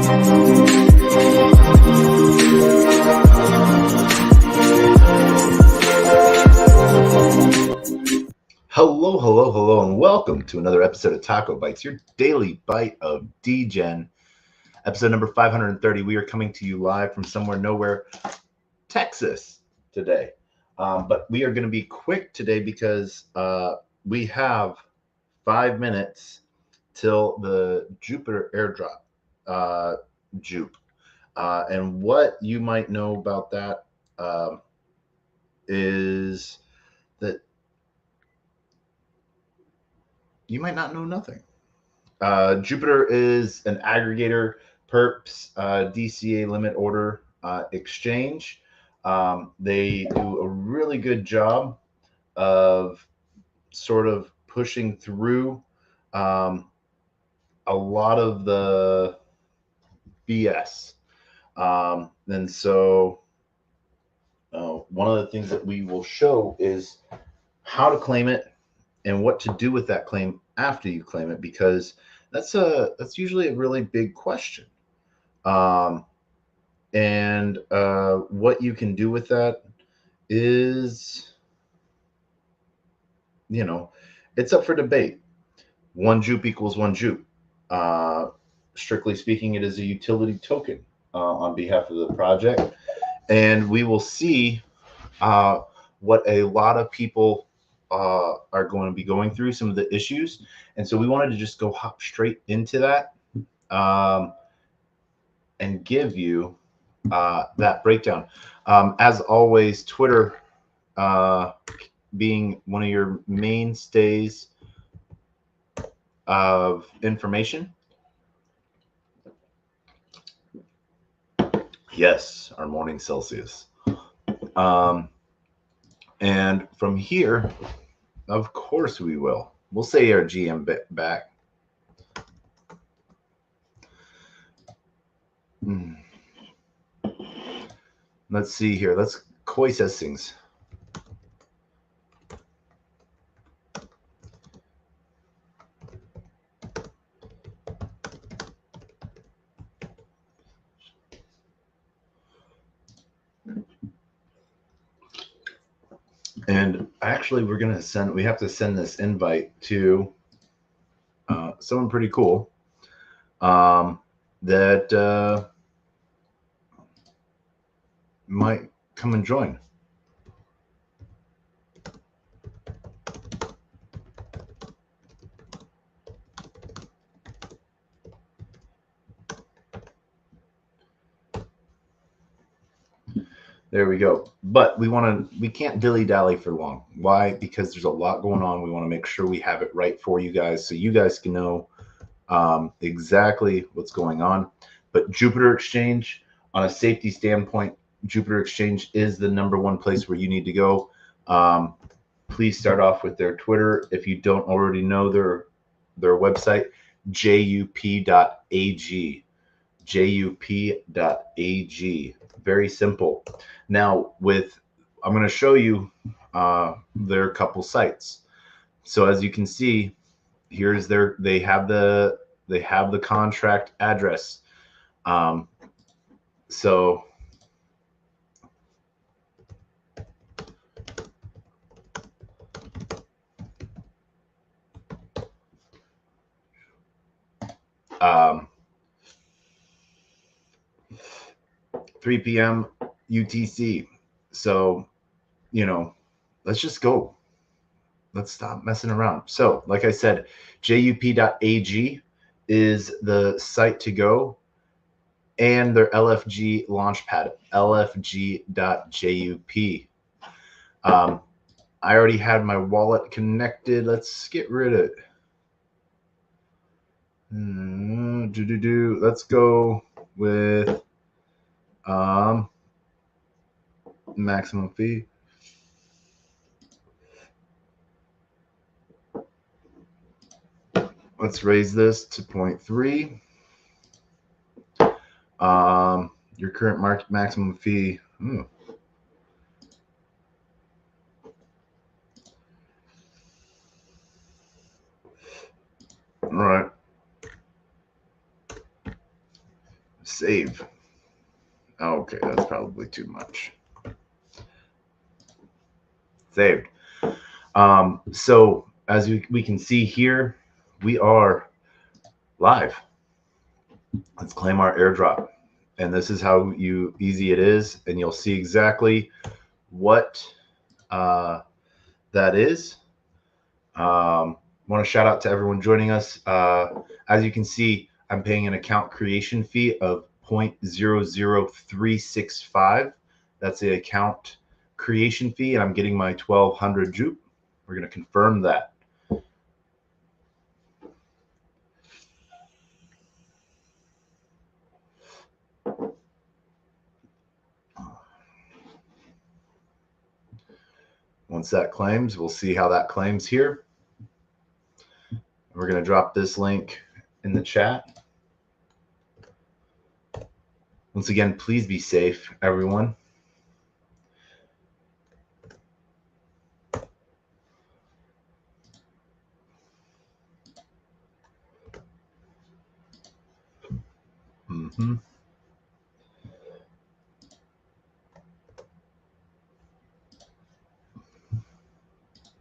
Hello, hello, hello, and welcome to another episode of TacoBytes, your daily bite of Degen. Episode number 530. We are coming to you live from somewhere nowhere, Texas today. But we are going to be quick today because we have 5 minutes till the Jupiter airdrop, JUP. And what you might know about that is that you might not know nothing. Jupiter is an aggregator, perps, DCA limit order exchange. They do a really good job of sort of pushing through a lot of the BS. And so one of the things that we will show is how to claim it and what to do with that claim after you claim it, because that's usually a really big question. And what you can do with that is, it's up for debate. One JUP equals one JUP. Strictly speaking, it is a utility token on behalf of the project. And we will see what a lot of people are going to be going through, some of the issues. And so we wanted to just hop straight into that and give you that breakdown. As always, Twitter being one of your mainstays of information. Yes, our morning Celsius. And from here, of course we will. We'll say our GM back. Let's see here. Let's Koi says things. And actually, we have to send this invite to someone pretty cool that might come and join. There we go. But we can't dilly-dally for long. Why? Because there's a lot going on. We want to make sure we have it right for you guys so you guys can know exactly what's going on. But Jupiter Exchange, on a safety standpoint, Jupiter Exchange is the #1 place where you need to go. Please start off with their Twitter. If you don't already know their website, JUP.AG. JUP.AG. Very simple. Now, I'm going to show you their couple sites. So as you can see, here's they have the contract address. So um, 3 p.m. UTC. So, let's just go. Let's stop messing around. So, like I said, JUP.AG is the site to go, and their LFG launchpad, LFG.JUP. I already had my wallet connected. Let's get rid of it. Let's go with maximum fee. Let's raise this to 0.3. Your current maximum fee. All right. Save. Okay, that's probably too much. Saved. So as we can see here, we are live. Let's claim our airdrop. And this is how easy it is. And you'll see exactly what that is. Want to shout out to everyone joining us. As you can see, I'm paying an account creation fee of 0.00365. That's the account creation fee, and I'm getting my 1200 JUP. We're going to confirm that. Once that claims, we'll see how that claims here. We're going to drop this link in the chat. Once again, please be safe, everyone.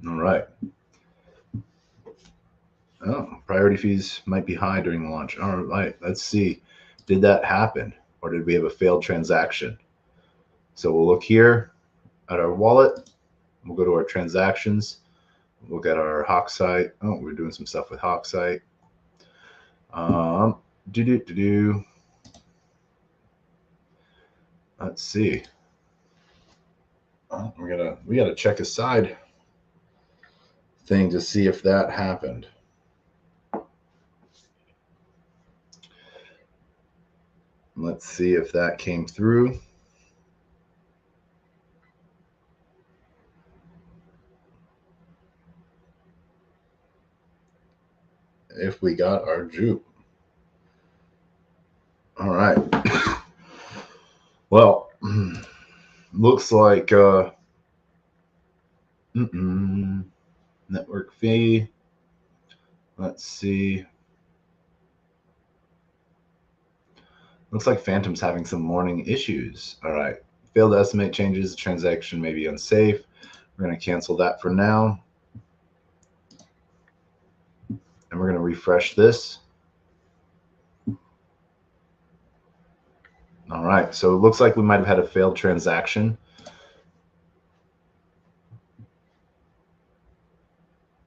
All right. Oh, priority fees might be high during the launch. All right, let's see. Did that happen, or did we have a failed transaction? So we'll look here at our wallet. We'll go to our transactions. Look at our Hawksite. Oh, we're doing some stuff with Hawksite. Let's see. We gotta check a side thing to see if that happened. Let's see if that came through. If we got our JUP. All right. Well, looks like network fee. Let's see. Looks like Phantom's having some morning issues. All right. Failed to estimate changes. Transaction may be unsafe. We're going to cancel that for now. And we're going to refresh this. All right. So it looks like we might have had a failed transaction.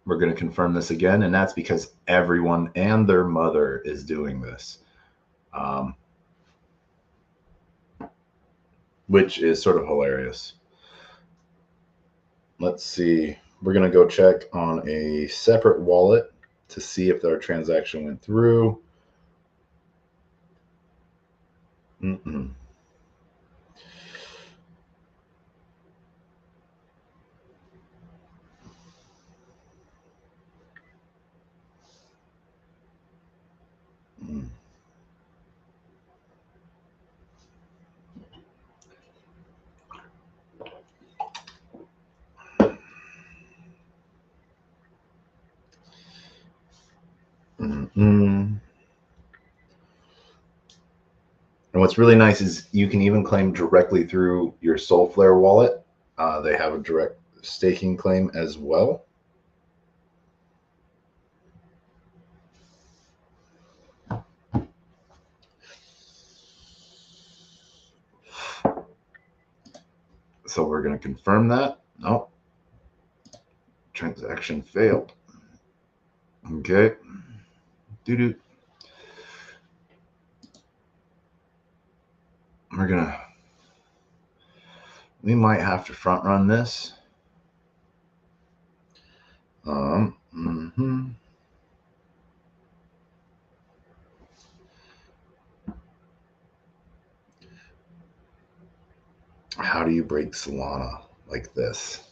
We're going to confirm this again. And that's because everyone and their mother is doing this. Which is sort of hilarious. Let's see. We're going to go check on a separate wallet to see if our transaction went through. And what's really nice is you can even claim directly through your Soulflare wallet. They have a direct staking claim as well. So we're going to confirm that. No. Transaction failed. Okay. We're going to, we might have to front run this. How do you break Solana like this?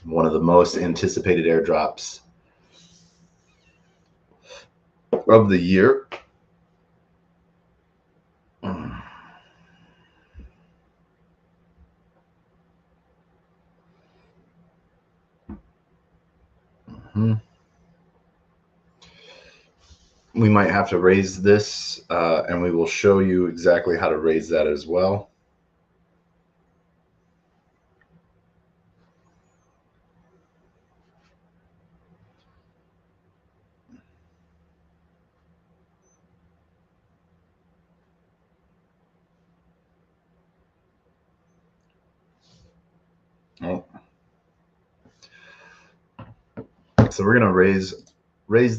One of the most anticipated airdrops of the year. we might have to raise this, and we will show you exactly how to raise that as well. Oh. So we're gonna raise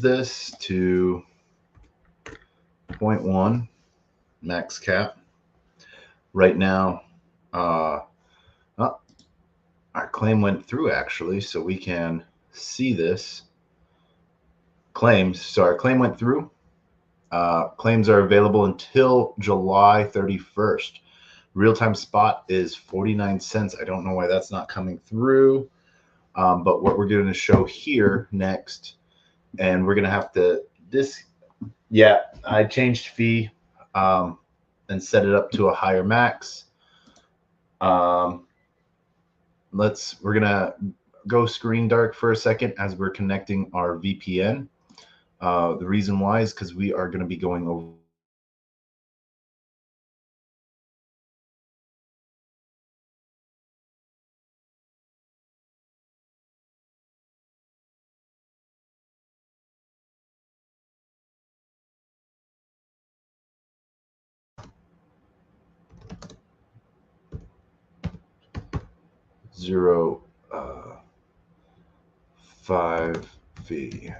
this to 0.1 max cap. Right now, oh, our claim went through actually, so we can see this. Claims. So our claim went through. Claims are available until July 31st. Real-time spot is 49 cents. I don't know why that's not coming through. But what we're going to show here next, and we're going to have to yeah, I changed fee and set it up to a higher max. We're going to go screen dark for a second as we're connecting our VPN. The reason why is because we are going to be going over zero 5 fee.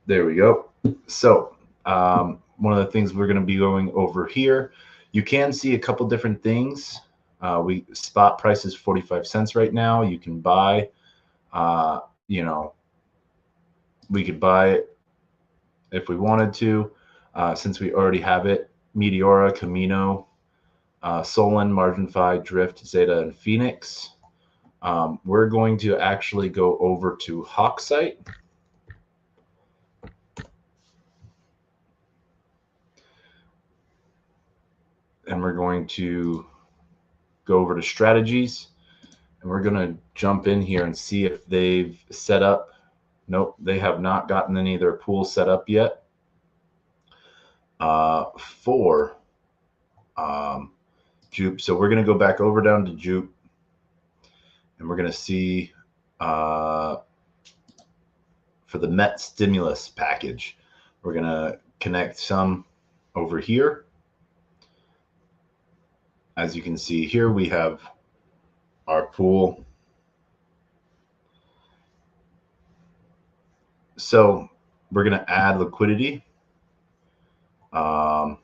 There we go. So one of the things we're going to be going over here, you can see a couple different things. We spot price is 45 cents right now. You can buy, you know, we could buy it if we wanted to, since we already have it. Meteora, Camino, Solon, Margin-Fi, Drift, Zeta, and Phoenix. We're going to actually go over to Hawksite. And we're going to go over to strategies, and we're going to jump in here and see if they've set up. Nope, they have not gotten any of their pools set up yet for JUP. So we're going to go back over down to JUP, and we're going to see for the Met stimulus package, we're going to connect some over here. As you can see here, we have our pool. So we're going to add liquidity. And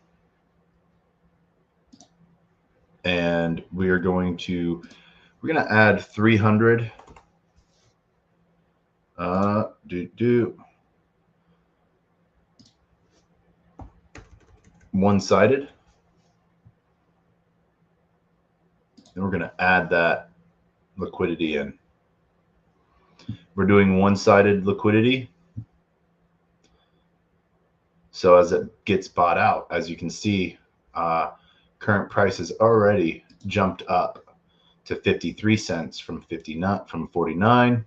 we're going to add 300. One-sided. And we're going to add that liquidity in. We're doing one-sided liquidity. So as it gets bought out, as you can see, current price has already jumped up to 53 cents from 49,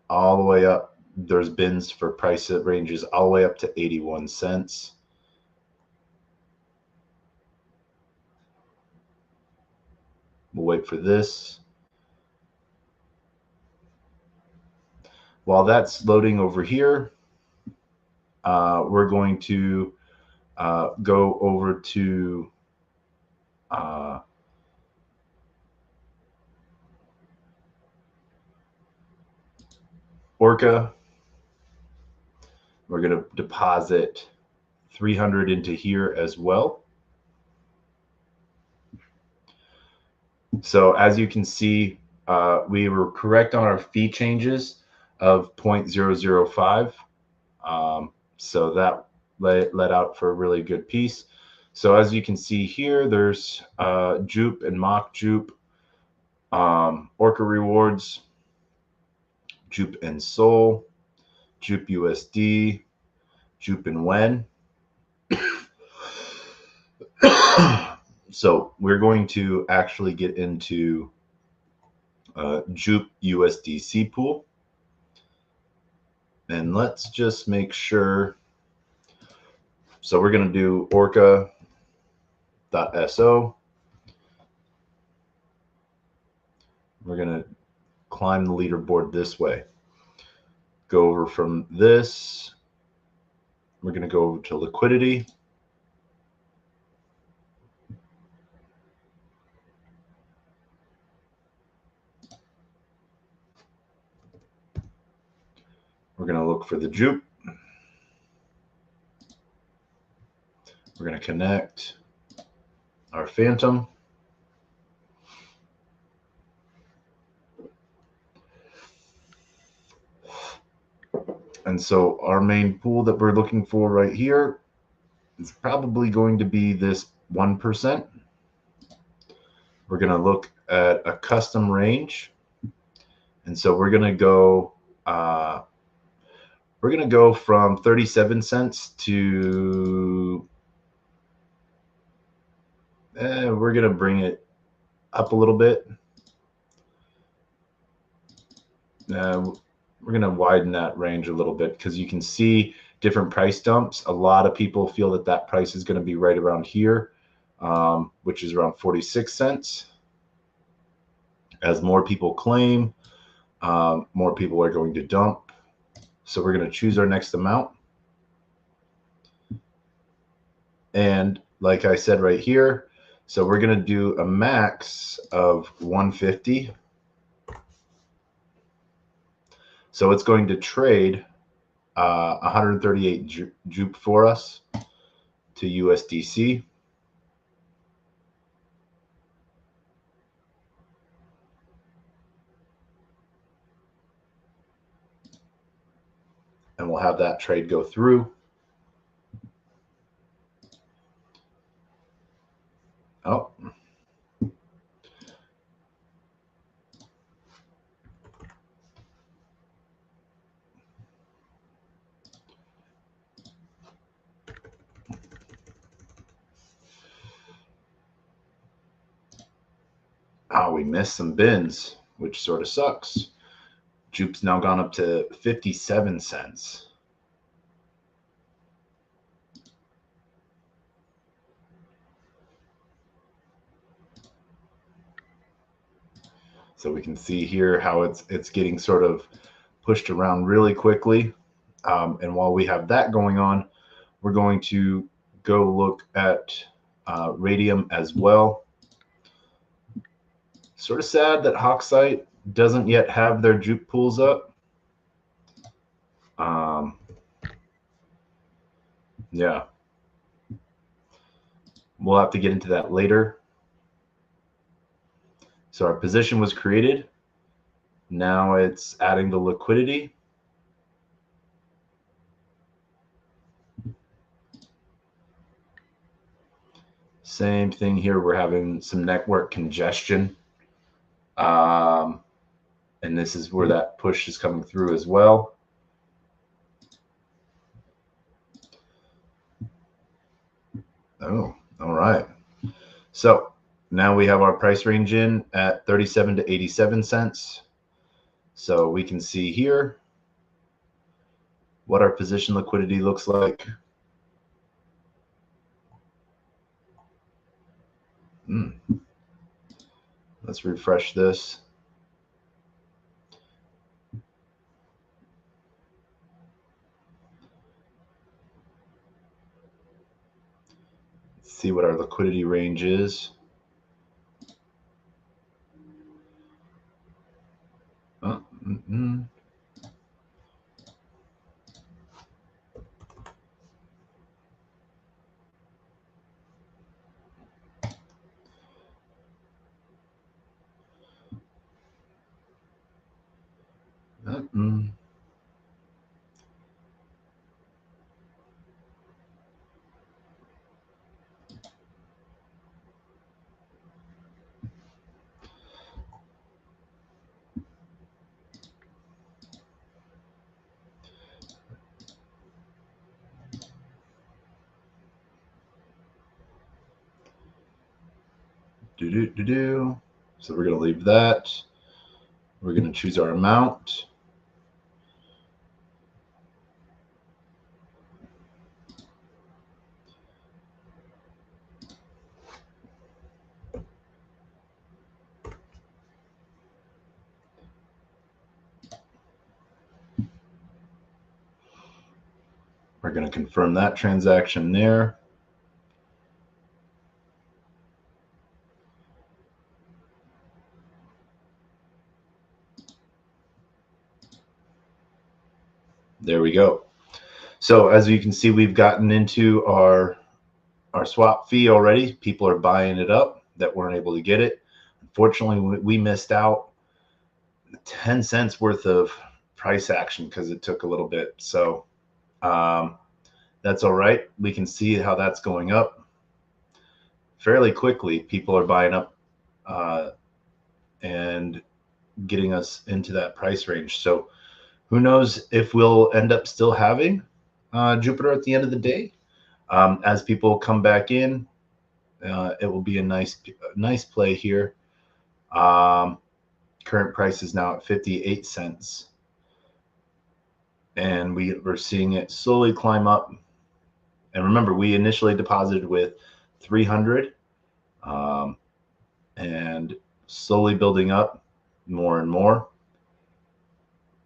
all the way up. There's bins for price ranges all the way up to 81 cents. We'll wait for this. While that's loading over here, we're going to go over to Orca. We're going to deposit 300 into here as well. So as you can see, we were correct on our fee changes of 0.005. So that let out for a really good piece. So as you can see here, there's JUP and mock JUP, Orca rewards, JUP and Sol, JUP USD, JUP and WEN. So we're going to actually get into JUP USDC pool. And let's just make sure. So we're going to do orca.so. We're going to climb the leaderboard this way. Go over from this. We're going to go over to liquidity. We're going to look for the JUP. We're going to connect our Phantom. And so our main pool that we're looking for right here is probably going to be this 1%. We're going to look at a custom range. And so we're going to go from 37 cents to we're going to bring it up a little bit. We're going to widen that range a little bit because you can see different price dumps. A lot of people feel that that price is going to be right around here, which is around 46 cents. As more people claim, more people are going to dump. So we're going to choose our next amount. And like I said right here, so we're going to do a max of 150. So it's going to trade 138 JUP for us to USDC. And we'll have that trade go through. Oh. Oh, we missed some bins, which sort of sucks. JUP's now gone up to 57 cents. So we can see here how it's getting sort of pushed around really quickly. And while we have that going on, we're going to go look at Radium as well. Sort of sad that Hawksite doesn't yet have their JUP pools up. Yeah. We'll have to get into that later. So our position was created. Now it's adding the liquidity. Same thing here. We're having some network congestion. And this is where that push is coming through as well. Oh, all right. So now we have our price range in at 37 to 87 cents. So we can see here what our position liquidity looks like. Let's refresh this. See what our liquidity range is. So we're going to leave that. We're going to choose our amount. We're going to confirm that transaction there. There we go. So as you can see, we've gotten into our swap fee already. People are buying it up that weren't able to get it. Unfortunately, we missed out 10 cents worth of price action because it took a little bit. So that's all right. We can see how that's going up fairly quickly. People are buying up and getting us into that price range. So who knows if we'll end up still having Jupiter at the end of the day. As people come back in, it will be a nice play here. Current price is now at 58 cents. And we're seeing it slowly climb up. And remember, we initially deposited with 300 and slowly building up more and more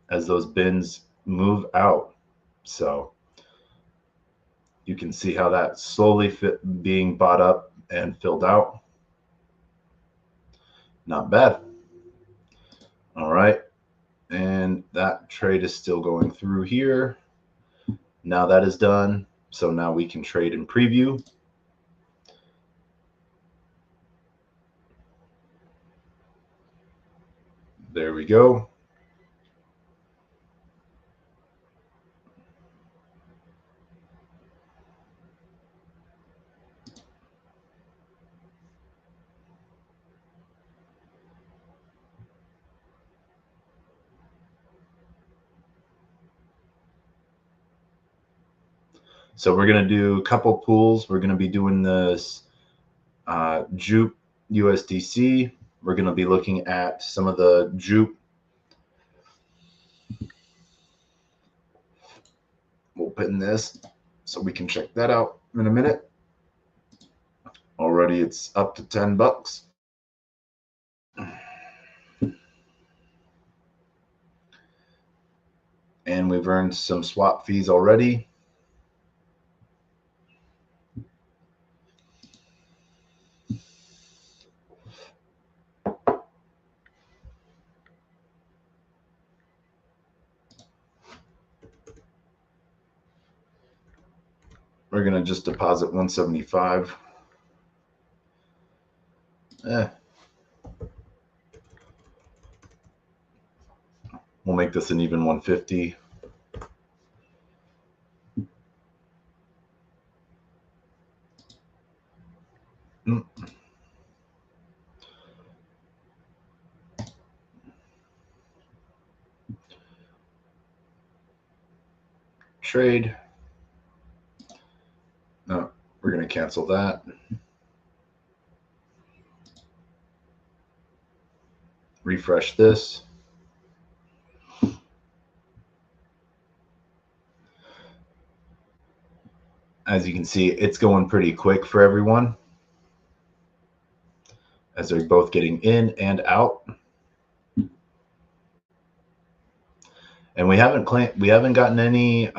as those bins move out. So you can see how that's slowly being bought up and filled out. Not bad. All right. And that trade is still going through here. Now that is done. So now we can trade in preview. There we go. So we're going to do a couple pools. We're going to be doing this JUP USDC. We're going to be looking at some of the JUP. We'll pin this so we can check that out in a minute. Already it's up to 10 bucks. And we've earned some swap fees already. We're going to just deposit 175. We'll make this an even 150. Trade. No, we're going to cancel that. Refresh this. As you can see, it's going pretty quick for everyone as they're both getting in and out. And we haven't gotten any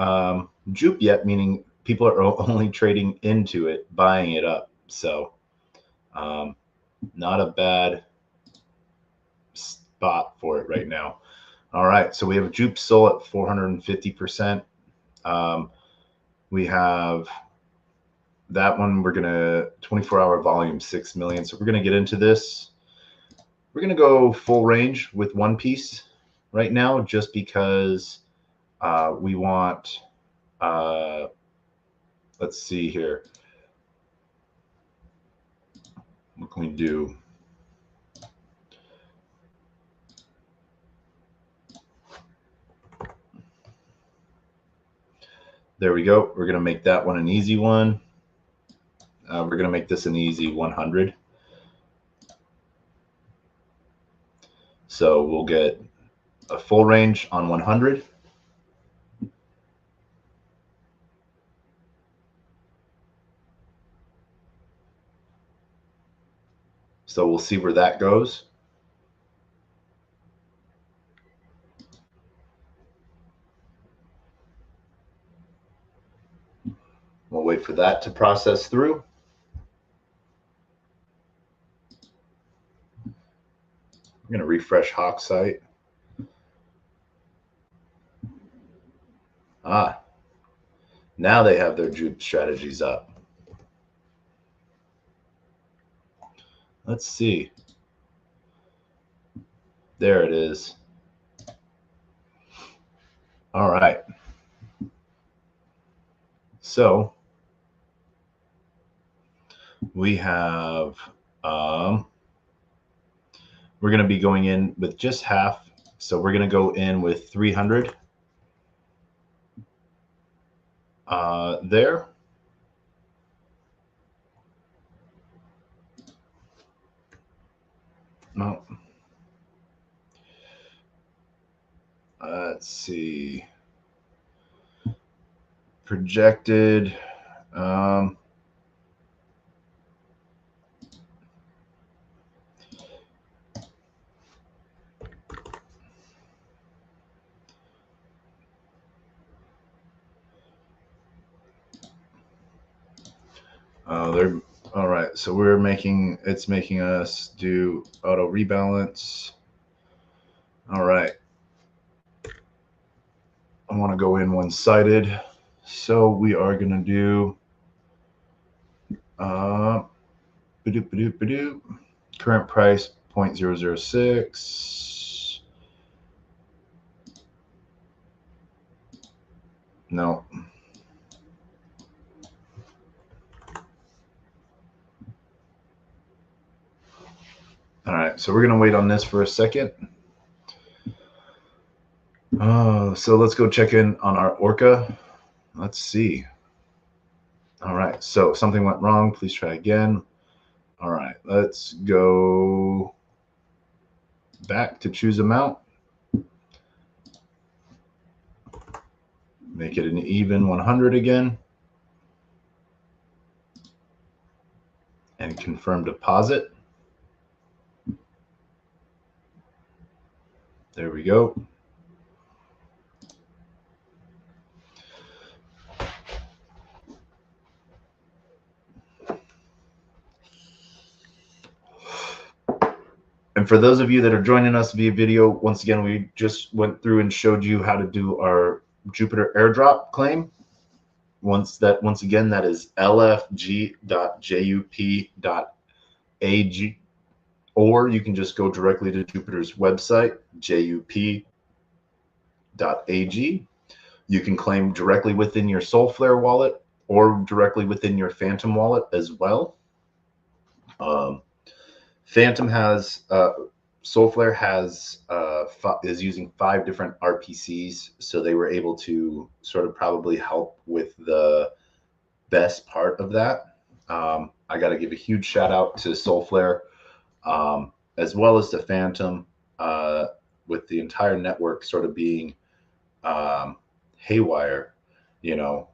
JUP yet, meaning people are only trading into it, buying it up. So not a bad spot for it right now. All right, so we have a JUP SOL at 450%. We have that one. We're gonna 24-hour volume 6 million. So we're gonna get into this. We're gonna go full range with one piece right now, just because we want. Let's see here. What can we do? There we go. We're going to make that one an easy one. We're going to make this an easy 100. So we'll get a full range on 100. So we'll see where that goes. We'll wait for that to process through. I'm going to refresh Hawk site. Now they have their JUP strategies up. Let's see. There it is. All right. So we have, we're going to be going in with just half. So we're going to go in with 300 there. No. Let's see. Projected. They're all right. So we're making, it's making us do auto rebalance. All right. I want to go in one-sided. So we are going to do current price 0.006. No. All right, so we're going to wait on this for a second. So let's go check in on our Orca. Let's see. All right, so something went wrong. Please try again. All right, let's go back to choose amount. Make it an even 100 again. And confirm deposit. There we go. And for those of you that are joining us via video, once again, we just went through and showed you how to do our Jupiter airdrop claim. Once again, that is lfg.jup.ag, or you can just go directly to Jupiter's website, jup.ag. You can claim directly within your Soulflare wallet or directly within your Phantom wallet as well. Phantom has Soulflare has is using 5 different RPCs, so they were able to sort of probably help with the best part of that. I got to give a huge shout out to Soulflare, as well as to Phantom, with the entire network sort of being haywire, you know,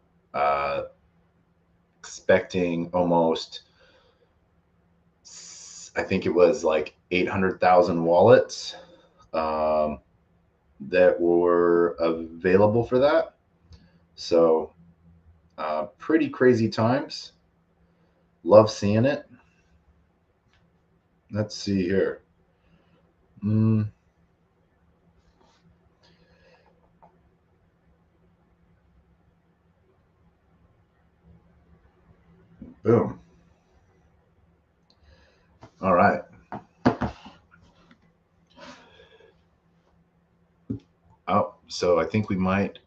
expecting almost, I think it was like 800,000 wallets that were available for that. So pretty crazy times. Love seeing it. Let's see here. Boom. All right. Oh, so I think we might,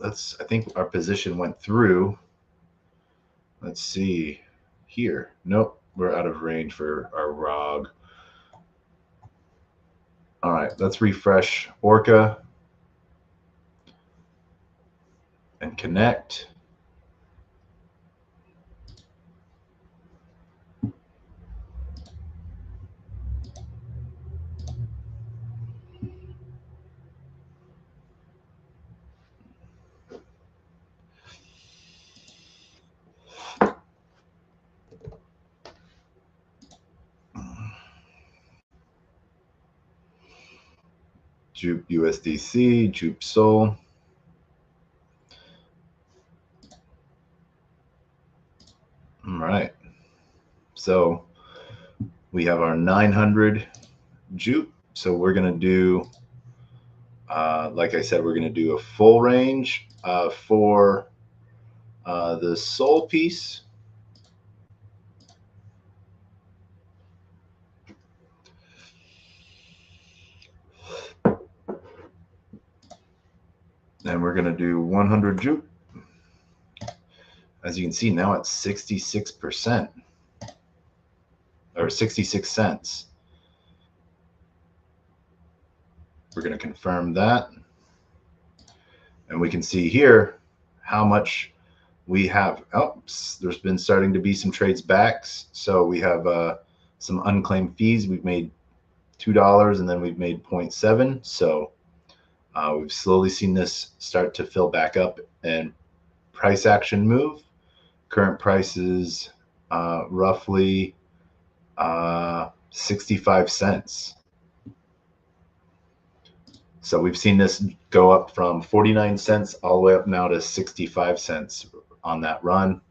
I think our position went through. Let's see here. Nope, we're out of range for our ROG. All right, let's refresh Orca and connect. JUP USDC, JUP Sol. All right. So we have our 900 JUP. So we're going to do, like I said, we're going to do a full range for the Sol piece. And we're going to do 100 JUP. As you can see, now it's 66% or 66 cents. We're going to confirm that. And we can see here how much we have. Oh, there's been starting to be some trades backs. So we have some unclaimed fees. We've made $2 and then we've made 0.7. So we've slowly seen this start to fill back up and price action move. Current price is roughly 65 cents. So we've seen this go up from 49 cents all the way up now to 65 cents on that run.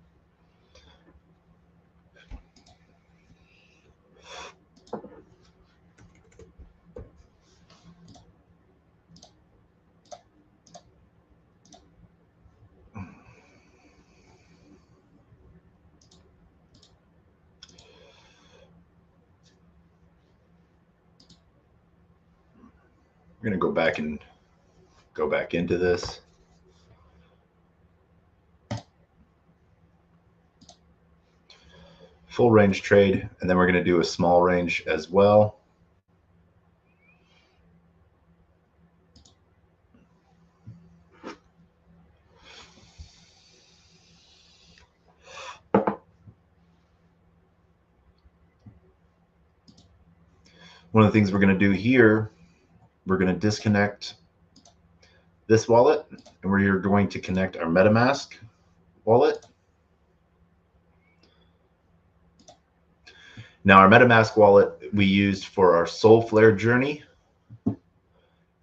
We're going to go back into this. Full range trade, and then we're going to do a small range as well. One of the things we're going to do here, we're going to disconnect this wallet, and we're going to connect our MetaMask wallet. Now, our MetaMask wallet we used for our Solflare journey,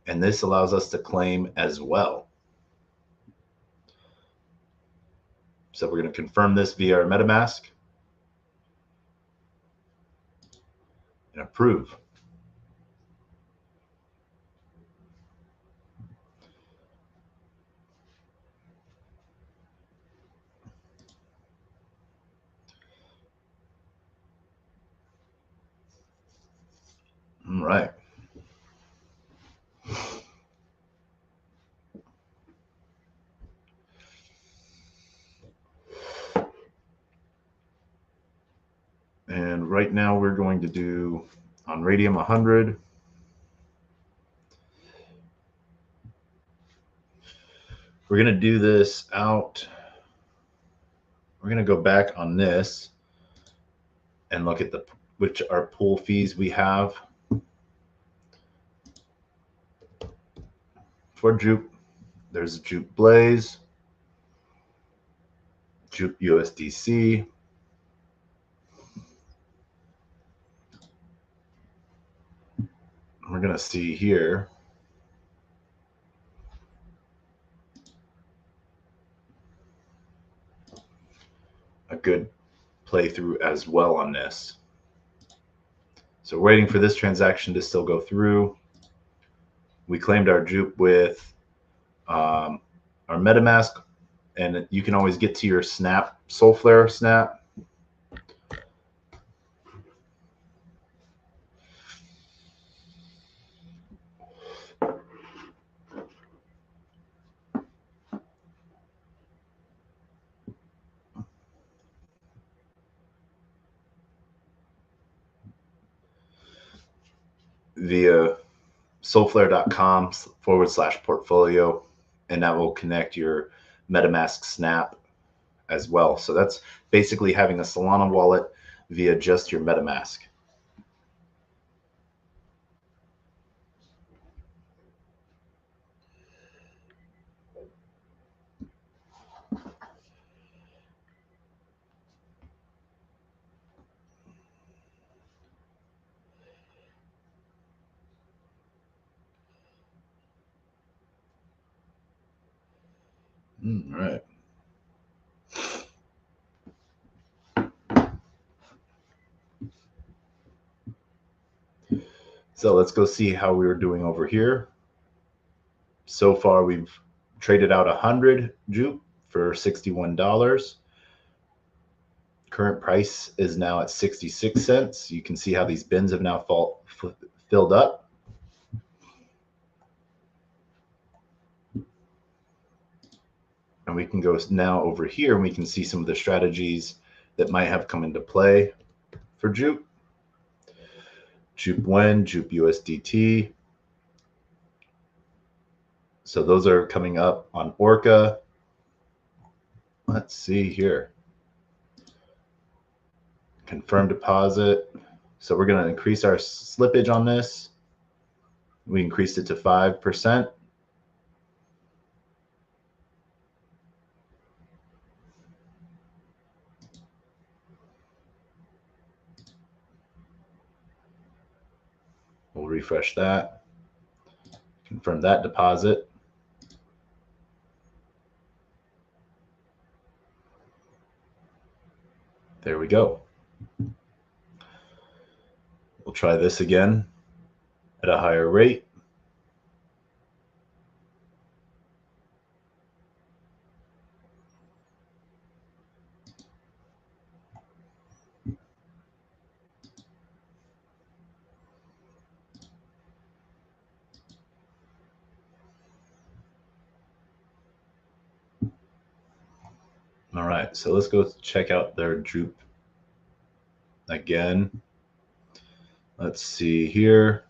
and this allows us to claim as well. So we're going to confirm this via our MetaMask and approve. All right. And right now we're going to do on Radium 100. We're going to do this out. We're going to go back on this and look at which are pool fees we have for JUP. There's JUP Blaze, JUP USDC, we're going to see here a good playthrough as well on this. So we're waiting for this transaction to still go through. We claimed our JUP with our MetaMask, and you can always get to your Snap, Solflare Snap. Via solflare.com/portfolio, and that will connect your MetaMask Snap as well. So that's basically having a Solana wallet via just your MetaMask. All right. So let's go see how we were doing over here. So far, we've traded out 100 JUP for $61. Current price is now at 66 cents. You can see how these bins have now filled up. And we can go now over here and we can see some of the strategies that might have come into play for JUP. JUP WEN, JUP USDT. So those are coming up on Orca. Let's see here. Confirm deposit. So we're going to increase our slippage on this. We increased it to 5%. We'll refresh that. Confirm that deposit. There we go. We'll try this again at a higher rate. All right, so let's go check out their JUP again. Let's see here.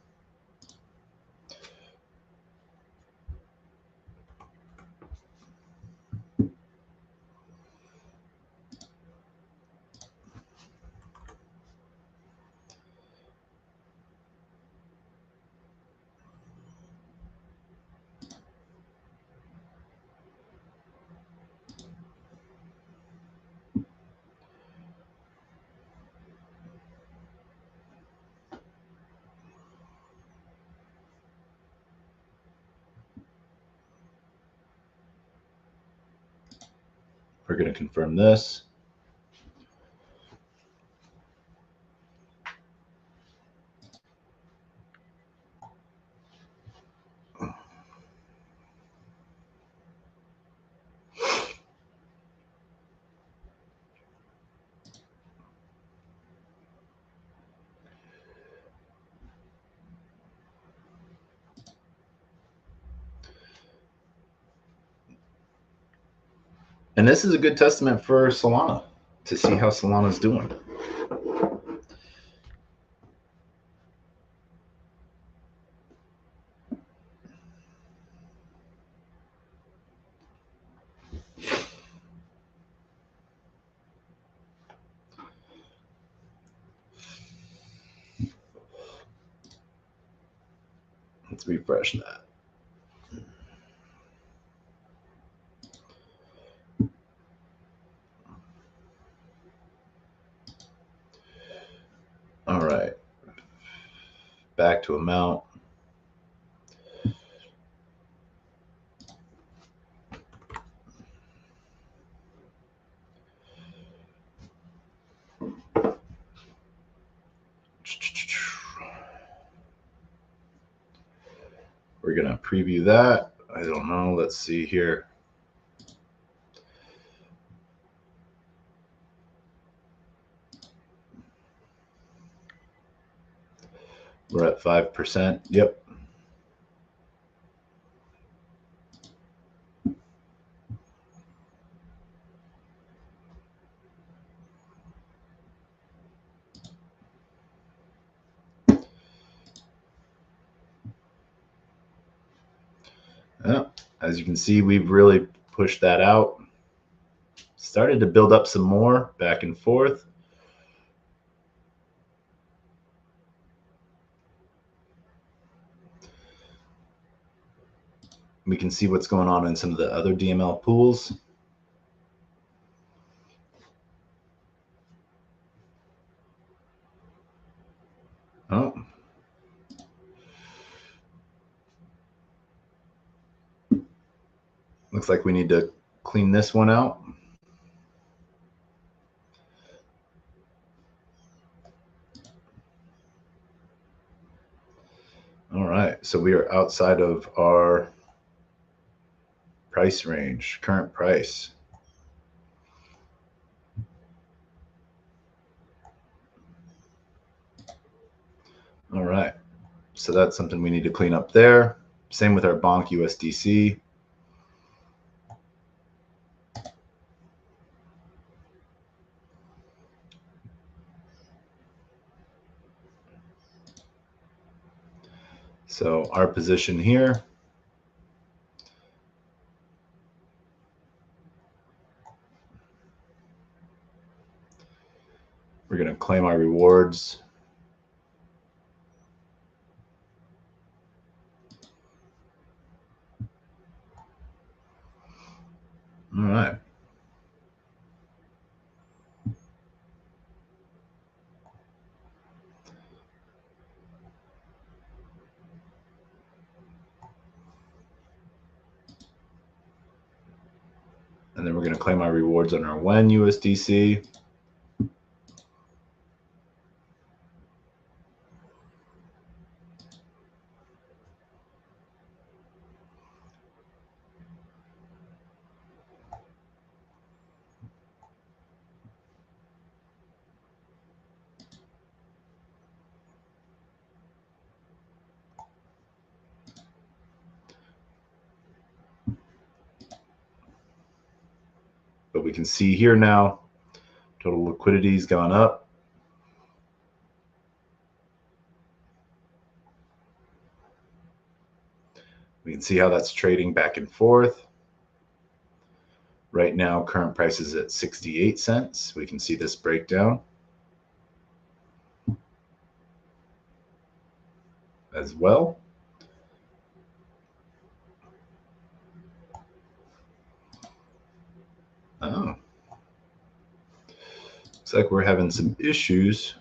We're going to confirm this. And this is a good testament for Solana to see how Solana's doing. Let's refresh that. All right. Back to amount. We're going to preview that. I don't know. Let's see here. We're at 5%. Yep. Yeah. As you can see, we've really pushed that out. Started to build up some more back and forth. We can see what's going on in some of the other DML pools. Oh. Looks like we need to clean this one out. All right, so we are outside of our price range, current price. All right, so that's something we need to clean up there. Same with our bonk USDC. So our position here, we're going to claim our rewards. All right. And then we're going to claim our rewards on our when USDC. But we can see here now, total liquidity's gone up. We can see how that's trading back and forth. Right now, current price is at 68 cents. We can see this breakdown as well. Oh, looks like we're having some issues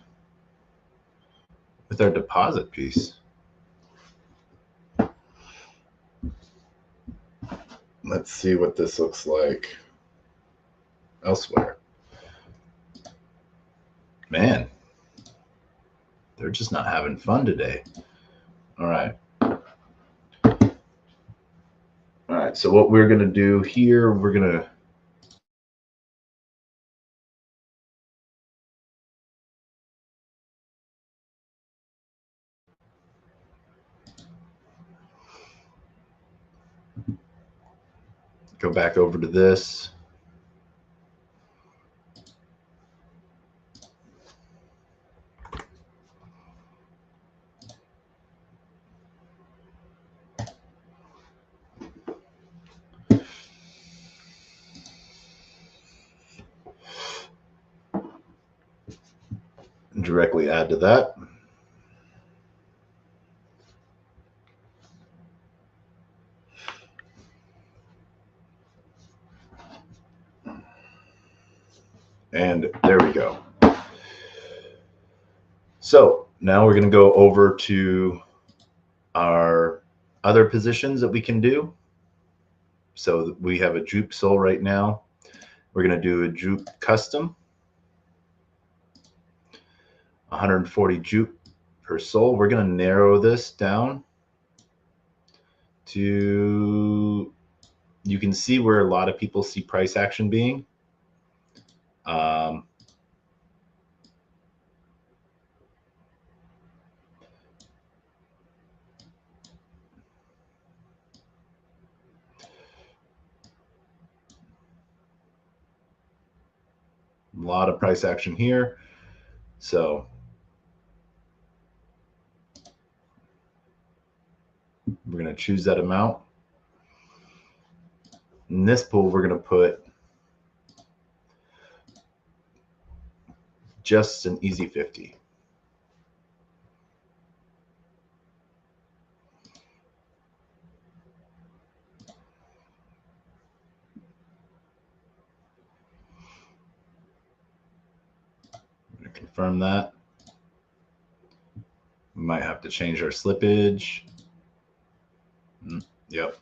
with our deposit piece. Let's see what this looks like elsewhere. Man, they're just not having fun today. All right. All right, so what we're going to do here, we're going to go back over to this. And directly add to that. And there we go. So now we're going to go over to our other positions that we can do. So we have a JUP sol right now. We're going to do a JUP custom. 140 JUP per sol. We're going to narrow this down to, you can see where a lot of people see price action being. A lot of price action here. So we're going to choose that amount. In this pool, we're going to put just an easy 50. I'm going to confirm that. We might have to change our slippage. Yep.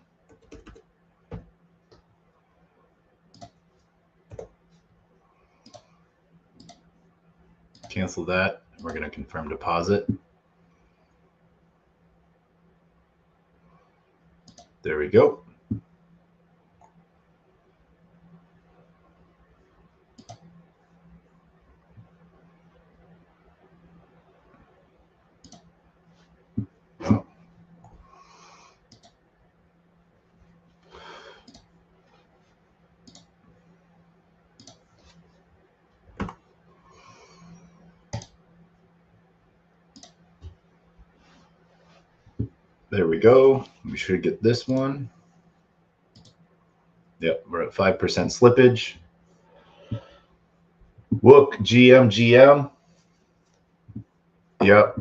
Cancel that. We're going to confirm deposit. There we go. Oh. There we go. We should get this one. Yep, we're at 5% slippage. Wook, GM. Yep.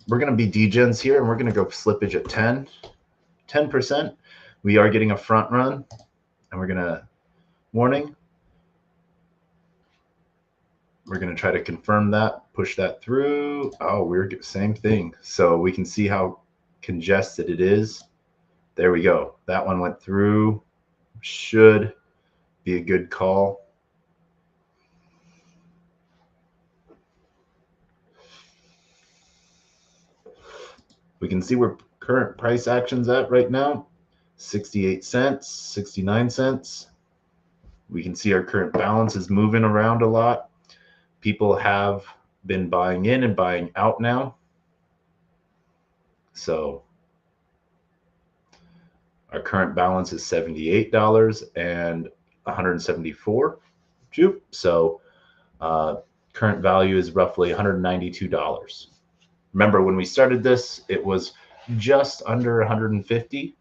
We're going to be degens here, and we're going to go slippage at 10%. We are getting a front run, and we're going to warning. We're going to try to confirm that, push that through. Oh, we're same thing. So we can see how congested it is. There we go. That one went through. Should be a good call. We can see where current price action's at right now. 68 cents, 69 cents. We can see our current balance is moving around a lot. People have been buying in and buying out now. So our current balance is $78 and 174 JUP. So current value is roughly $192. Remember, when we started this, it was just under 150.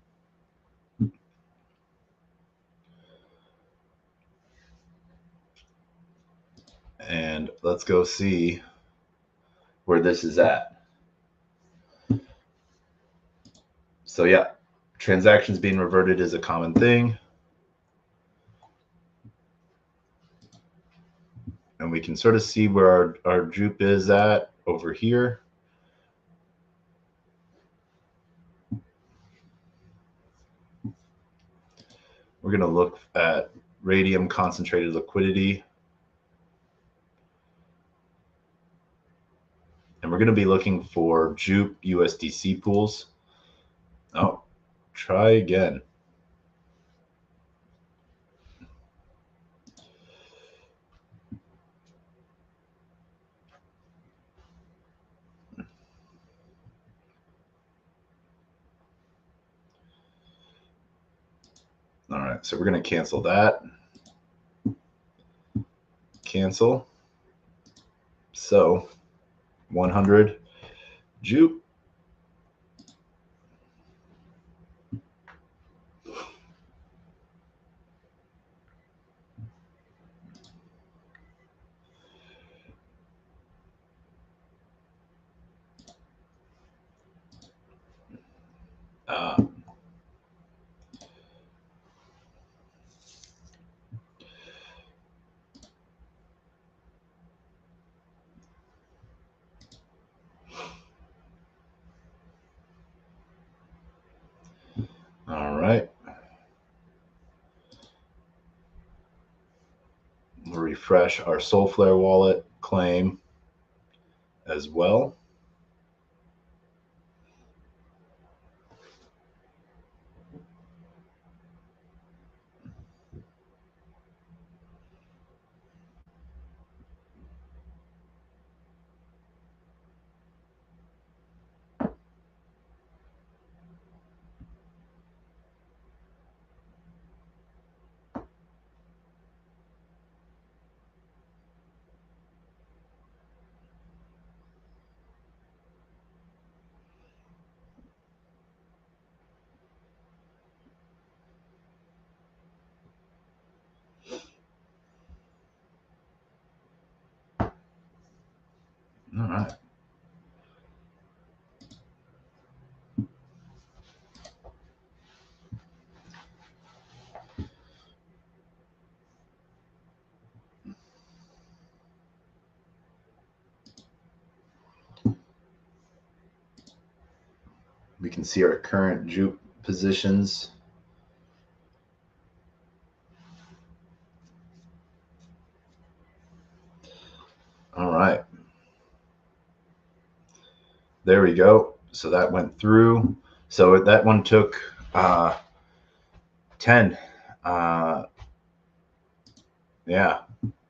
And let's go see where this is at. So yeah, transactions being reverted is a common thing. And we can sort of see where our JUP is at over here. We're going to look at radium concentrated liquidity. And we're going to be looking for JUP USDC pools. Oh, try again. All right, so we're going to cancel that. Cancel. So 100 JUP. All right. We'll refresh our Soulflare wallet claim as well. All right. We can see our current JUP positions. All right. There we go. So that went through. So that one took 10. Yeah, that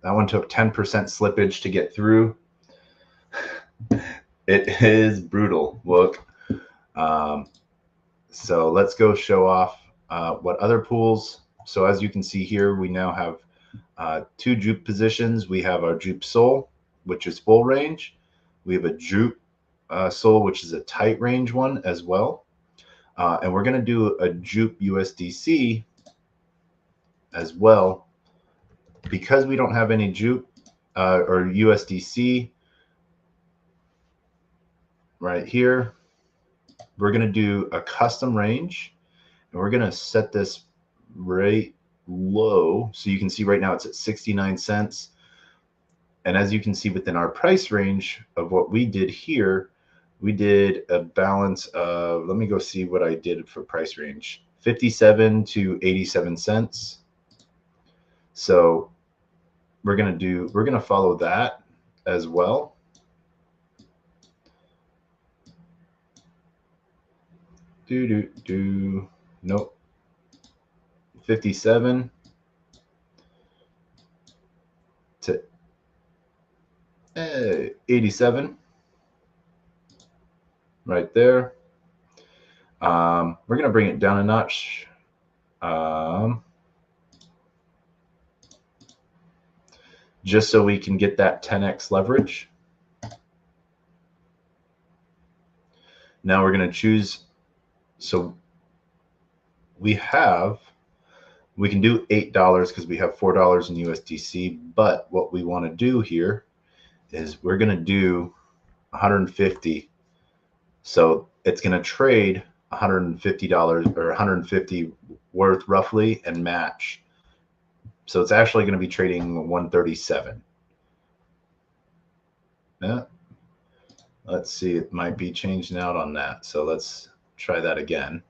one took 10% slippage to get through. It is brutal. Look. So let's go show off what other pools. So as you can see here, we now have 2 JUP positions. We have our JUP Sol, which is full range. We have a JUP Sol, which is a tight range one as well. And we're going to do a JUP USDC as well. Because we don't have any JUP or USDC right here, we're going to do a custom range. And we're going to set this right low. So you can see right now it's at 69 cents. And as you can see within our price range of what we did here, we did a balance of, let me go see what I did for price range, 57 to 87 cents. So we're going to follow that as well. Nope. 57 to 87 right there. We're going to bring it down a notch. Just so we can get that 10x leverage. Now we're going to choose. So we can do $8 because we have $4 in USDC. But what we want to do here is we're going to do 150. So it's going to trade $150 or 150 worth roughly and match. So it's actually going to be trading 137. Yeah. Let's see, it might be changing out on that. So let's try that again.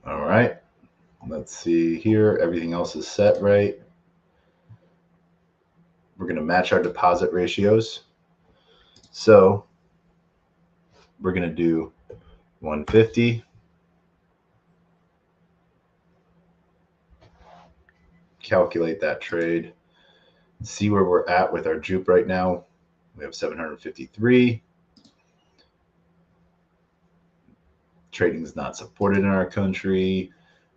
All right, let's see here. Everything else is set right. We're going to match our deposit ratios. So we're going to do 150. Calculate that trade. See where we're at with our JUP right now. We have 753. Trading is not supported in our country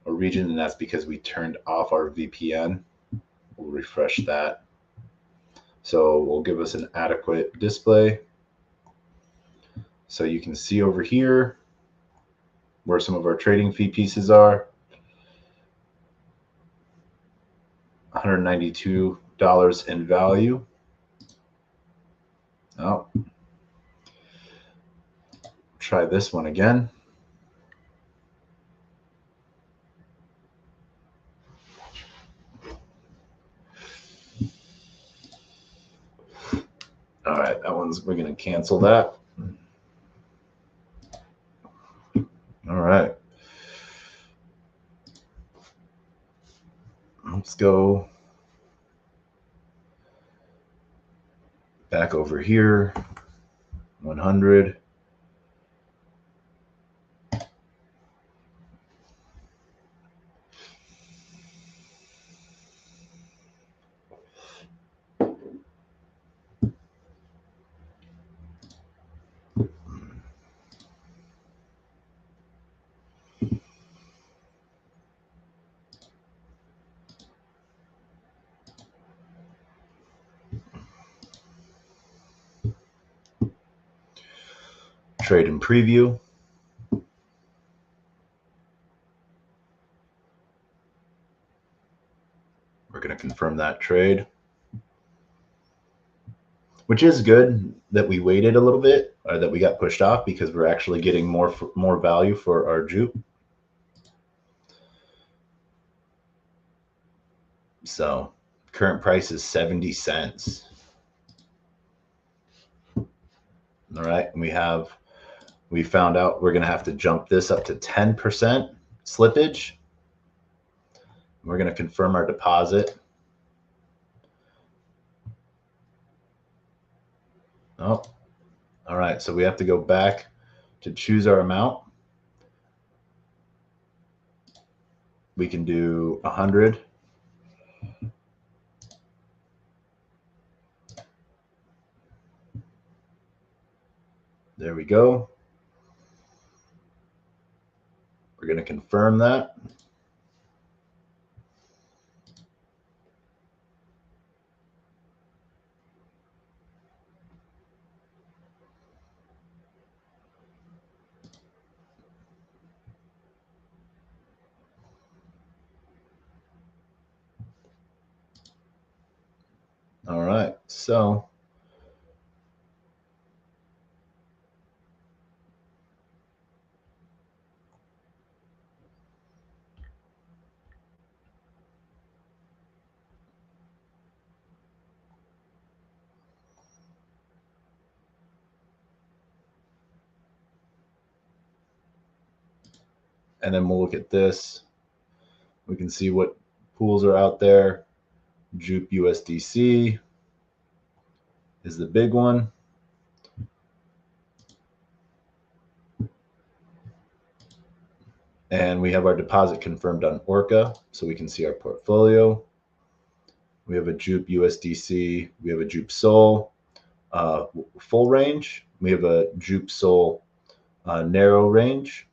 or region, and that's because we turned off our VPN. We'll refresh that. So we'll give us an adequate display. So you can see over here where some of our trading fee pieces are. $192 in value. Oh, try this one again. All right, we're going to cancel that. All right. Let's go back over here. 100. Trade and preview. We're going to confirm that trade. which is good that we waited a little bit, or that we got pushed off, because we're actually getting more value for our JUP. So current price is 70 cents. All right, and we found out we're going to have to jump this up to 10% slippage. We're going to confirm our deposit. Oh, all right. So we have to go back to choose our amount. We can do 100. There we go. We're going to confirm that. All right, so and then we'll look at this. We can see what pools are out there. JUP USDC is the big one. And we have our deposit confirmed on Orca, so we can see our portfolio. We have a JUP USDC. We have a JUP Sol full range. We have a JUP Sol narrow range.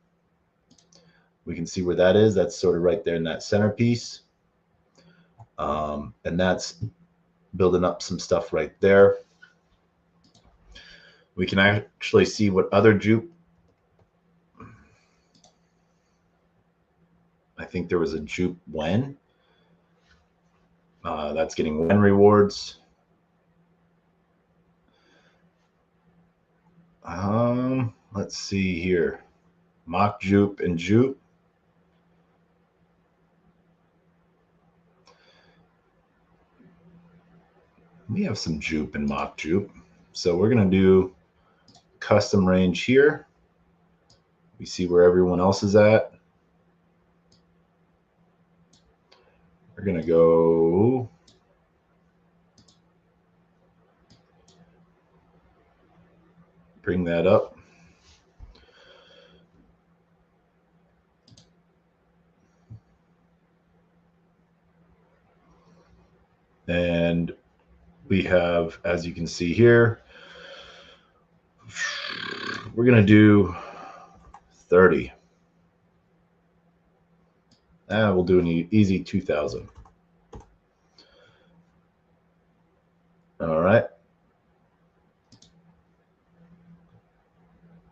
We can see where that is. That's sort of right there in that centerpiece. And that's building up some stuff right there. We can actually see what other JUP. I think there was a JUP WEN. That's getting WEN rewards. Let's see here. Mock JUP and JUP. We have some JUP and mock JUP. So we're going to do custom range here. We see where everyone else is at. We're going to go bring that up. And we have, as you can see here, we're going to do 30. We'll do an easy 2,000. All right.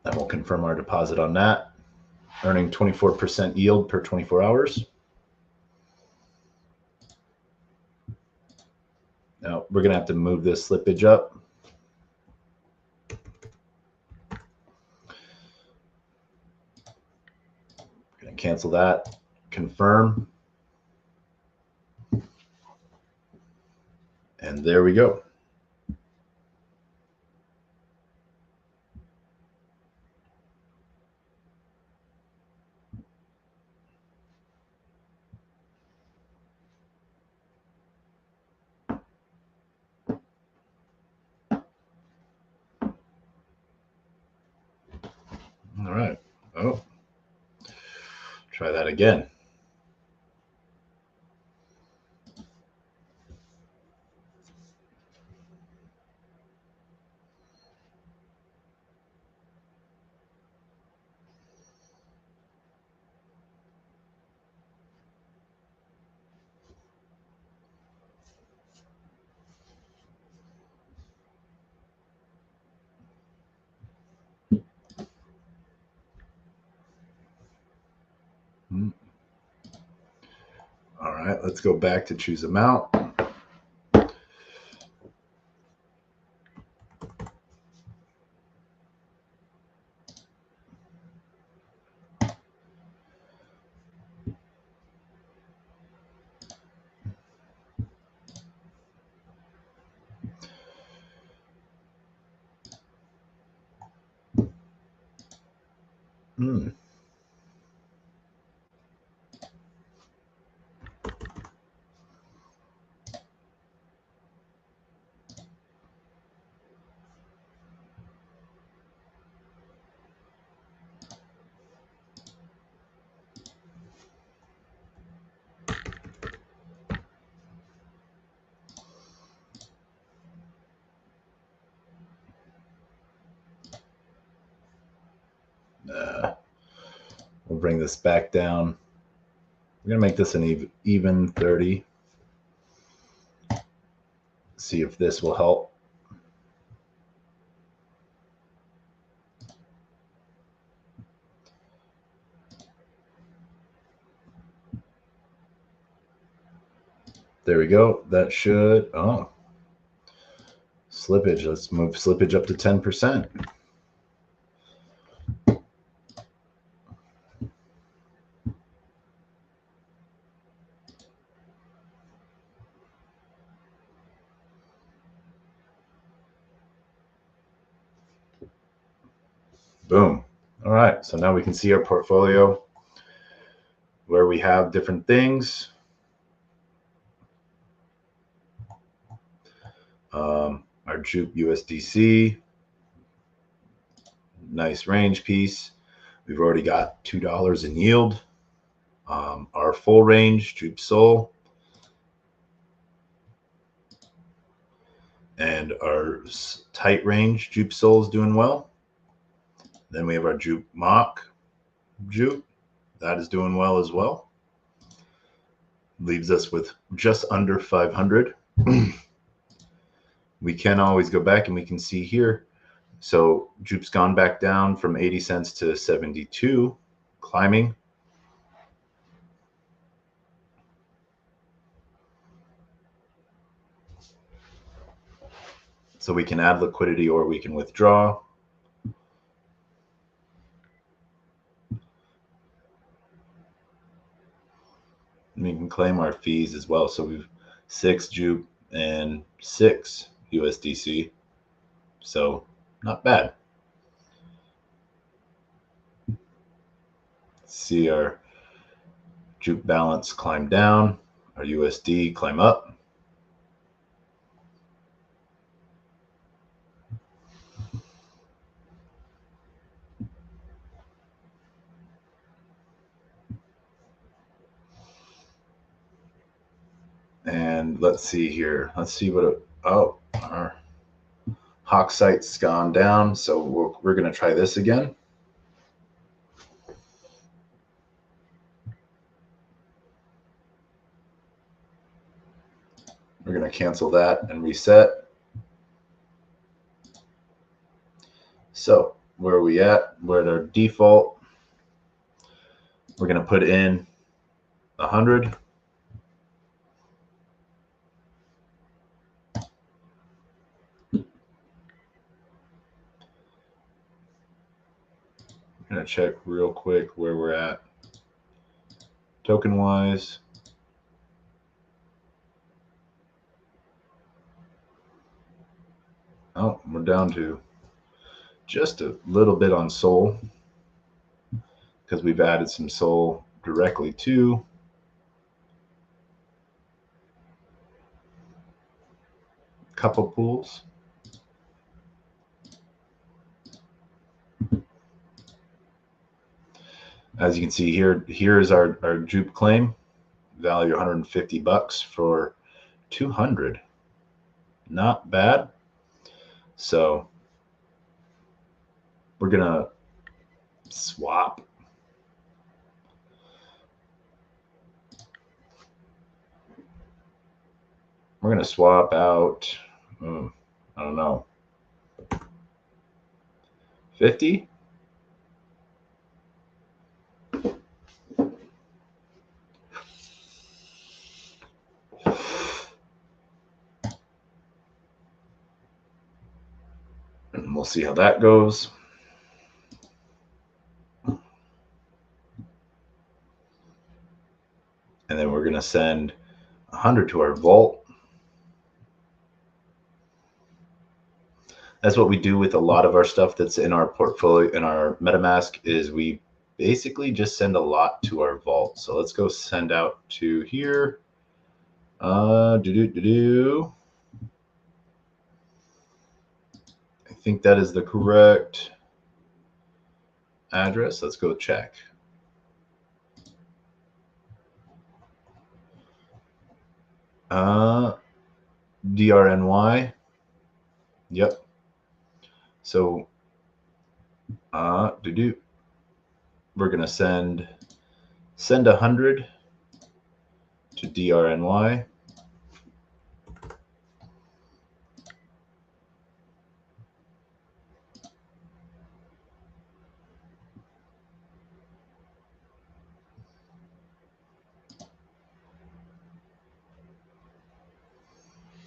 And we'll confirm our deposit on that, earning 24% yield per 24 hours. Now we're going to have to move this slippage up. We're going to cancel that, confirm. And there we go. All right. Oh, try that again. All right, let's go back to choose amount. Hmm. We'll bring this back down. We're going to make this an even 30. See if this will help. There we go. That should, oh, slippage. Let's move slippage up to 10%. Boom. All right. So now we can see our portfolio where we have different things. Our JUP USDC, nice range piece. We've already got $2 in yield. Our full range JUP SOL, and our tight range JUP SOL is doing well. Then we have our JUP mock JUP, that is doing well as well. Leaves us with just under 500. We can always go back and we can see here. So JUP's gone back down from 80 cents to 72, climbing. So we can add liquidity or we can withdraw. And we can claim our fees as well. So we've 6 JUP and 6 USDC. So not bad. See our JUP balance climb down, our USD climb up. And let's see here. Let's see what our Hawk site's gone down. So we're going to try this again. We're going to cancel that and reset. So where are we at? We're at our default. We're going to put in 100. I'm going to check real quick where we're at token wise. Oh, we're down to just a little bit on SOL because we've added some SOL directly to a couple pools. As you can see here, here is our JUP claim, value 150 bucks for 200. Not bad. So we're gonna swap. We're gonna swap out, I don't know, 50. And we'll see how that goes. And then we're going to send 100 to our vault. That's what we do with a lot of our stuff that's in our portfolio, in our MetaMask, is we basically just send a lot to our vault. So let's go send out to here. I think that is the correct address. Let's go check. DRNY. Yep. So we're gonna send 100 to DRNY.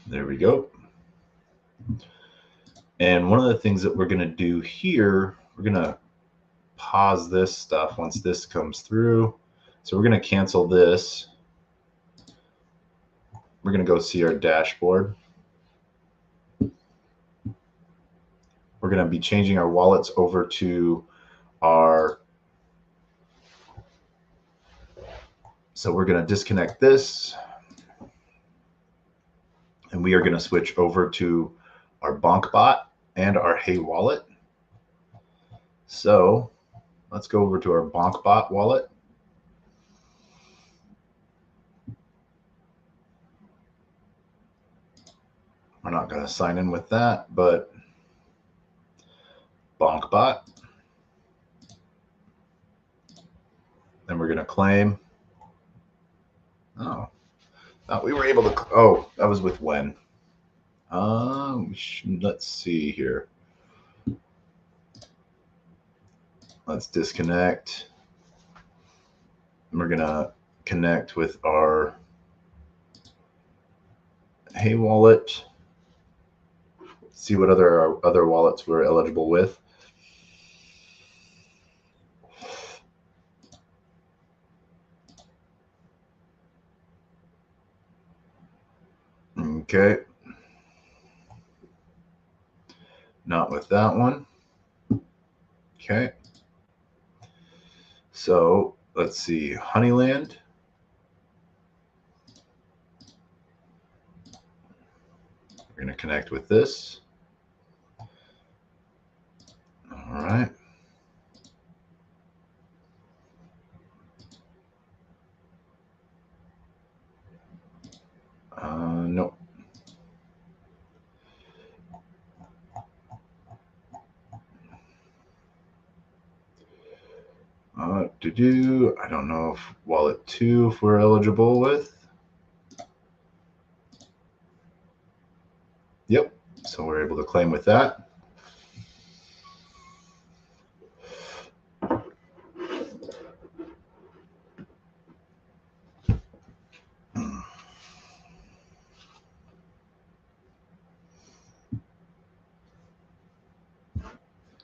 There we go. And one of the things that we're going to do here, we're going to pause this stuff once this comes through. So we're going to cancel this. We're going to go see our dashboard. We're going to be changing our wallets over to our... So we're going to disconnect this. And we are going to switch over to our BonkBot and our Hey wallet. So let's go over to our BonkBot wallet. We're not going to sign in with that, but BonkBot. Then we're going to claim. Oh, thought we were able to. Oh, that was with when. Let's see here. Let's disconnect. We're going to connect with our Hey wallet. See what other wallets we're eligible with. Okay. Not with that one. Okay. So let's see, Honeyland. We're going to connect with this. All right. Nope. I don't know if wallet 2 if we're eligible with. Yep. So we're able to claim with that.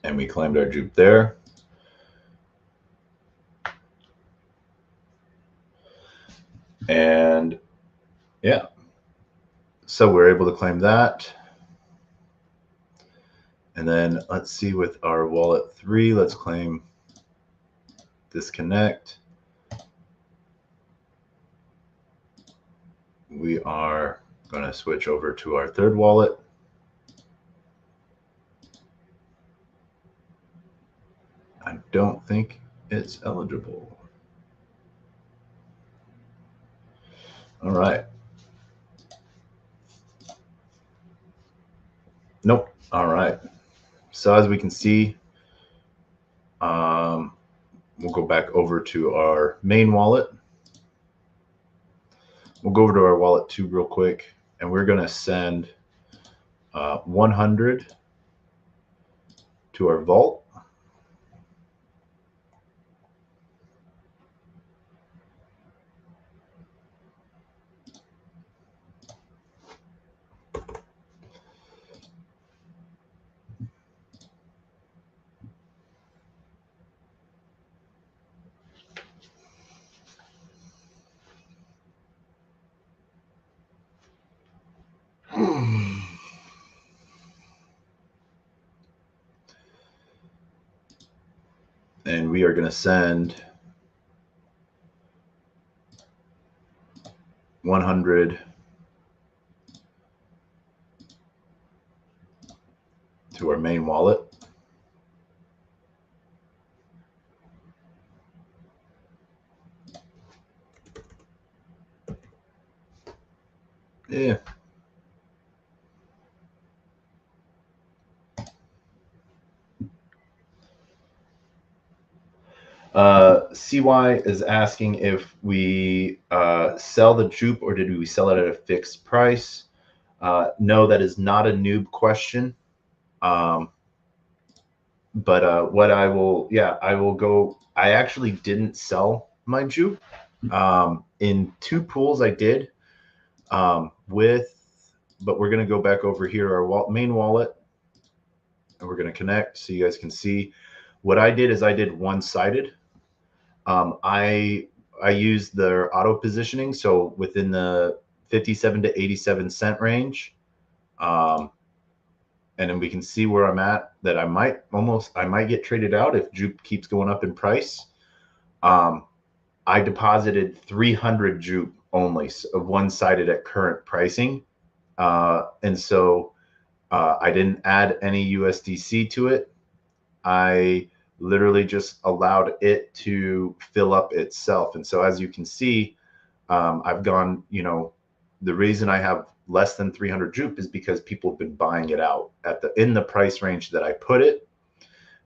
And we claimed our JUP there. And yeah, so we're able to claim that. And then let's see with our wallet 3, let's claim disconnect. We are going to switch over to our third wallet. I don't think it's eligible. All right. Nope. All right. So as we can see, we'll go back over to our main wallet. We'll go over to our wallet 2 real quick, and we're going to send 100 to our vault. And we are going to send 100 to our main wallet. Yeah. CY is asking if we sell the JUP or did we sell it at a fixed price? No, that is not a noob question. But what I will, yeah, I will go. I actually didn't sell my JUP. In 2 pools I did but we're going to go back over here, our main wallet, and we're going to connect so you guys can see. What I did is I did one-sided. I used their auto positioning, so within the 57 to 87 cent range. And then we can see where I'm at, that I might get traded out if JUP keeps going up in price. I deposited 300 JUP only, so one-sided at current pricing. And so I didn't add any USDC to it. I literally just allowed it to fill up itself. And so as you can see, I've gone, the reason I have less than 300 JUP is because people have been buying it out in the price range that I put it.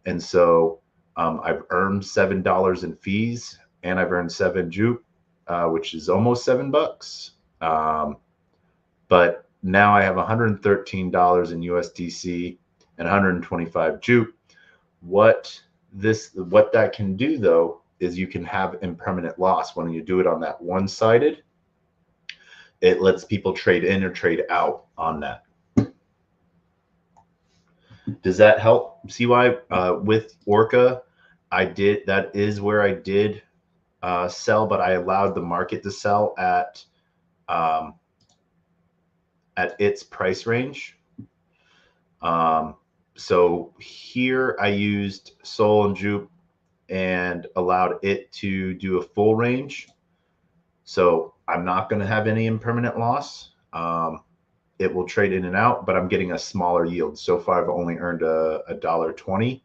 And so I've earned $7 in fees, and I've earned 7 JUP, which is almost $7. But now I have $113 in USDC and 125 JUP. What that can do though is you can have impermanent loss when you do it on that one-sided. It lets people trade in or trade out on that. Does that help, CY? With Orca, that is where I did sell, but I allowed the market to sell at its price range. So here I used Sol and JUP and allowed it to do a full range. So I'm not going to have any impermanent loss. It will trade in and out, but I'm getting a smaller yield. So far, I've only earned $1.20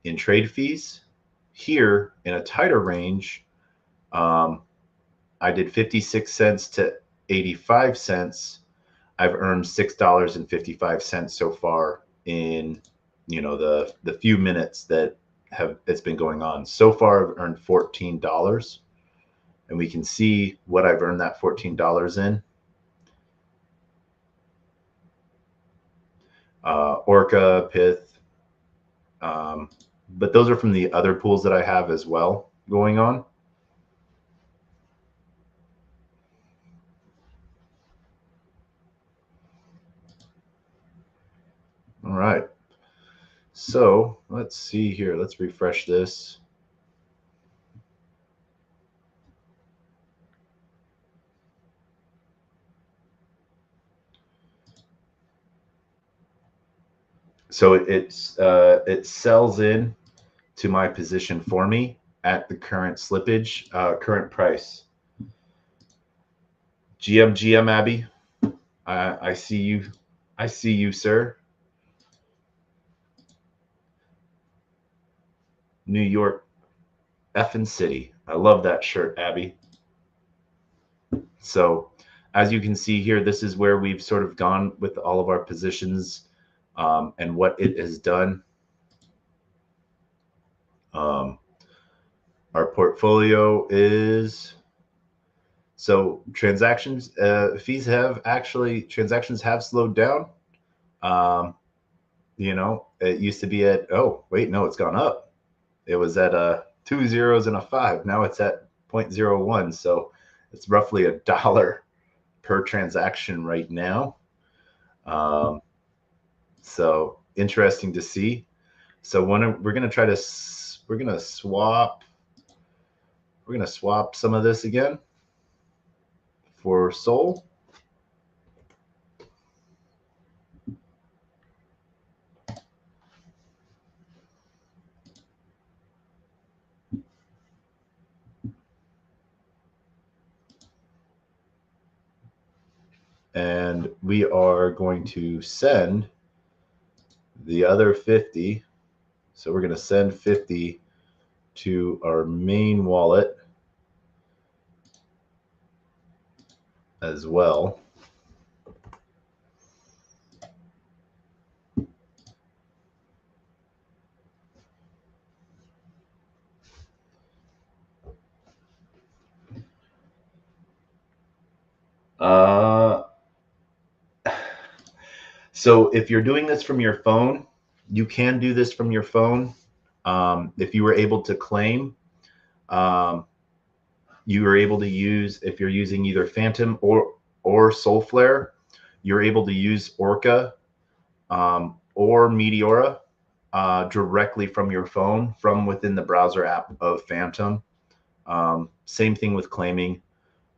in trade fees. Here in a tighter range, I did 56 cents to 85 cents. I've earned $6.55 so far in the few minutes that it's been going on. So far, I've earned $14, and we can see what I've earned that $14 in. Orca, Pith, but those are from the other pools that I have as well going on. All right. So let's see here. Let's refresh this. So it sells in to my position for me at the current slippage, current price. GM Abby, I see you. I see you, sir. New York effing city. I love that shirt, Abby. So as you can see here, this is where we've sort of gone with all of our positions and what it has done. Our portfolio is, so transactions transactions have slowed down. It used to be at, oh wait, no, it's gone up. It was at 2 zeros and a 5. Now it's at 0.01. So it's roughly $1 per transaction right now. So interesting to see. So we're going to swap some of this again for Sol. we are going to send the other 50. So we're going to send 50 to our main wallet as well. So if you're doing this from your phone, you can do this from your phone. If you were able to claim, you are able to use, if you're using either Phantom or Soulflare, you're able to use Orca or Meteora directly from your phone from within the browser app of Phantom. Same thing with claiming.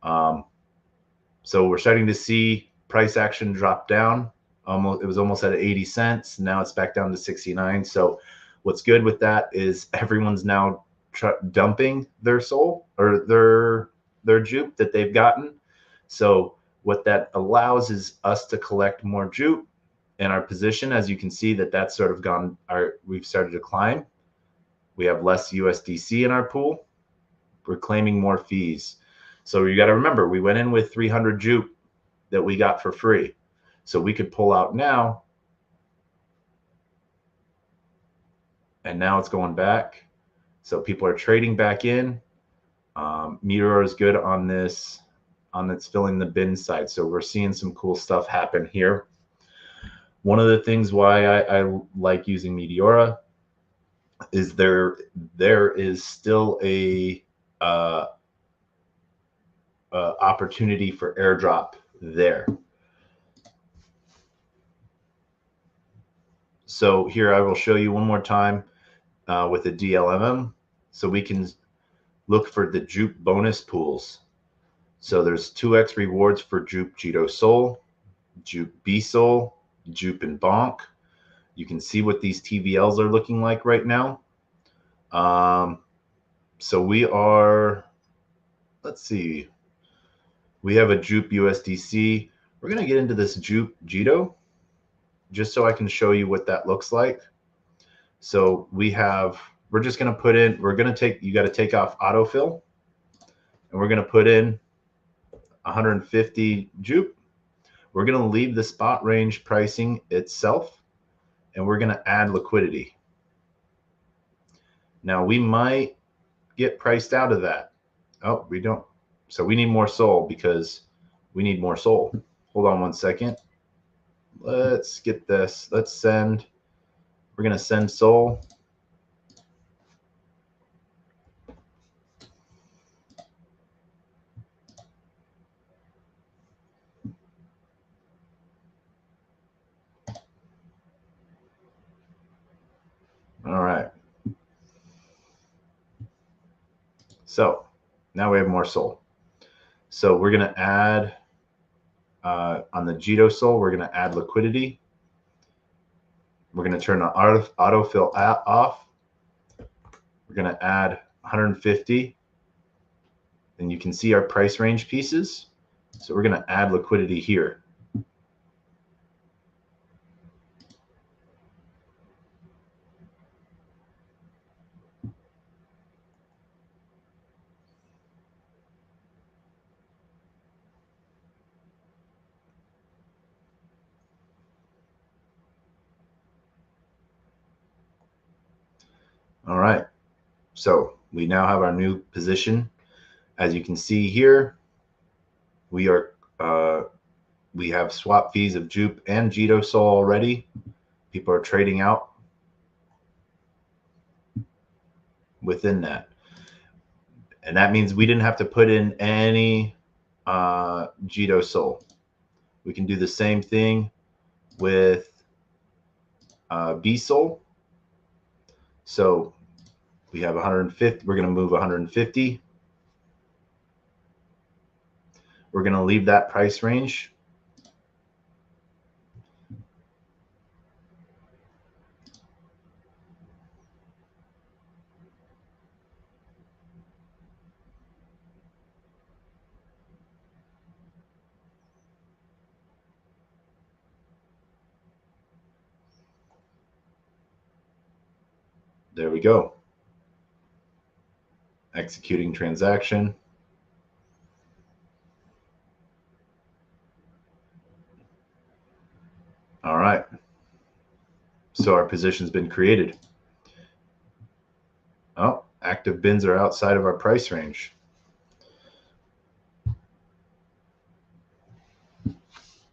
So we're starting to see price action drop down. It was almost at 80 cents. Now it's back down to 69. So what's good with that is everyone's now dumping their soul or their jupe that they've gotten. So what that allows is us to collect more jupe in our position. As you can see that that's sort of gone, we've started to climb. We have less USDC in our pool. We're claiming more fees. So you got to remember, we went in with 300 jupe that we got for free. So we could pull out now. And now it's going back. So people are trading back in. Meteor is good on this, on its filling the bin side. So we're seeing some cool stuff happen here. One of the things why I like using Meteora is there is still a opportunity for airdrop there. So here I will show you one more time with a DLMM, so we can look for the JUP bonus pools. So there's 2x rewards for JUP Jito Soul, JUP B Soul, JUP and Bonk. You can see what these TVLs are looking like right now. So we are, let's see, we have a JUP USDC. We're going to get into this JUP Jito just so I can show you what that looks like. So we're just going to put in, you got to take off autofill, and we're going to put in 150 JUP. We're going to leave the spot range pricing itself, and we're going to add liquidity. Now we might get priced out of that. Oh, we don't. So we need more soul because we need more soul. Hold on one second. Let's get this. Let's send. We're going to send soul. All right. So now we have more soul. So we're going to add on the Jito soul, we're going to add liquidity. We're going to turn the autofill off. We're going to add 150. And you can see our price range pieces. So we're going to add liquidity here. All right. So we now have our new position. As you can see here, we have swap fees of JUP and Jito Soul already. People are trading out within that. And that means we didn't have to put in any Jito Soul. We can do the same thing with B Soul. So we have 150. We're going to move 150. We're going to leave that price range. There we go. Executing transaction. All right. So our position's been created. Oh, active bins are outside of our price range.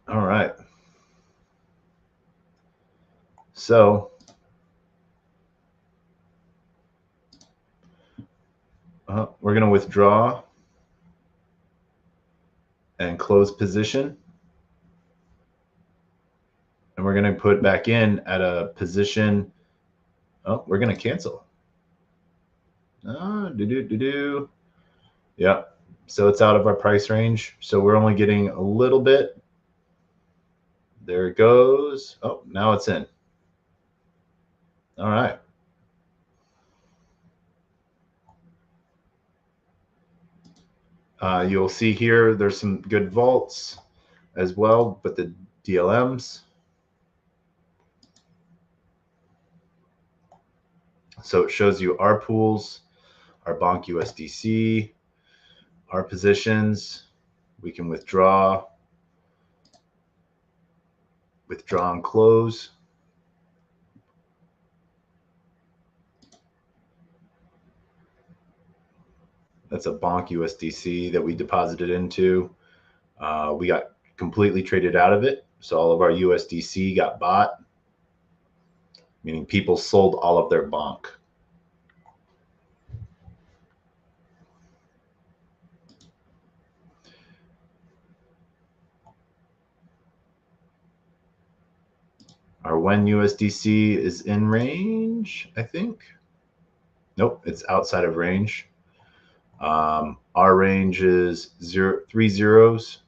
All right. So we're going to withdraw and close position. And we're going to put back in at a position. Oh, we're going to cancel. Yep. So it's out of our price range. So we're only getting a little bit. There it goes. Oh, now it's in. All right. You'll see here there's some good vaults as well, but the DLMs. So it shows you our pools, our Bonk USDC, our positions. We can withdraw and close. That's a Bonk USDC that we deposited into. We got completely traded out of it. So all of our USDC got bought, meaning people sold all of their Bonk. Our when USDC is in range, I think. Nope, it's outside of range. Our range is 3 zeros.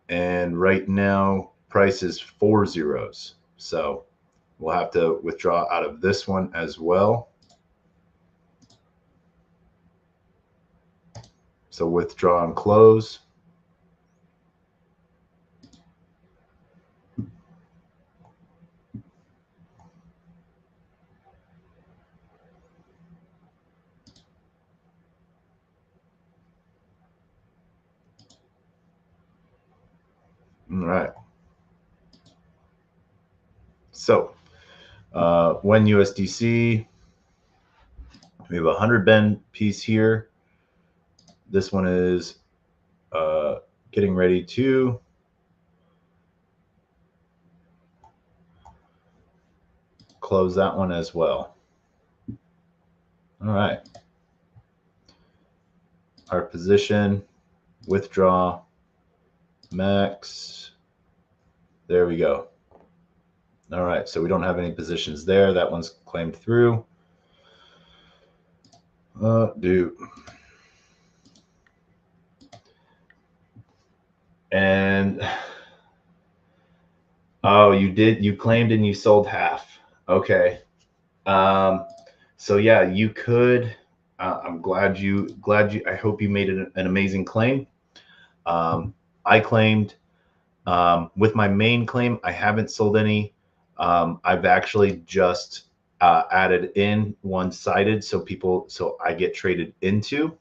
And right now, price is 4 zeros. So we'll have to withdraw out of this one as well. So withdraw and close. All right. So when USDC, we have a 100 Ben piece here. This one is getting ready to close that one as well. All right. Our position, withdraw, max. There we go. All right, so we don't have any positions there. That one's claimed through. And oh, you claimed and you sold half. Okay. So yeah, you could. I'm glad you. I hope you made an amazing claim. I claimed with my main claim. I haven't sold any. I've actually just added in one-sided, so I get traded into.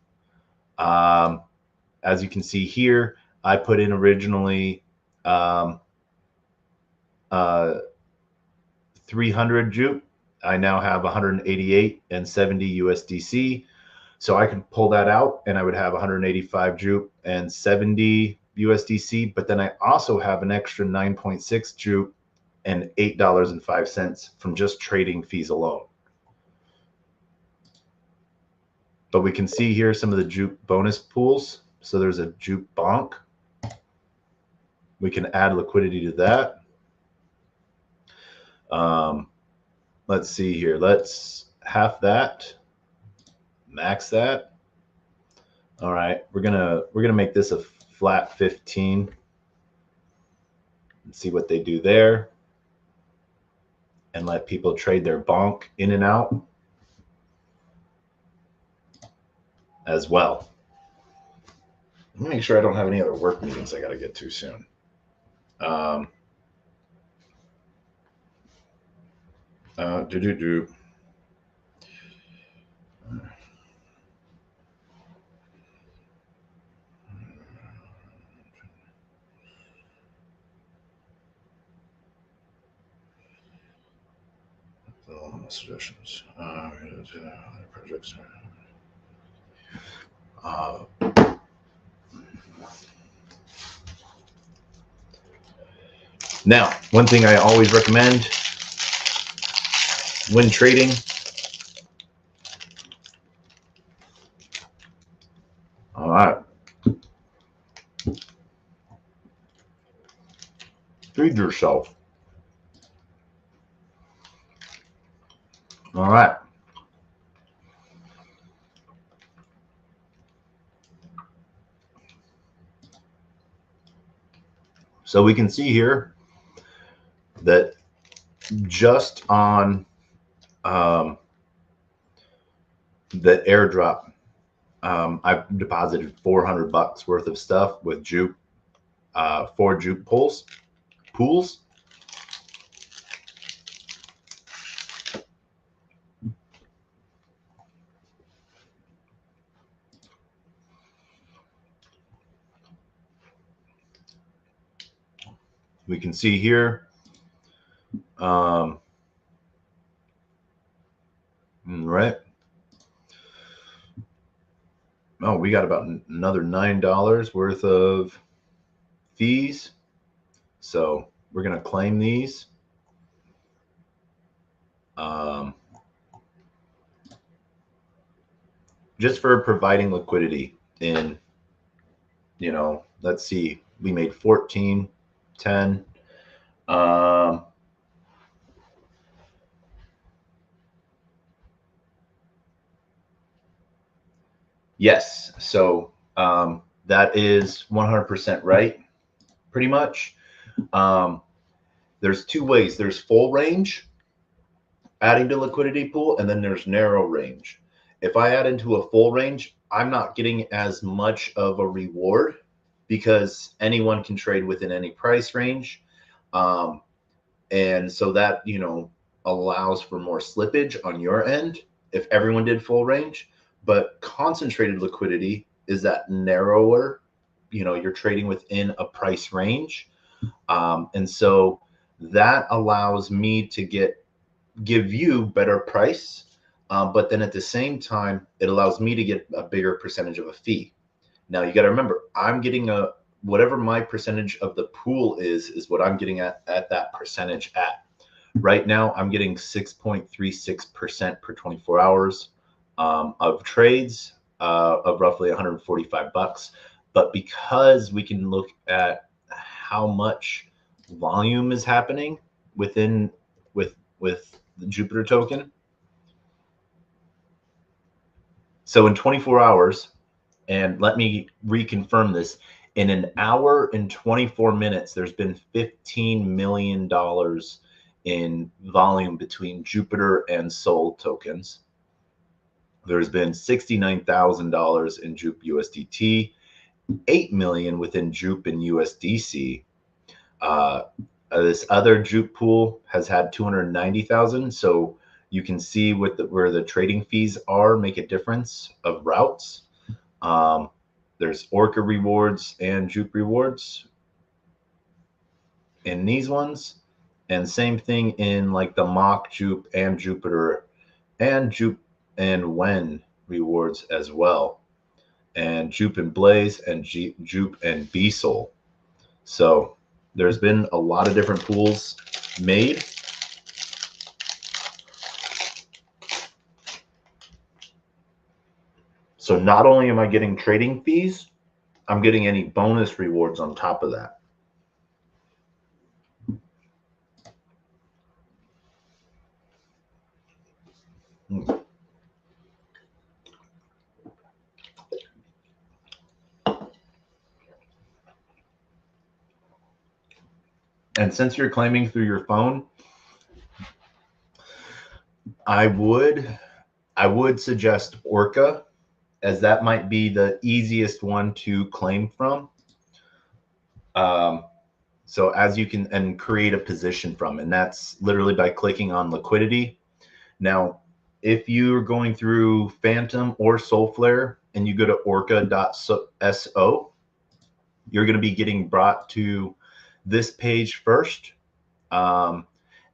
As you can see here, I put in originally 300 JUP. I now have 188 and 70 USDC. So I can pull that out and I would have 185 JUP and 70 USDC. But then I also have an extra 9.6 JUP and $8.05 from just trading fees alone. But we can see here some of the JUP bonus pools. So there's a JUP bonk. We can add liquidity to that. Let's see here. Let's half that, max that. All right, we're gonna make this a flat 15 and see what they do there, and let people trade their bonk in and out as well. Let me make sure I don't have any other work meetings I got to get to soon. suggestions. Projects. Now, one thing I always recommend when trading, all right, feed yourself. All right. So we can see here that just on the airdrop, I've deposited $400 worth of stuff with JUP, 4 JUP pools. We can see here, right. Oh, we got about another $9 worth of fees. So we're going to claim these. Just for providing liquidity in, you know, let's see, we made 14, 10. Yes. So that is 100% right, pretty much. There's 2 ways. There's full range, adding to liquidity pool, and then there's narrow range. If I add into a full range, I'm not getting as much of a reward because anyone can trade within any price range. And so that, you know, allows for more slippage on your end if everyone did full range. But concentrated liquidity is that narrower, you know, you're trading within a price range. And so that allows me to give you better price. But then at the same time, it allows me to get a bigger percentage of a fee. Now you got to remember, I'm getting whatever my percentage of the pool is what I'm getting at that percentage at. Right now, I'm getting 6.36% per 24 hours of trades of roughly $145. But because we can look at how much volume is happening with the Jupiter token. So in 24 hours, and let me reconfirm this, in an hour and 24 minutes, there's been $15 million in volume between Jupiter and Sol tokens. There's been $69,000 in JUP USDT, 8 million within JUP and USDC. This other JUP pool has had 290,000. So you can see where the trading fees are make a difference of routes. There's Orca rewards and JUP rewards in these ones. And same thing in like the mock JUP and Jupiter and JUP and Wen rewards as well. And JUP and Blaze and JUP and BSOL. So there's been a lot of different pools made. So not only am I getting trading fees, I'm getting any bonus rewards on top of that. And since you're claiming through your phone, I would suggest Orca, as that might be the easiest one to claim from. So as you can, and create a position from, and that's literally by clicking on liquidity. Now, if you're going through Phantom or Soulflare and you go to orca.so, you're going to be getting brought to this page first.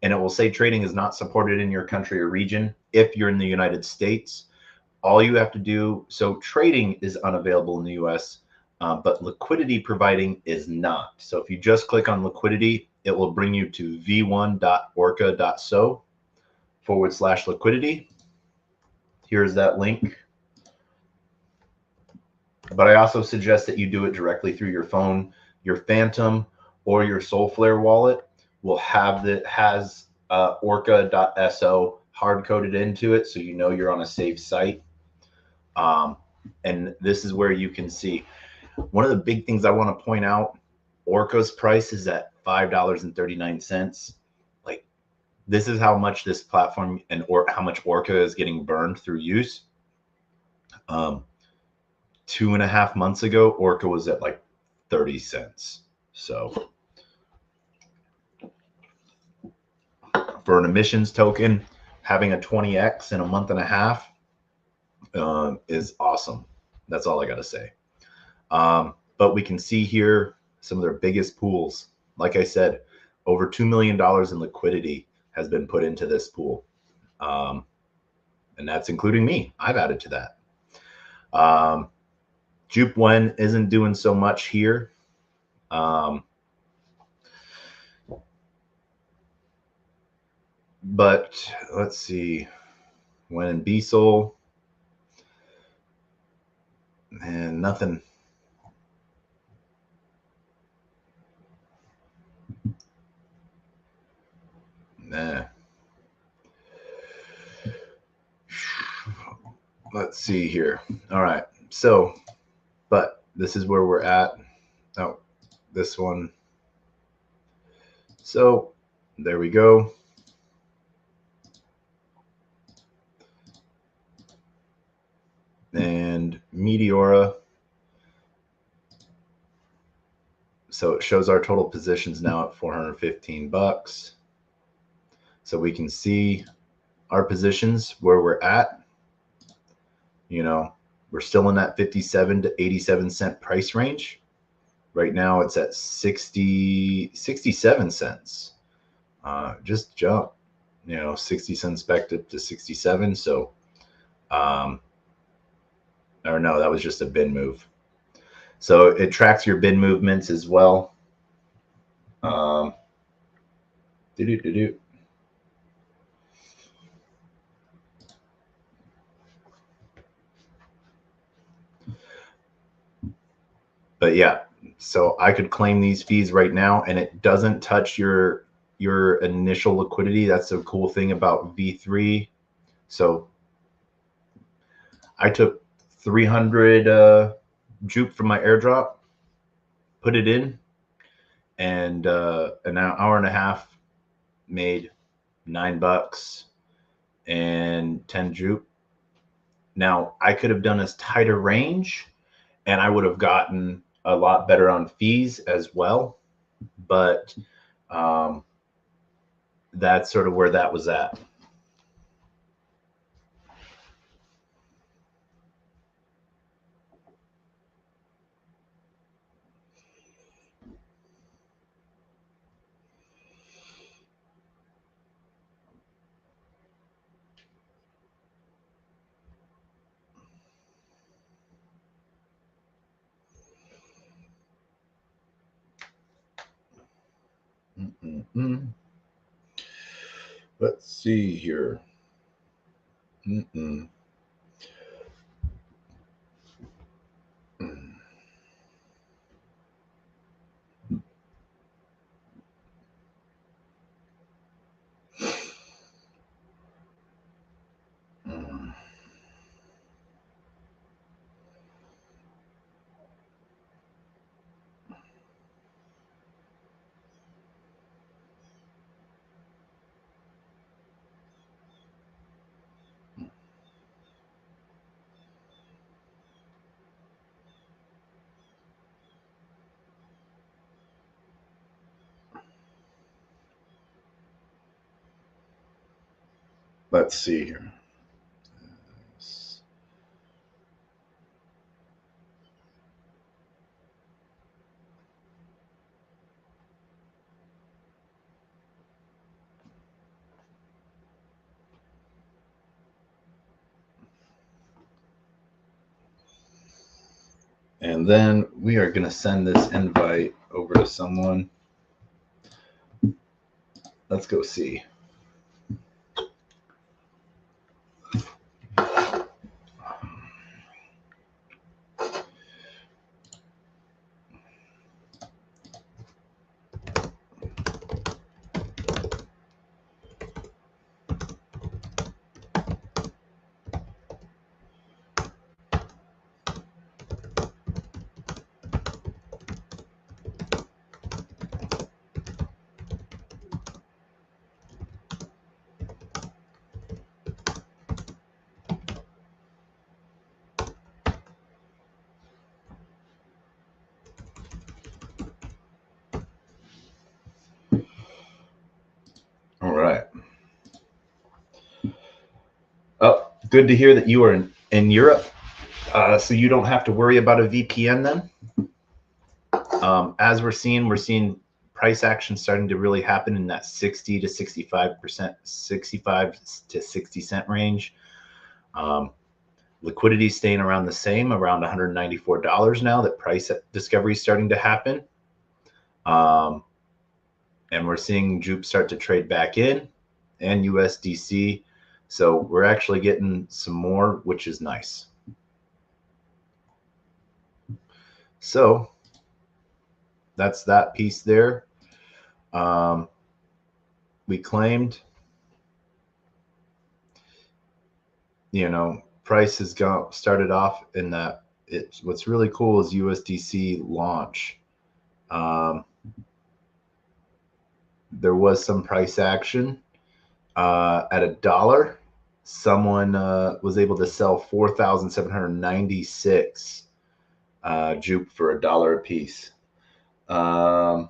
and it will say trading is not supported in your country or region. If you're in the United States, all you have to do, so trading is unavailable in the US, but liquidity providing is not. So if you just click on liquidity, it will bring you to v1.orca.so/liquidity. Here's that link. But I also suggest that you do it directly through your phone. Your Phantom or your Soulflare wallet will have has orca.so hard coded into it, so you know you're on a safe site. And this is where you can see one of the big things I want to point out. Orca's price is at $5.39. Like, this is how much this platform or how much Orca is getting burned through use. 2.5 months ago, Orca was at like 30 cents. So for an emissions token, having a 20x in a month and a half is awesome. That's all I got to say. But we can see here some of their biggest pools. Like I said, over $2 million in liquidity has been put into this pool. And that's including me. I've added to that. JUP Wen isn't doing so much here. But let's see. Wen and Beasol. And nothing. Nah. Let's see here. All right. So, but this is where we're at. Oh, this one. So there we go. And Meteora. So it shows our total positions now at 415 bucks. So we can see our positions where we're at. You know, we're still in that 57 to 87 cent price range. Right now it's at 67 cents. Just jump, 60 cents back up to 67. So, or no, that was just a bin move. So it tracks your bin movements as well. But yeah, so I could claim these fees right now, and it doesn't touch your initial liquidity. That's the cool thing about V3. So I took 300 JUP from my airdrop, put it in, and an hour and a half made $9 and 10 JUP. Now I could have done a tighter range, and I would have gotten a lot better on fees as well. But that's sort of where that was at. Let's see here. Let's see here. And then we are going to send this invite over to someone. Let's go see. All right. Oh, good to hear that you are in Europe, so you don't have to worry about a VPN then. As we're seeing price action starting to really happen in that 60 to 65%, 65 to 60 cent range. Liquidity staying around the same, around $194 now. That price discovery is starting to happen. And we're seeing JUP start to trade back in and USDC. So we're actually getting some more, which is nice. So that's that piece there. We claimed, price has started off in that. What's really cool is USDC launch. There was some price action at $1. Someone was able to sell 4,796 JUP for $1 a piece. And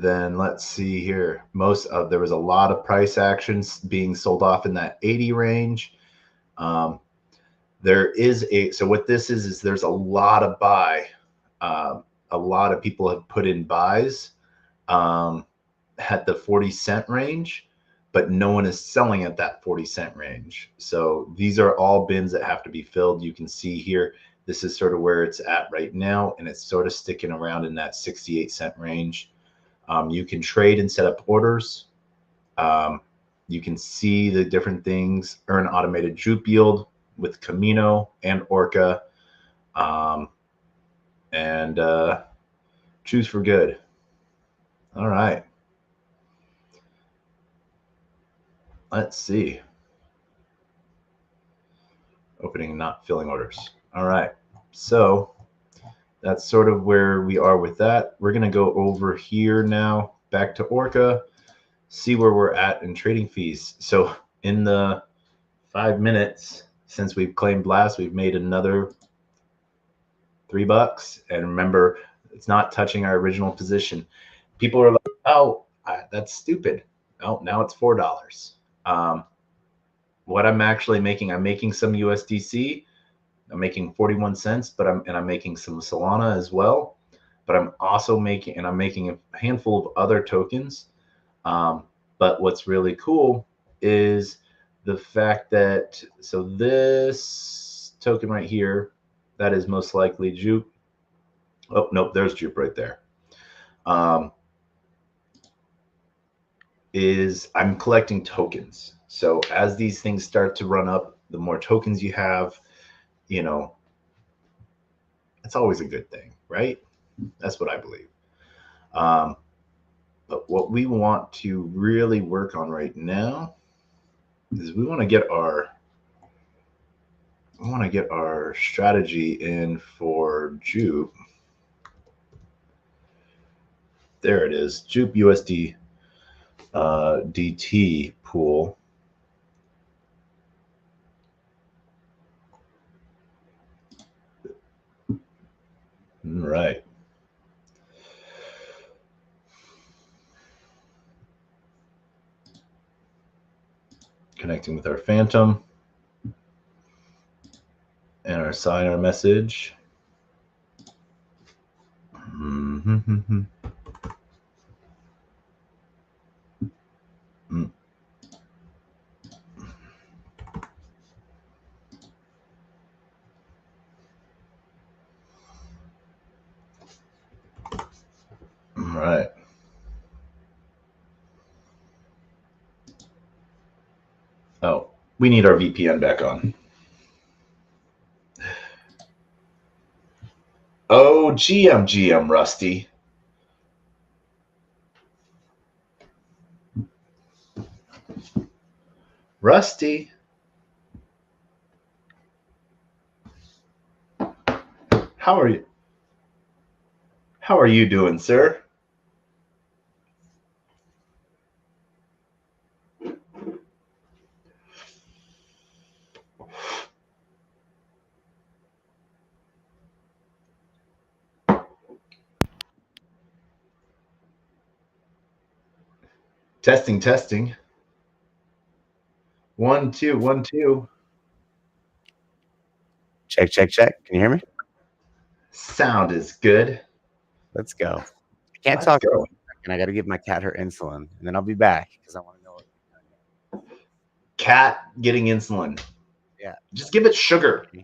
then let's see here. There was a lot of price actions being sold off in that 80 range. So what this is there's a lot of buy. A lot of people have put in buys at the 40 cent range, but no one is selling at that 40 cent range. So these are all bins that have to be filled. You can see here, this is sort of where it's at right now, and it's sort of sticking around in that 68 cent range. You can trade and set up orders. You can see the different things, earn automated JUP yield with Camino and Orca, and choose for good. All right. Let's see. Opening and not filling orders. All right. So that's sort of where we are with that. We're going to go over here now, back to Orca, see where we're at in trading fees. So in the 5 minutes since we've claimed last, we've made another $3. And remember, it's not touching our original position. People are like, oh, that's stupid. Oh, now it's $4. What I'm actually making, I'm making some USDC. I'm making 41 cents, but I'm making some Solana as well. But I'm also making a handful of other tokens. But what's really cool is the fact that, so this token right here, that is most likely JUP. Oh, nope, there's JUP right there. I'm collecting tokens. So as these things start to run up, the more tokens you have, it's always a good thing, right? That's what I believe. But what we want to really work on right now is we want to get our strategy in for JUP. There it is, JUP USD DT pool. All right. Connecting with our Phantom and our signer message. right. Oh, we need our VPN back on. Oh, GM, Rusty. Rusty. How are you? How are you doing, sir? Testing, testing. 1, 2, 1, 2. Check, check, check. Can you hear me? Sound is good. Let's go. I can't Let's talk, go. and I got to give my cat her insulin, and then I'll be back because I want to know what you're doing. Cat getting insulin. Yeah. Just give it sugar. All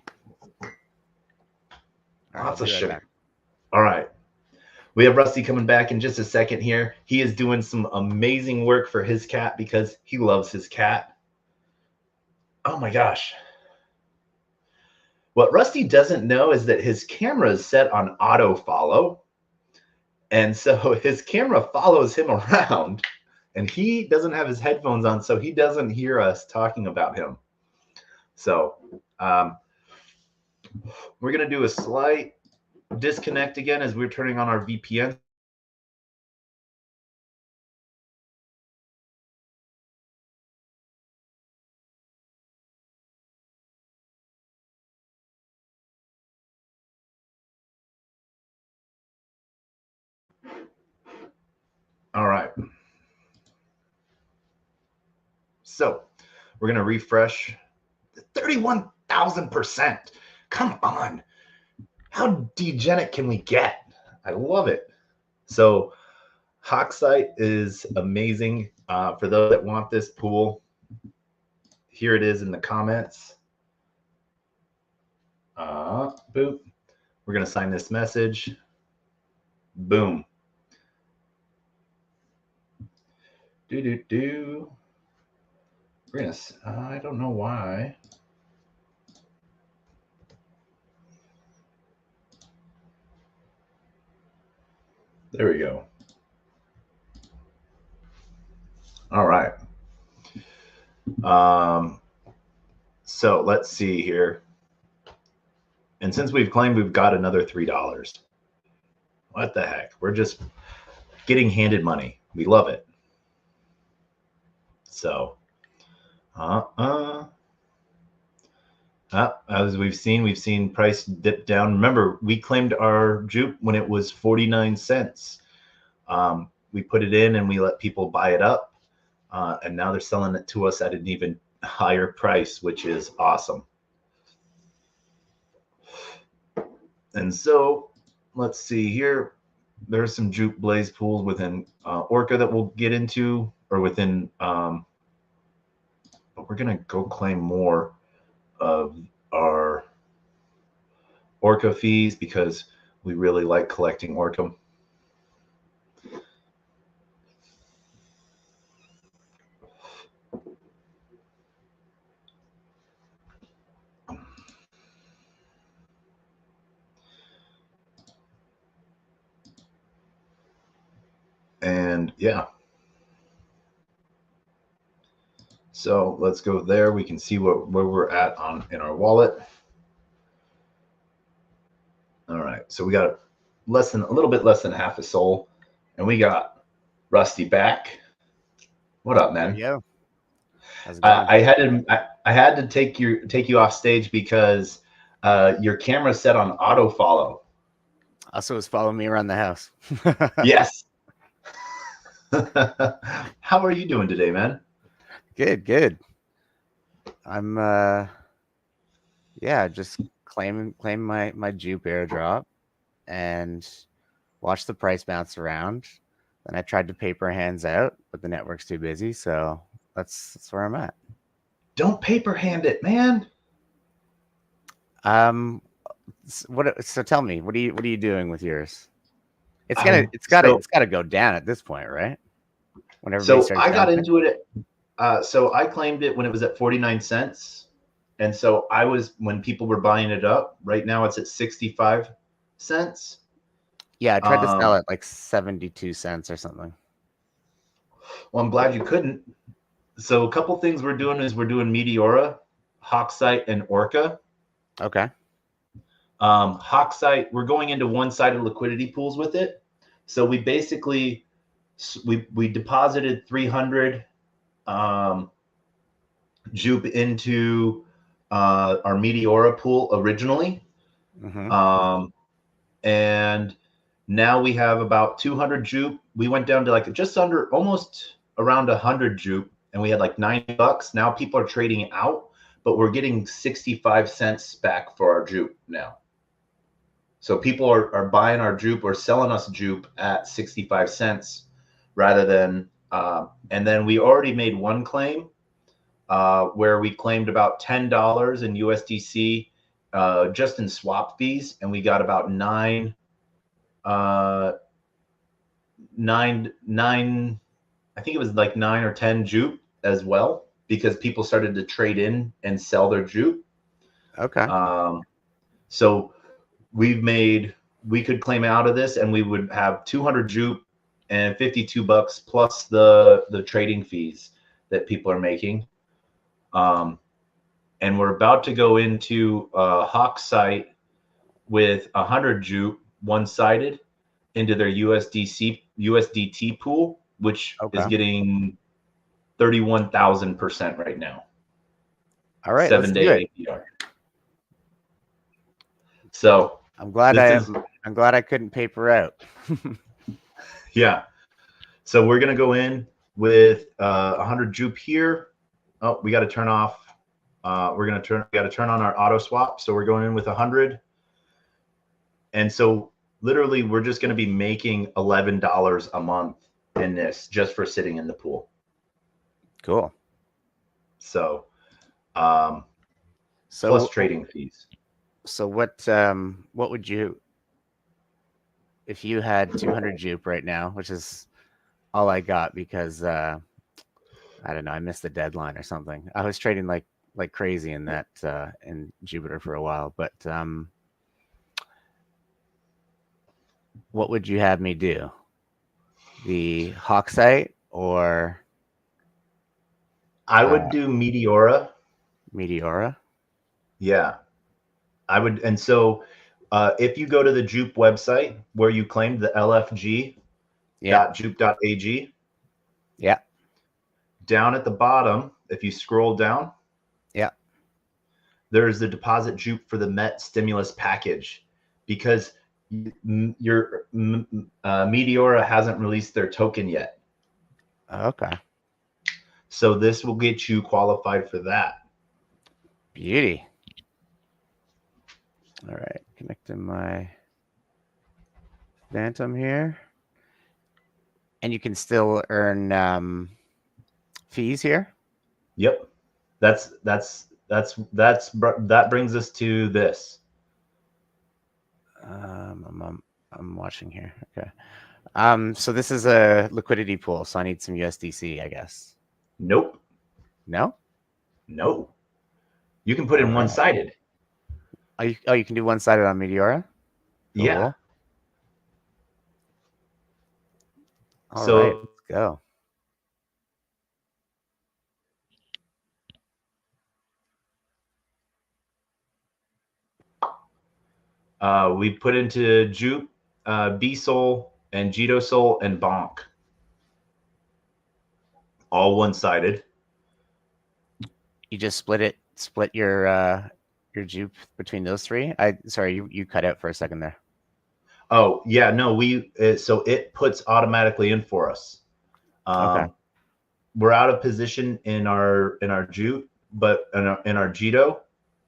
right, Lots I'll of be right sugar. back. All right. We have Rusty coming back in just a second here. He is doing some amazing work for his cat because he loves his cat. Oh my gosh. What Rusty doesn't know is that his camera is set on auto follow. And so his camera follows him around and he doesn't have his headphones on, so he doesn't hear us talking about him. So we're going to do a slight disconnect again as we're turning on our VPN. All right. So we're going to refresh 31,000%. Come on. How degenic can we get? I love it. So Hawksite is amazing. For those that want this pool, here it is in the comments. Boom. We're going to sign this message. Boom. Do. We're going to, I don't know why. There we go. All right. So let's see here. And since we've claimed, we've got another $3. What the heck? We're just getting handed money. We love it. So, as we've seen price dip down. Remember, we claimed our JUP when it was 49 cents. We put it in and we let people buy it up. And now they're selling it to us at an even higher price, which is awesome. And so let's see here. There's some JUP Blaze pools within Orca that we'll get into, or within, but we're going to go claim more of our Orca fees because we really like collecting Orca. And yeah. So let's go there. We can see where we're at in our wallet. All right. So we got a little bit less than half a soul. And we got Rusty back. What up, man? Yeah. How's it going? I had to take you off stage because your camera's set on auto follow. Also, was following me around the house. Yes. How are you doing today, man? Good. I'm just claim my JUP airdrop and watch the price bounce around. Then I tried to paper hands out, but the network's too busy, so that's where I'm at. Don't paper hand it, man. So tell me, what are you doing with yours? It's So gotta go down at this point, right? When everybody so starts I got dumping. into it. So I claimed it when it was at 49 cents. And so I was, when people were buying it up, right now it's at 65 cents. Yeah, I tried to sell Um, it like 72 cents or something. well, I'm glad you couldn't. So a couple things we're doing is we're doing Meteora, Hawksite, and Orca. Okay. Hawksite, we're going into one-sided liquidity pools with it. So we basically we deposited 300 JUP into our Meteora pool originally. Mm-hmm. And now we have about 200 JUP. We went down to like just under, almost around 100 JUP, and we had like $9. Now people are trading out, but we're getting 65 cents back for our JUP now. So people are buying our JUP or selling us JUP at 65 cents rather than, and then we already made one claim where we claimed about $10 in USDC just in swap fees, and we got about nine, I think it was like 9 or 10 JUP as well, because people started to trade in and sell their JUP. Okay. So we could claim out of this, and we would have 200 JUP and $52 plus the trading fees that people are making. And we're about to go into Hawk site with 100 JUP one-sided into their USDT pool, which is Okay. getting 31,000% right now. All right, let's do it. APR. So I'm glad I couldn't paper out. yeah. So we're gonna go in with 100 JUP here. Oh, we got to turn off. We got to turn on our auto swap. So we're going in with 100. And so literally we're just going to be making $11 a month in this just for sitting in the pool. Cool. So, So plus trading fees. So what would you, if you had 200 JUP right now, which is all I got because I don't know, I missed the deadline or something. I was trading like crazy in that in Jupiter for a while, but what would you have me do? The Hawk site or I would do Meteora. Meteora? Yeah, I would. And so if you go to the JUP website where you claimed the LFG Yeah. .jup.ag, Yeah. down at the bottom, if you scroll down, Yeah. there's the deposit JUP for the Met stimulus package, because your Meteora hasn't released their token yet. Okay. So this will get you qualified for that. Beauty. All right, connecting my Phantom here. And you can still earn fees here? Yep. That brings us to this. I'm watching here. Okay. So this is a liquidity pool, so I need some USDC, I guess. Nope. No? No. You can put in one-sided. Oh, you can do one-sided on Meteora? Cool. Yeah. All right, let's go. We put into JUP, BSOL, and GitoSol, and Bonk. All one-sided. You just split your JUP between those three? Sorry, you cut out for a second there. Oh yeah, no, so it puts automatically in for us. Okay. We're out of position in our JUP, but in our Jito,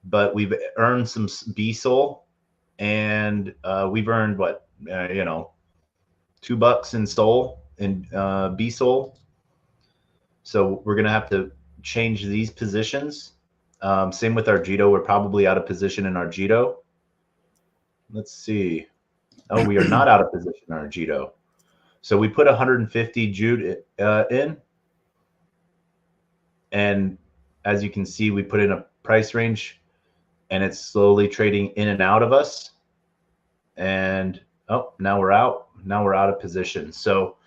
but we've earned some BSOL, and we've earned what $2 in SOL and BSOL. So we're gonna have to change these positions. Same with our Jito. We're probably out of position in our Jito. Let's see. Oh, we are not out of position on our Jito. So we put 150 Jude in. And as you can see, we put in a price range and it's slowly trading in and out of us. And oh, now we're out. Now we're out of position. So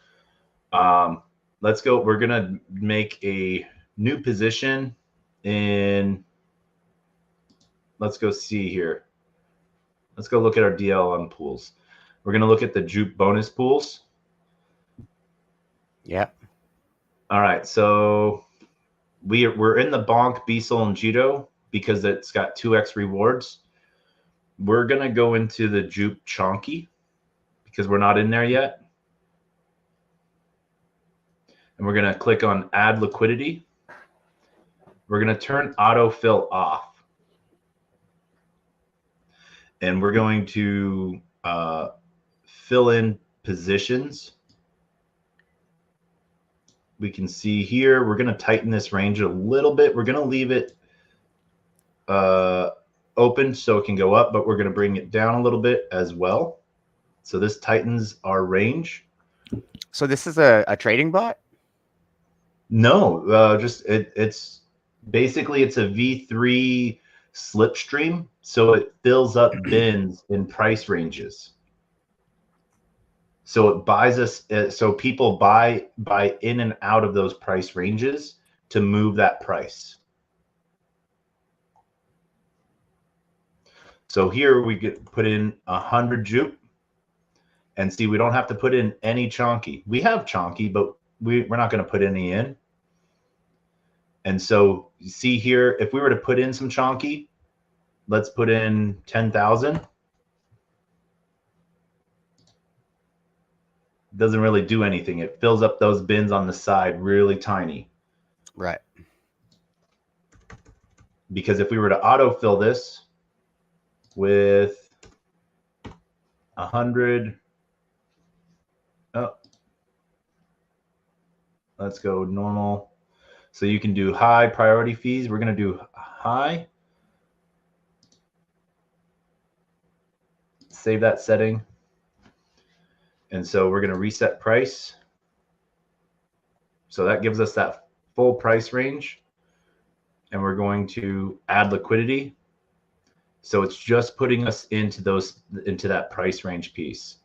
let's go. We're going to make a new position in, let's go see here. Let's go look at our DLM pools. We're going to look at the JUP bonus pools. Yep. All right. So we're in the Bonk, Beasel, and Jito because it's got 2x rewards. We're going to go into the JUP Chonky because we're not in there yet. And we're going to click on Add Liquidity. We're going to turn autofill off. And we're going to fill in positions. We can see here, we're going to tighten this range a little bit. We're going to leave it open so it can go up, but we're going to bring it down a little bit as well. So this tightens our range. So this is a trading bot? No, just it's basically it's a V3 slipstream. So it fills up bins in price ranges. So it buys us, so people buy in and out of those price ranges to move that price. So here we get put in 100 JUP, and see, we don't have to put in any Chonky. We have Chonky, but we're not going to put any in. And so you see here, if we were to put in some Chonky, let's put in 10,000. Doesn't really do anything. It fills up those bins on the side really tiny. Right. Because if we were to autofill this with 100, oh, let's go normal. So you can do high priority fees. We're going to do high. Save that setting. And so we're going to reset price. So that gives us that full price range. And we're going to add liquidity. So it's just putting us into that price range piece.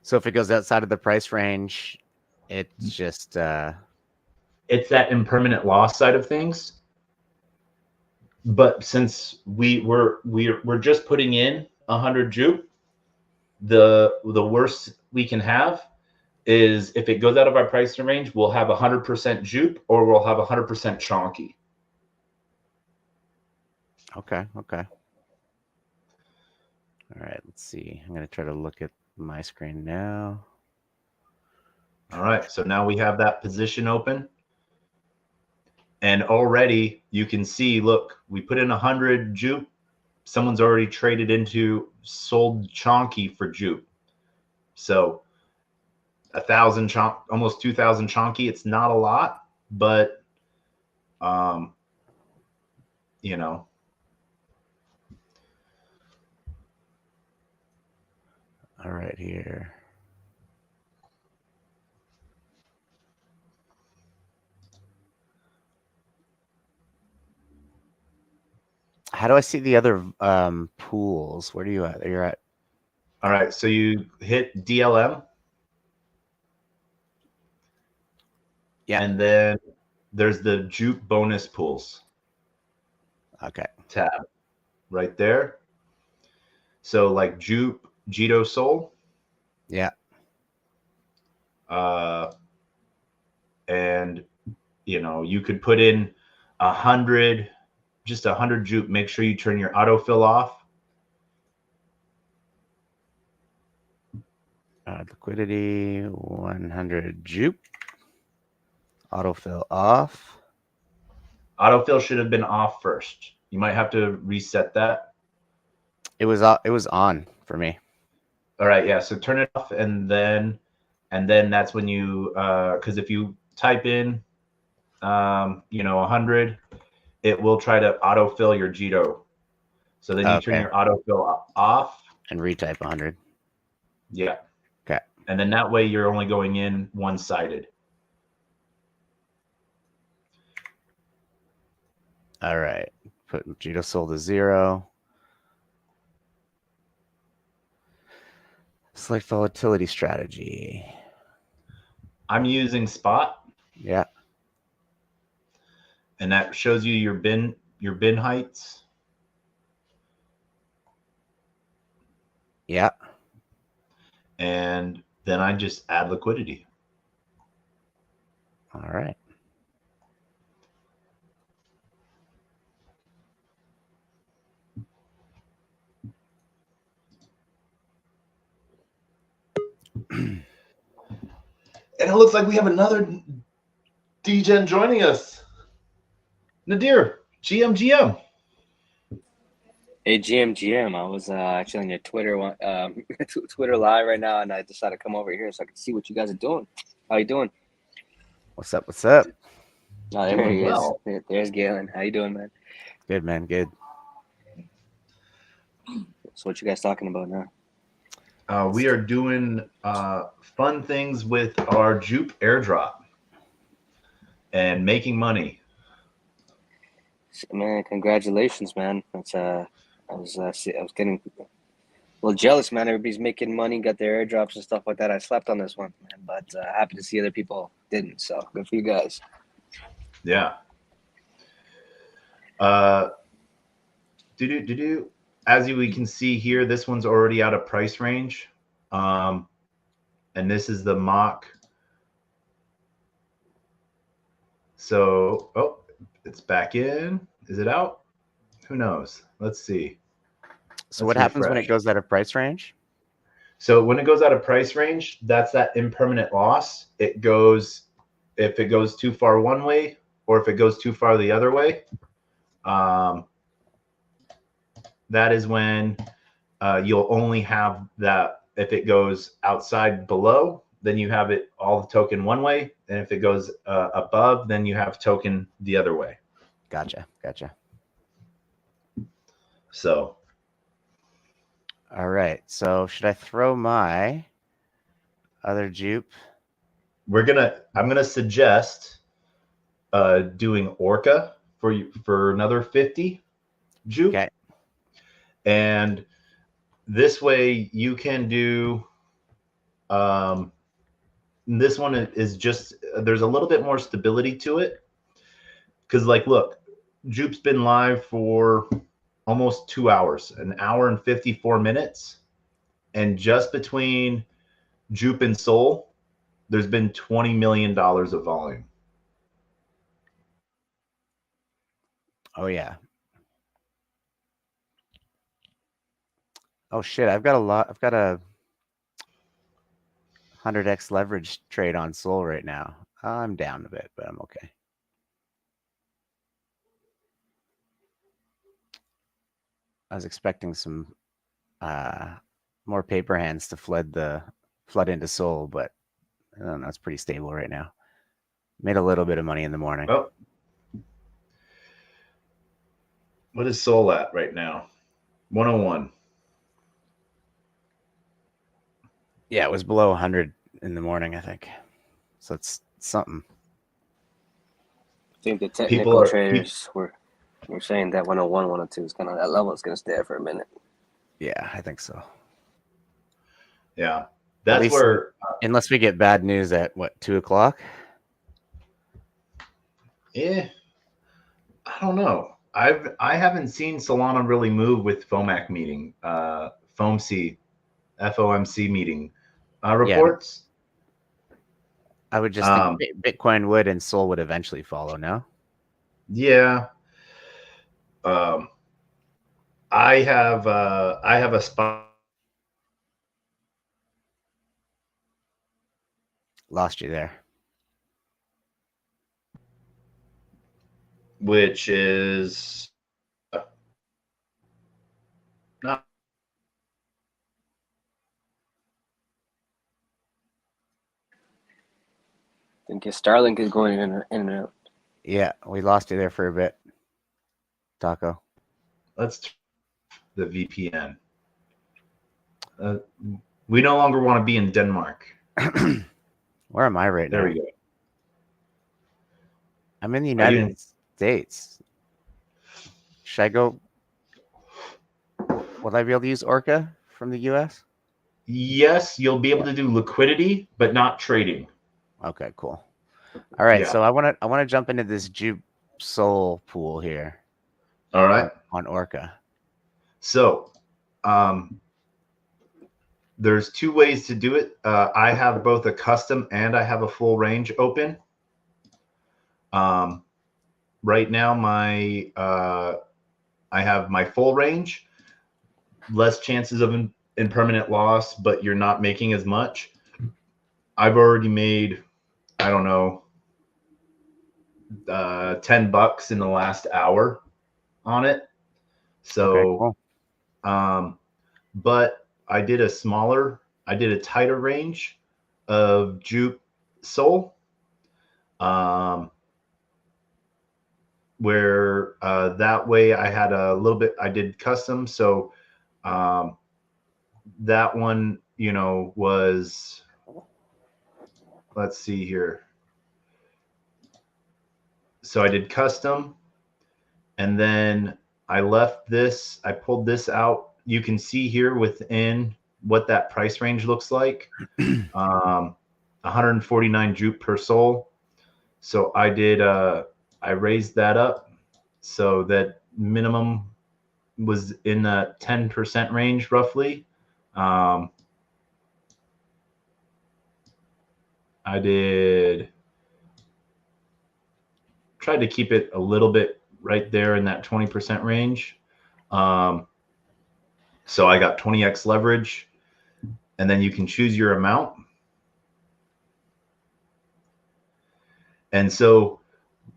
So if it goes outside of the price range, it's just it's that impermanent loss side of things. But since we're just putting in 100 JUP, the worst we can have is if it goes out of our price range, we'll have 100% JUP or we'll have 100% Chonky. Okay. Okay. All right. Let's see. I'm going to try to look at my screen now. All right. So now we have that position open. And already you can see, look, we put in 100 JUP. Someone's already traded into sold Chonky for JUP. So 1,000 Chonky, almost 2,000 Chonky. It's not a lot, but you know. All right, here. How do I see the other pools? Where do you at? You're at. All right, so you hit DLM. Yeah. And then there's the JUP bonus pools. Okay. Tab right there. So like JUP, Jito Soul. Yeah. And you know, you could put in 100, just 100 JUP. Make sure you turn your autofill off. Liquidity 100 JUP. Autofill off. Autofill should have been off first. You might have to reset that. It was on for me. All right, yeah. So turn it off, and then that's when you because if you type in you know 100, it will try to autofill your Jito. So then you turn your autofill off and retype 100. Yeah. Okay. And then that way you're only going in one-sided. All right. Put Jito Sol to 0. Select volatility strategy. I'm using spot. Yeah. And that shows you your bin heights. Yeah. And then I just add liquidity. All right. And it looks like we have another Degen joining us. Nadir, GM. Hey, GM. I was actually on your Twitter Twitter live right now, and I decided to come over here so I could see what you guys are doing. How you doing? What's up? What's up? Oh, there Doing he well. is. There's Galen. How you doing, man? Good, man. Good. So what you guys talking about now? We are doing fun things with our JUP airdrop and making money. Man, congratulations, man. That's I was getting a little jealous, man. Everybody's making money, got their airdrops and stuff like that. I slept on this one, man, but happy to see other people didn't. So good for you guys. Yeah. As we can see here, this one's already out of price range. And this is the mock. So, oh, it's back in. Is it out? Who knows? Let's see. So what happens when it goes out of price range? So when it goes out of price range, that's that impermanent loss. It goes, if it goes too far one way or if it goes too far the other way, that is when you'll only have that. If it goes outside below, then you have it all the token one way. And if it goes above, then you have token the other way. Gotcha. So. All right. So should I throw my other JUP? I'm gonna suggest doing Orca for another 50 JUP. Okay. And this way you can do this one is just there's a little bit more stability to it. Because like look, JUP's been live for almost 2 hours, an hour and 54 minutes. And just between JUP and Sol, there's been $20 million of volume. Oh yeah. Oh shit, I've got a 100x leverage trade on Sol right now. I'm down a bit, but I'm okay. I was expecting some more paper hands to flood into Sol, but I don't know, it's pretty stable right now. Made a little bit of money in the morning. Oh. What is Sol at right now? 101. Yeah, it was below 100 in the morning, I think. So it's something. I think the technical traders were saying that 101, 102 is kind of that level. It's going to stay there for a minute. Yeah, I think so. Yeah, that's where. Unless we get bad news at what, 2 o'clock? Yeah, I don't know. I haven't seen Solana really move with FOMC meeting, FOMC meeting reports. Yeah, I would just think Bitcoin would and Sol would eventually follow. No. Yeah. I have a spot. Lost you there. Which is not. I think Starlink is going in and out. Yeah, we lost you there for a bit. Taco? Let's the VPN. We no longer want to be in Denmark. Where am I right now? There we go. I'm in the Are you United States. Should I go? Will I be able to use Orca from the US? Yes, you'll be able to do liquidity, but not trading. Okay, cool. All right, Yeah. so I want to jump into this JUP Soul pool here. All right. On Orca. So, there's two ways to do it. I have both a custom and I have a full range open. Right now, I have my full range, less chances of impermanent loss, but you're not making as much. I've already made, I don't know, $10 in the last hour on it. So, okay, cool. But I did a tighter range of JUP Soul, where that way I had a little bit, I did custom. So that one, was, let's see here. So I did custom, and then I left this, I pulled this out. You can see here within what that price range looks like. 149 JUP per soul. So I did, I raised that up so that minimum was in the 10% range roughly. I tried to keep it a little bit right there in that 20% range. So I got 20x leverage, and then you can choose your amount. And so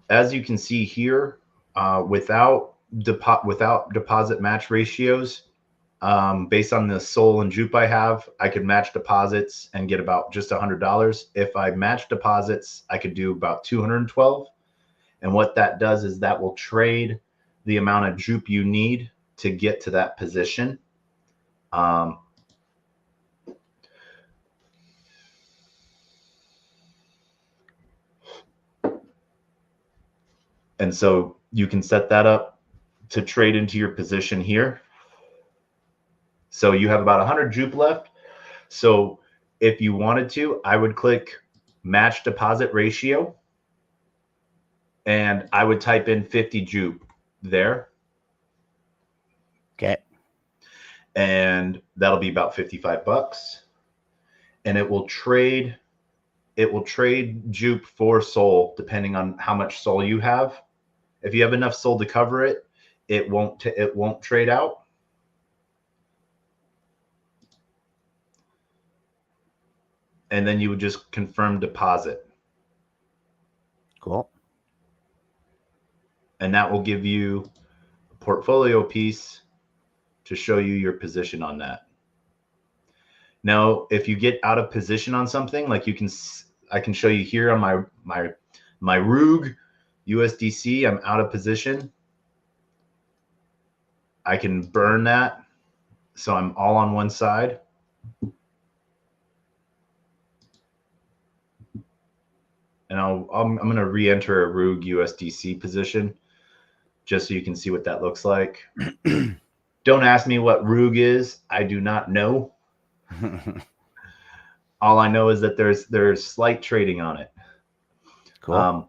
as you can see here, without deposit match ratios, based on the soul and JUP I have, I could match deposits and get about just $100. If I match deposits, I could do about 212. And what that does is that will trade the amount of JUP you need to get to that position. And so you can set that up to trade into your position here. So you have about 100 JUP left. So if you wanted to, I would click match deposit ratio, and I would type in 50 JUP there. Okay. And that'll be about $55. And it will trade JUP for soul depending on how much soul you have. If you have enough soul to cover it, it won't trade out. And then you would just confirm deposit. Cool. And that will give you a portfolio piece to show you your position on that. Now, if you get out of position on something, like I can show you here on my RUG USDC, I'm out of position. I can burn that, so I'm all on one side. And I'm going to re-enter a RUG USDC position just so you can see what that looks like. Don't ask me what RUG is. I do not know. All I know is that there's slight trading on it. Cool.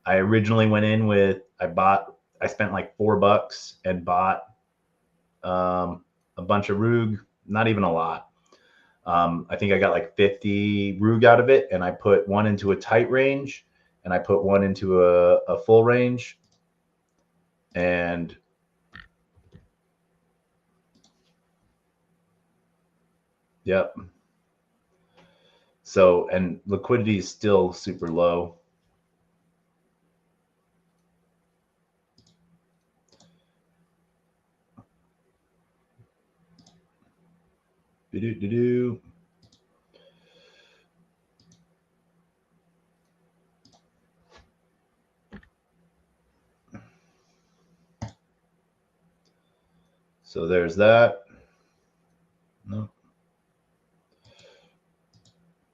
I originally went in with, I spent like $4 and bought a bunch of RUG, not even a lot. I think I got like 50 RUG out of it, and I put one into a tight range, and I put one into a full range. And yep. So, and liquidity is still super low. Do-do-do-do. So there's that. No.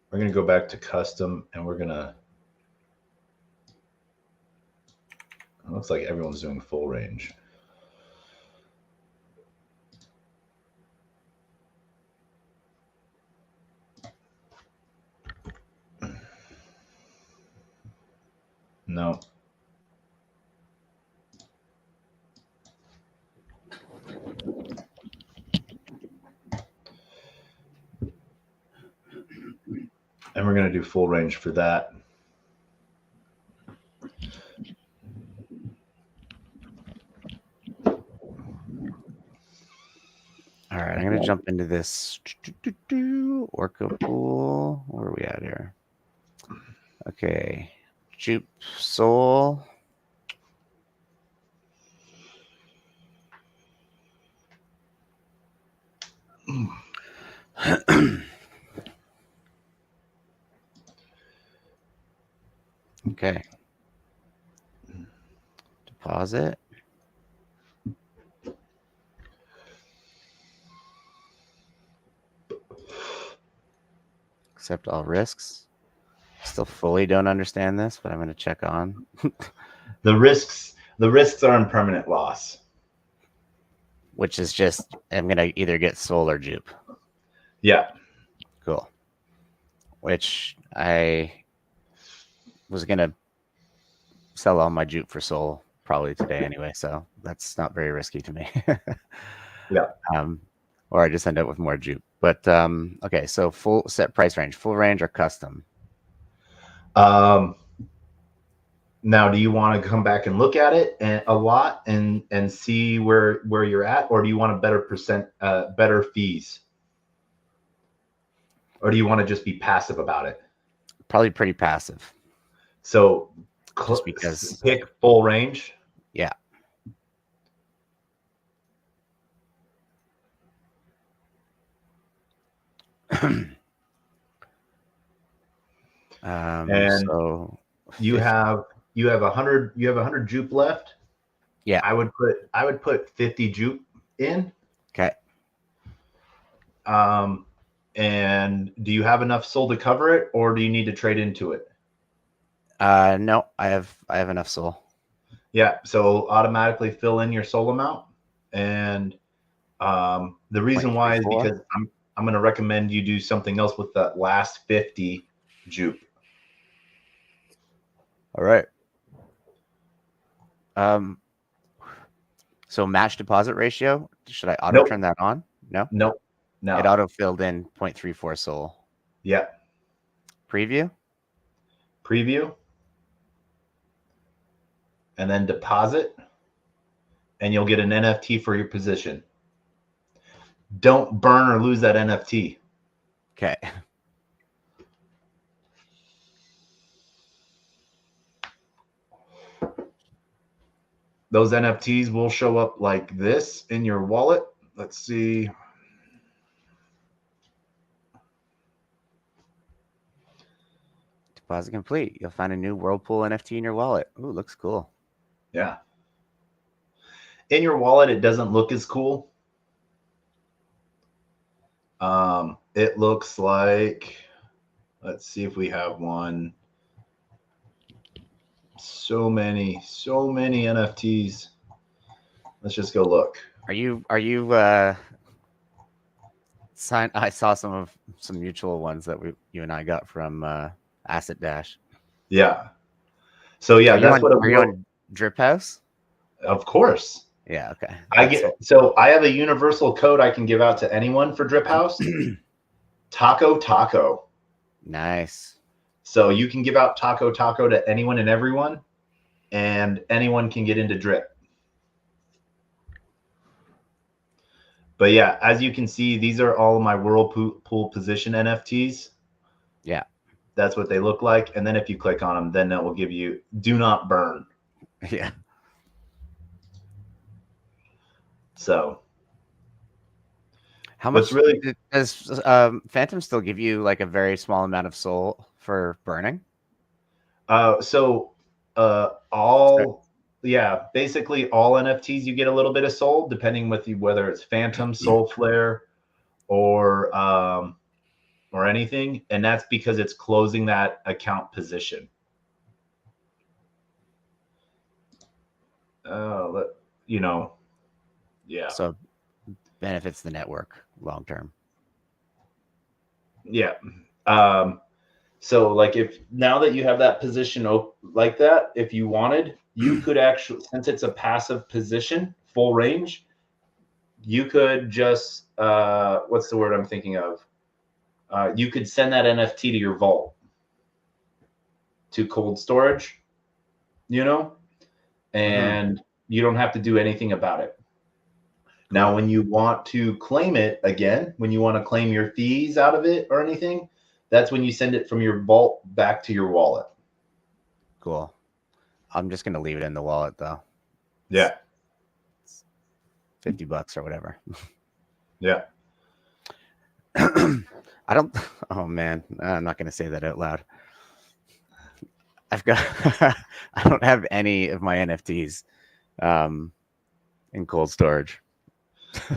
We're going to go back to custom and we're going to. It looks like everyone's doing full range. No. And we're going to do full range for that. All right, I'm going to jump into this Orca pool. Where are we at here? Okay. JUP Soul. Okay. Deposit. Accept all risks. Still fully don't understand this, but I'm going to check on. The risks are in permanent loss. Which is just, I'm going to either get Soul or JUP. Yeah. Cool. Which I was going to sell all my JUP for Soul probably today anyway, so that's not very risky to me. Yeah. Or I just end up with more JUP. But okay, so full set price range, full range or custom? Now, do you want to come back and look at it a lot and see where you're at, or do you want a better fees, or do you want to just be passive about it? Probably pretty passive. So just because pick full range. Yeah. And so you have 100 JUP left. Yeah. I would put 50 JUP in. Okay. And do you have enough Soul to cover it, or do you need to trade into it? No, I have enough Soul. Yeah, so automatically fill in your Soul amount. And the reason why is because I'm going to recommend you do something else with that last 50 JUP. All right. So match deposit ratio, should I auto turn that on? No. No. It auto filled in 0.34 Soul. Yeah. Preview. And then deposit, and you'll get an NFT for your position. Don't burn or lose that NFT. Okay. Those NFTs will show up like this in your wallet. Let's see. Deposit complete. You'll find a new Whirlpool NFT in your wallet. Ooh, looks cool. Yeah. In your wallet, it doesn't look as cool. It looks like, let's see if we have one. So many NFTs. Let's just go look. Are you sign? I saw some mutual ones that you and I got from Asset Dash. Yeah. So yeah, that's what are you on Drip House? Of course. Yeah. Okay. So I have a universal code I can give out to anyone for Drip House. Taco. Nice. So you can give out Taco to anyone and everyone, and anyone can get into Drip. But yeah, as you can see, these are all of my Whirlpool position NFTs. Yeah. That's what they look like. And then if you click on them, then it will give you do not burn. Yeah. So how much does Phantom still give you, like a very small amount of Soul for burning? So all yeah, basically all NFTs you get a little bit of sold, depending with you whether it's Phantom, Soul Flare, or anything, and that's because it's closing that account position. You know, yeah. So benefits the network long term. Yeah. So like if now that you have that position like that, if you wanted, you could actually, since it's a passive position, full range, you could just what's the word I'm thinking of? You could send that NFT to your vault, to cold storage, you know, and you don't have to do anything about it. Cool. Now, when you want to claim it again, when you want to claim your fees out of it or anything, that's when you send it from your vault back to your wallet. Cool. I'm just gonna leave it in the wallet though. Yeah. It's $50 or whatever. Yeah. I don't. Oh man, I'm not gonna say that out loud. I've got. I don't have any of my NFTs in cold storage.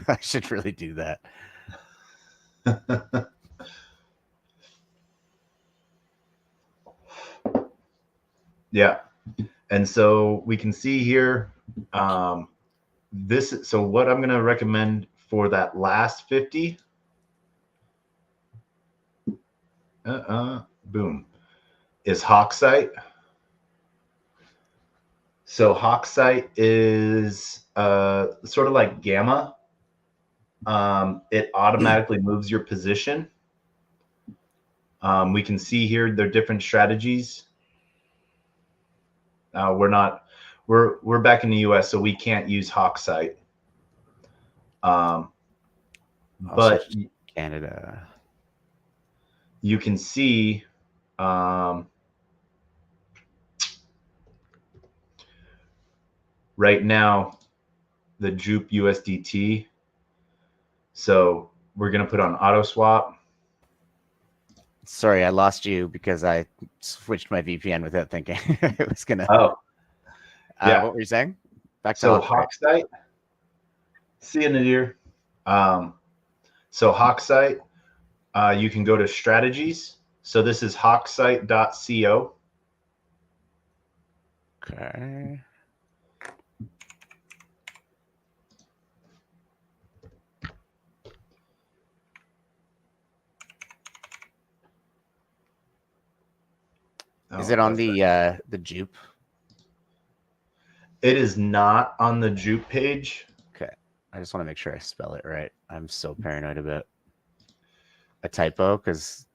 I should really do that. Yeah. And so we can see here, so what I'm going to recommend for that last 50, boom, is Hawksite. So Hawksite is sort of like Gamma. It automatically moves your position. We can see here their different strategies. We're back in the US, so we can't use Hawksite. But Canada, you can see right now the JUP USDT. So we're going to put on auto swap. Sorry, I lost you because I switched my VPN without thinking. It was gonna. Oh, yeah. What were you saying? Back to so Hawksite. Hawksite. See you, Nadir. So Hawksite, you can go to strategies. So this is hawksite.co. Okay. Is it on the JUP? It is not on the JUP page. Okay. I just want to make sure I spell it right. I'm so paranoid about a typo because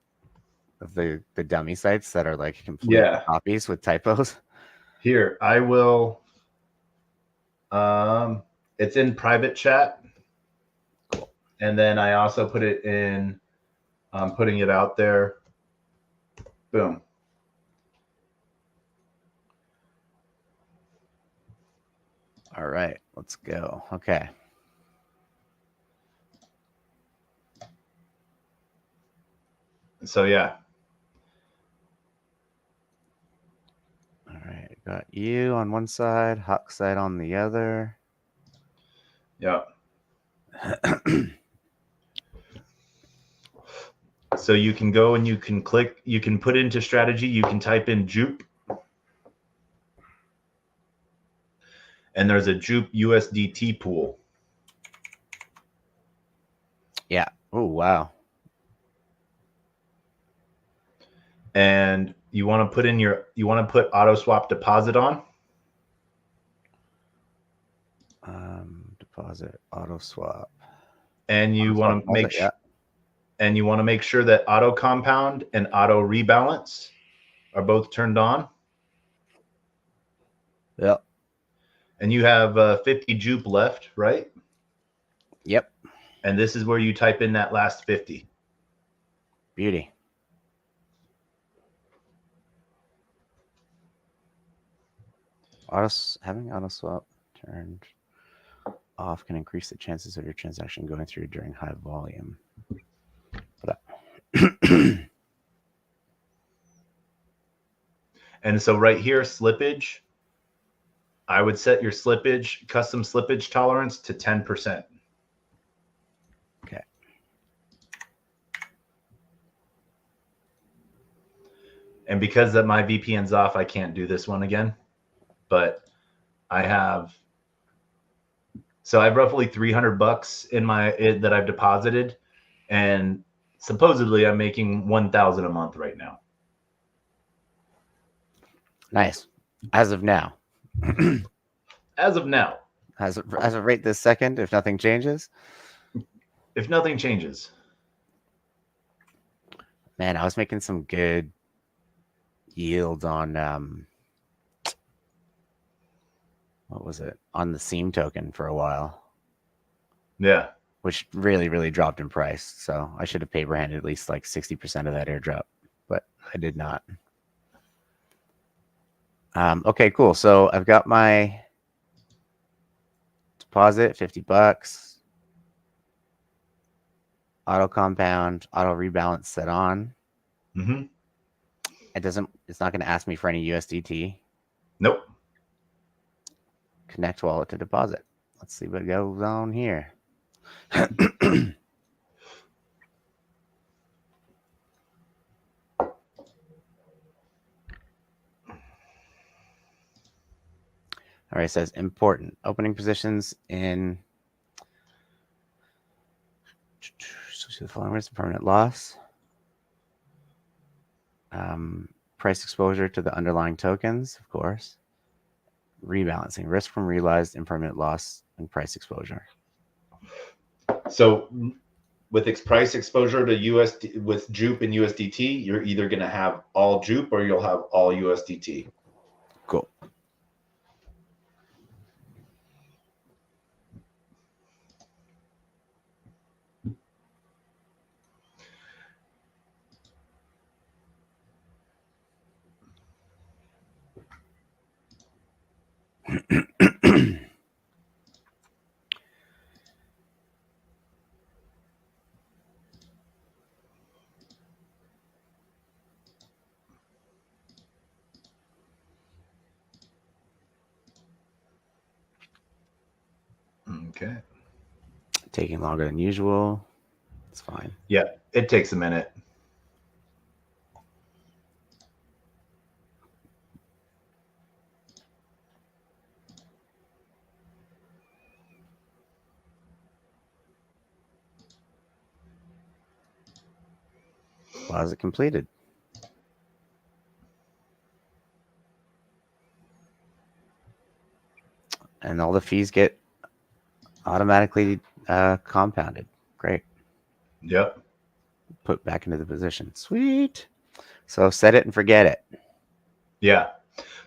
of the dummy sites that are like complete copies with typos. Here, I will. It's in private chat. Cool. And then I also put it in, I'm putting it out there. Boom. All right, let's go. Okay. So, yeah. All right, got you on one side, Hawksite on the other. Yeah. So you can go and you can click, you can put into strategy, you can type in JUP. And there's a JUP USDT pool. Yeah. Oh, wow. And you want to put in you want to put auto swap deposit on. Deposit, auto swap. And you want to make sure, and you want to make sure that auto compound and auto rebalance are both turned on. Yep. And you have 50 JUP left, right? Yep. And this is where you type in that last 50. Beauty. Having auto swap turned off can increase the chances of your transaction going through during high volume. And so right here, slippage. I would set your slippage, custom slippage tolerance to 10%. Okay. And because that my VPN's off, I can't do this one again. But I have roughly $300 in that I've deposited, and supposedly I'm making 1,000 a month right now. Nice. As of now. As of now. As of right this second, if nothing changes. If nothing changes. Man, I was making some good yield on what was it? On the seam token for a while. Yeah. Which really, really dropped in price. So I should have paper handed at least like 60% of that airdrop, but I did not. Okay, cool. So I've got my deposit, $50. Auto compound, auto rebalance set on. Mm-hmm. It's not going to ask me for any USDT. Nope. Connect wallet to deposit. Let's see what goes on here. All right, it says important. Opening positions in the following is permanent loss. Price exposure to the underlying tokens, of course. Rebalancing. Risk from realized impermanent loss and price exposure. So with its price exposure to USD with JUP and USDT, you're either going to have all JUP or you'll have all USDT. Cool. Okay. Taking longer than usual. It's fine. Yeah, it takes a minute. Why is it completed? And all the fees get automatically compounded. Great. Yep. Put back into the position. Sweet. So set it and forget it. Yeah.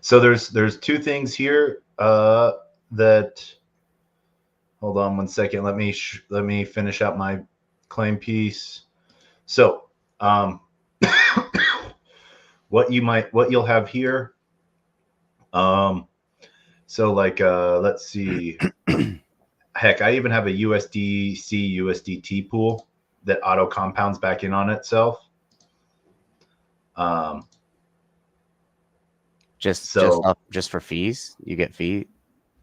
So there's two things here that. Hold on one second. Let me finish up my claim piece. So what you'll have here. So like let's see. Heck, I even have a USDC USDT pool that auto compounds back in on itself. Just for fees, you get fee.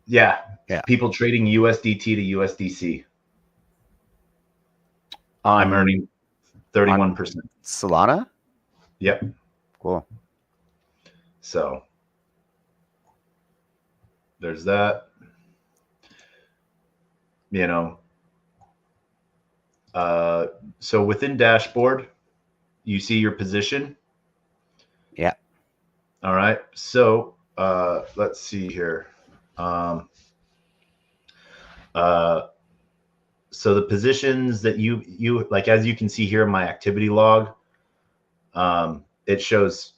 Yeah. Yeah. People trading USDT to USDC. I'm earning 31%. Solana? Yep. Cool. So there's that. You know. So within dashboard, you see your position. Yeah. All right. So let's see here. So the positions that you like, as you can see here in my activity log, it shows,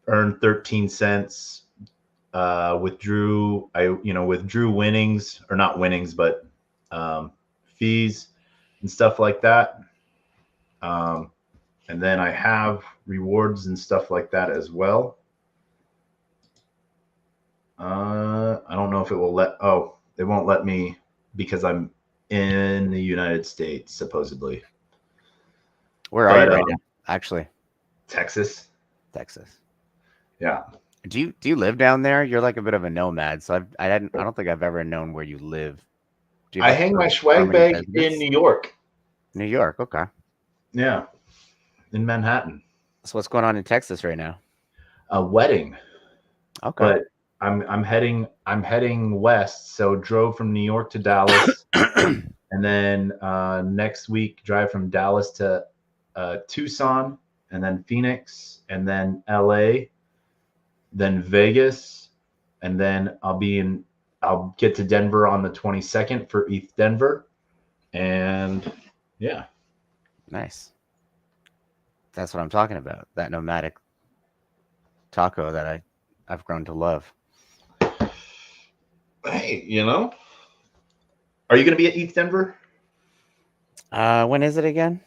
earned 13 cents, withdrew winnings, or not winnings, but fees and stuff like that. And then I have rewards and stuff like that as well. I don't know if it will it won't let me because I'm in the United States, supposedly. Where are you right now? Actually, Texas. Texas. Yeah. Do you live down there? You're like a bit of a nomad, so I don't think I've ever known where you live. Do you I have like hang my swag permanent bag in residence? New York. New York, okay. Yeah, in Manhattan. So what's going on in Texas right now? A wedding, Okay. but I'm heading west. So drove from New York to Dallas, and then next week drive from Dallas to Tucson, and then Phoenix, and then LA, then Vegas, and then I'll get to Denver on the 22nd for ETH Denver, and yeah. Nice. That's what I'm talking about. That nomadic taco that I've grown to love. Hey, are you going to be at ETH Denver? When is it again?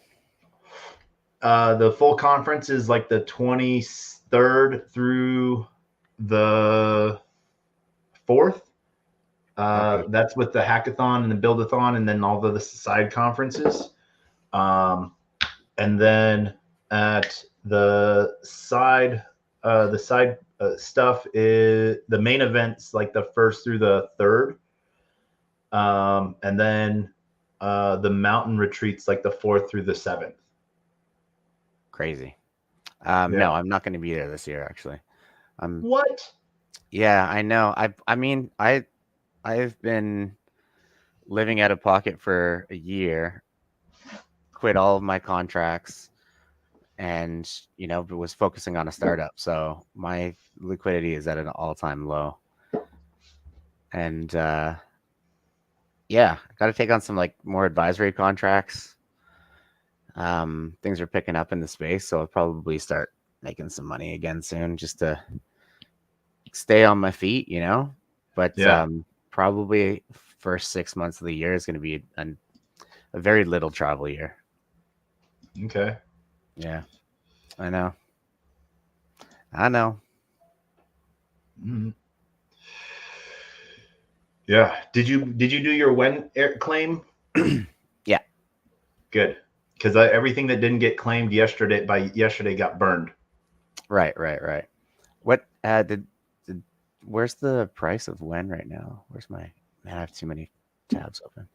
The full conference is like the 23rd through the 4th. Okay. That's with the hackathon and the buildathon, and then all the side conferences. And then at the side stuff is the main events like the 1st through the 3rd. And then the mountain retreats like the 4th through the 7th. Crazy. Yeah. No, I'm not going to be there this year. Actually, What? Yeah, I know. I've been living out of pocket for a year. Quit all of my contracts, and was focusing on a startup. So my liquidity is at an all-time low. And yeah, got to take on some like more advisory contracts. Things are picking up in the space, so I'll probably start making some money again soon, just to stay on my feet, But Yeah. probably first 6 months of the year is going to be a very little travel year. Okay. Yeah, I know. I know. Mm-hmm. Yeah. Did you do your when claim? Yeah. Good. Because everything that didn't get claimed yesterday got burned. Right. What where's the price of when right now? Where's my man? I have too many tabs open.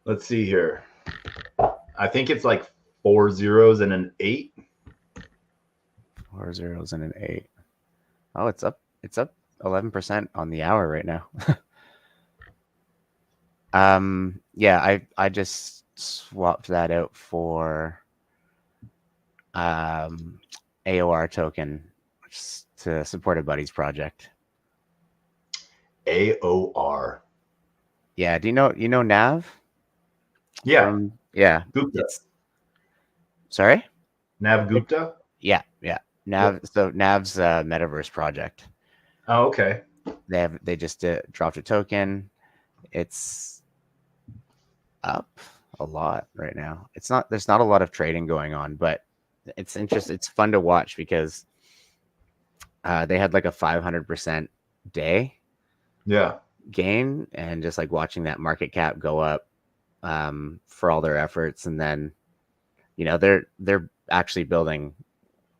Let's see here. I think it's like 4 zeros and an 8. 4 zeros and an 8. Oh, it's up 11% on the hour right now. Yeah, I just swapped that out for AOR token to support a buddy's project. AOR. Yeah, do you know Nav? Yeah. Yeah. Gupta. Sorry? Nav Gupta? Yeah. Nav. Yeah. So Nav's metaverse project. Oh, okay. They just dropped a token. It's up a lot right now. There's not a lot of trading going on, but it's interesting. It's fun to watch because they had like a 500% day. Yeah. Gain, and just like watching that market cap go up for all their efforts, and then they're actually building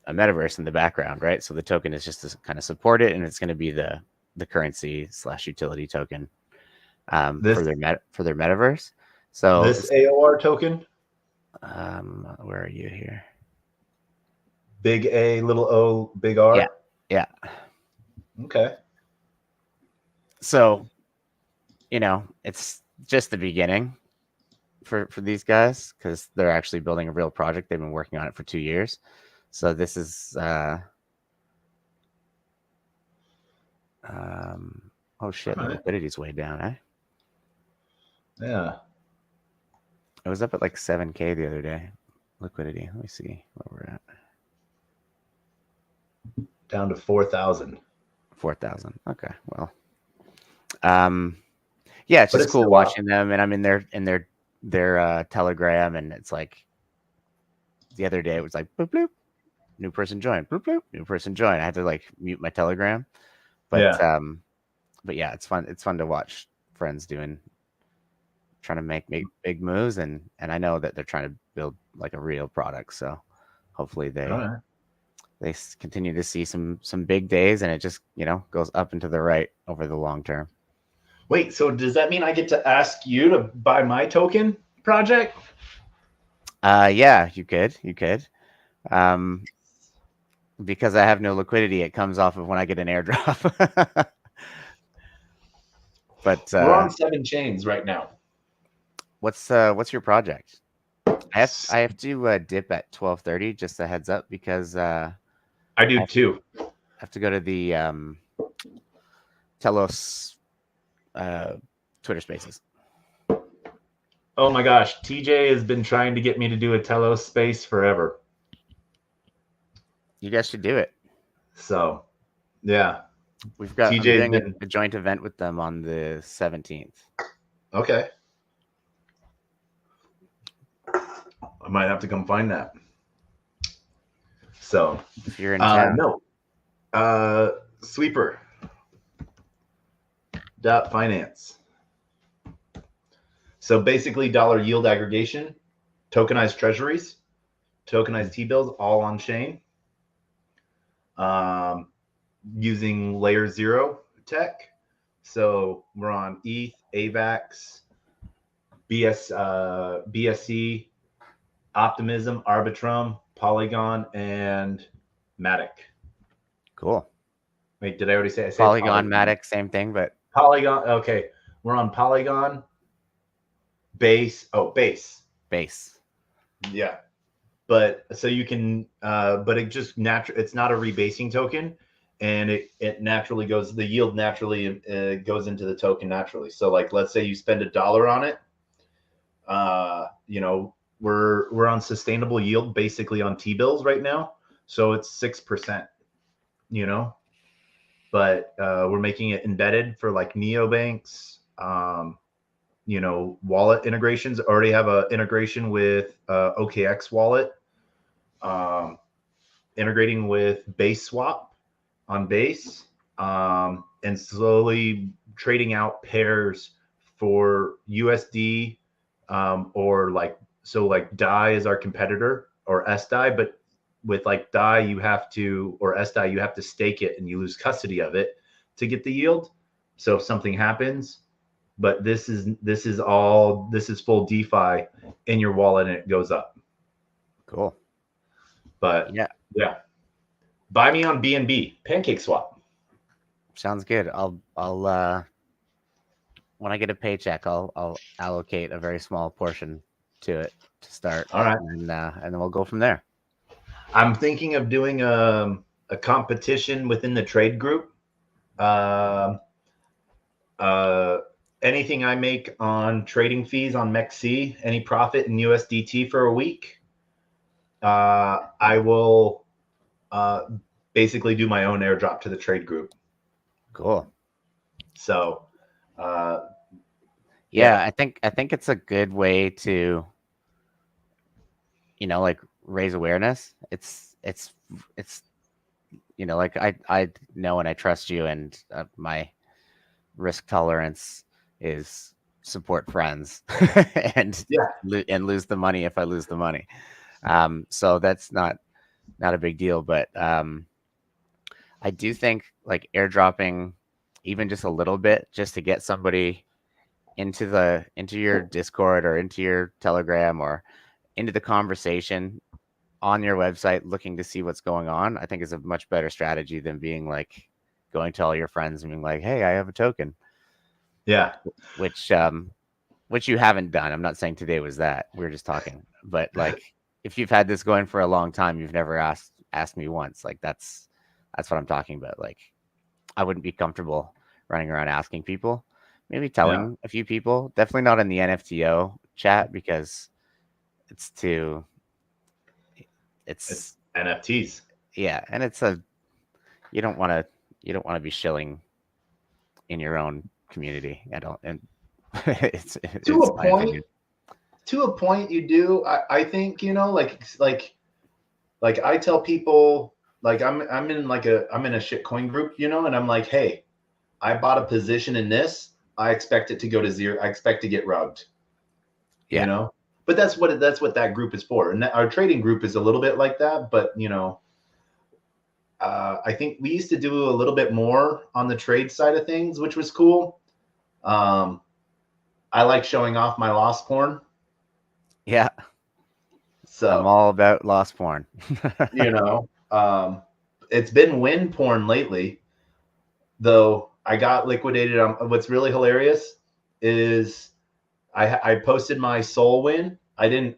a metaverse in the background, right? So the token is just to kind of support it, and it's going to be the currency / utility token for their metaverse. So this AOR token, where are you here? Big A, little O, big R. Yeah. Okay. So it's just the beginning for these guys, because they're actually building a real project. They've been working on it for 2 years. So this is oh shit, the liquidity's way down, eh? Yeah. It was up at like 7K the other day. Liquidity. Let me see where we're at. Down to 4,000. 4,000. Okay. Well. Yeah, it's just cool watching them, and I'm in their Telegram, and it's like the other day it was like bloop bloop, new person joined, bloop bloop, new person joined. I had to like mute my Telegram, but yeah, it's fun. It's fun to watch friends trying to make big moves, and I know that they're trying to build like a real product. So hopefully All right. they continue to see some big days, and it just goes up and to the right over the long term. Wait, so does that mean I get to ask you to buy my token project? Yeah, you could. Because I have no liquidity, it comes off of when I get an airdrop. But We're on 7 chains right now. what's your project? I have to dip at 12:30. Just a heads up, because I do too. I have to go to the Telos Twitter Spaces. Oh my gosh, TJ has been trying to get me to do a Telos space forever. You guys should do it. So, yeah. I'm TJ's doing been... a joint event with them on the 17th. Okay. I might have to come find that. So, if you're in town. No. Sweeper. .finance. So basically dollar yield aggregation, tokenized treasuries, tokenized T-bills, all on chain. Using layer 0 tech. So we're on ETH, AVAX, BSC, Optimism, Arbitrum, Polygon, and Matic. Cool. Wait, did I already say? I said Polygon, Matic, same thing, but Polygon. Okay, we're on Polygon. Base. Yeah, but so you can, but it just it's not a rebasing token, and it naturally goes. The yield naturally goes into the token naturally. So like, let's say you spend $1 on it. We're on sustainable yield basically on T-bills right now, so it's 6%. But we're making it embedded for like neobanks. Wallet integrations. Already have a integration with OKX wallet, integrating with Base Swap on Base, and slowly trading out pairs for USD, or like DAI is our competitor, or SDAI, but with like DAI or SDAI you have to stake it and you lose custody of it to get the yield. So if something happens, but this is full DeFi in your wallet and it goes up. Cool. But yeah. Buy me on BNB, Pancake Swap. Sounds good. I'll when I get a paycheck, I'll allocate a very small portion to it to start. All right. And then we'll go from there. I'm thinking of doing a competition within the trade group. Anything I make on trading fees on MEXC, any profit in USDT for a week, I will basically do my own airdrop to the trade group. Cool. So, yeah, I think it's a good way to, like, raise awareness. It's like I know and I trust you, and my risk tolerance is support friends and lose the money if I lose the money. So that's not a big deal, but I do think like airdropping even just a little bit, just to get somebody into your Discord or into your Telegram or into the conversation on your website looking to see what's going on, I think is a much better strategy than being like going to all your friends and being like, hey, I have a token. Yeah. Which you haven't done. I'm not saying today was that. We were just talking. But like, if you've had this going for a long time, you've never asked me once. Like that's what I'm talking about. Like, I wouldn't be comfortable running around asking people. Maybe telling a few people. Definitely not in the NFTO chat, because it's NFTs. Yeah, and you don't want to be shilling in your own community. It's to a point. To a point, you do. I think like I tell people, like I'm in a shitcoin group, and I'm like, hey, I bought a position in this. I expect it to go to zero. I expect to get rugged. but that's what that group is for. And our trading group is a little bit like that, but I think we used to do a little bit more on the trade side of things, which was cool. I like showing off my loss porn. Yeah. So I'm all about loss porn. It's been win porn lately, though. I got liquidated on. What's really hilarious is I posted my soul win. I didn't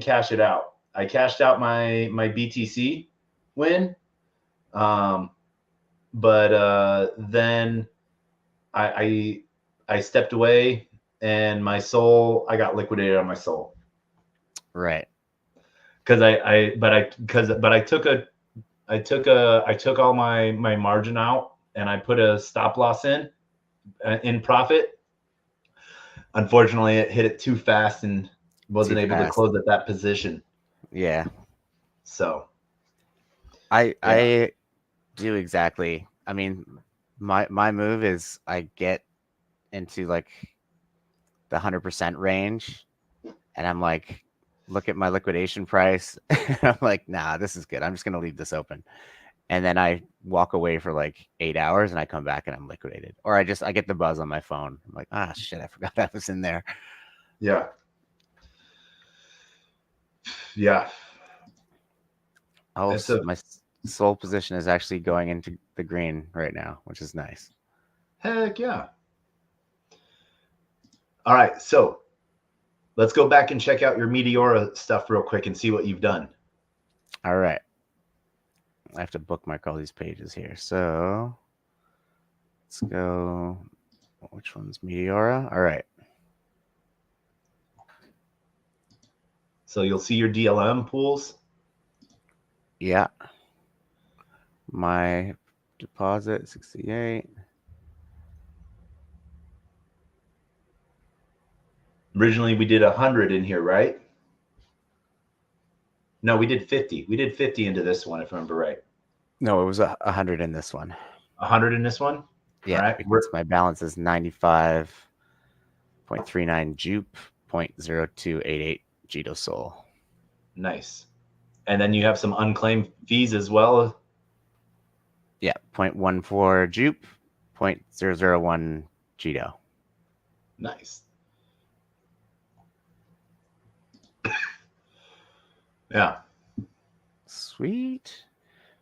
cash it out. I cashed out my BTC win. But then I stepped away, and my soul, I got liquidated on my soul. Right. Because I took all my margin out, and I put a stop loss in profit. Unfortunately, it hit it too fast and wasn't able to close at that position. Yeah. So I do exactly. I mean, my move is I get into like the 100% range, and I'm like, look at my liquidation price. I'm like, nah, this is good. I'm just gonna leave this open. And then I walk away for like 8 hours, and I come back and I'm liquidated. Or I get the buzz on my phone. I'm like, ah, shit, I forgot that was in there. Yeah. Oh, my soul position is actually going into the green right now, which is nice. Heck yeah. All right, so let's go back and check out your Meteora stuff real quick and see what you've done. All right. I have to bookmark all these pages here. So let's go. Which one's Meteora? All right. So you'll see your DLM pools. Yeah. My deposit, 68. Originally, we did 100 in here, right? No, we did 50. We did 50 into this one, if I remember right. No, it was 100 in this one. 100 in this one? Yeah, right. Because my balance is 95.39 JUP, 0.0288 Jito Soul. Nice. And then you have some unclaimed fees as well. Yeah, 0.14 JUP, 0.001 Jito. Nice. Yeah. Sweet.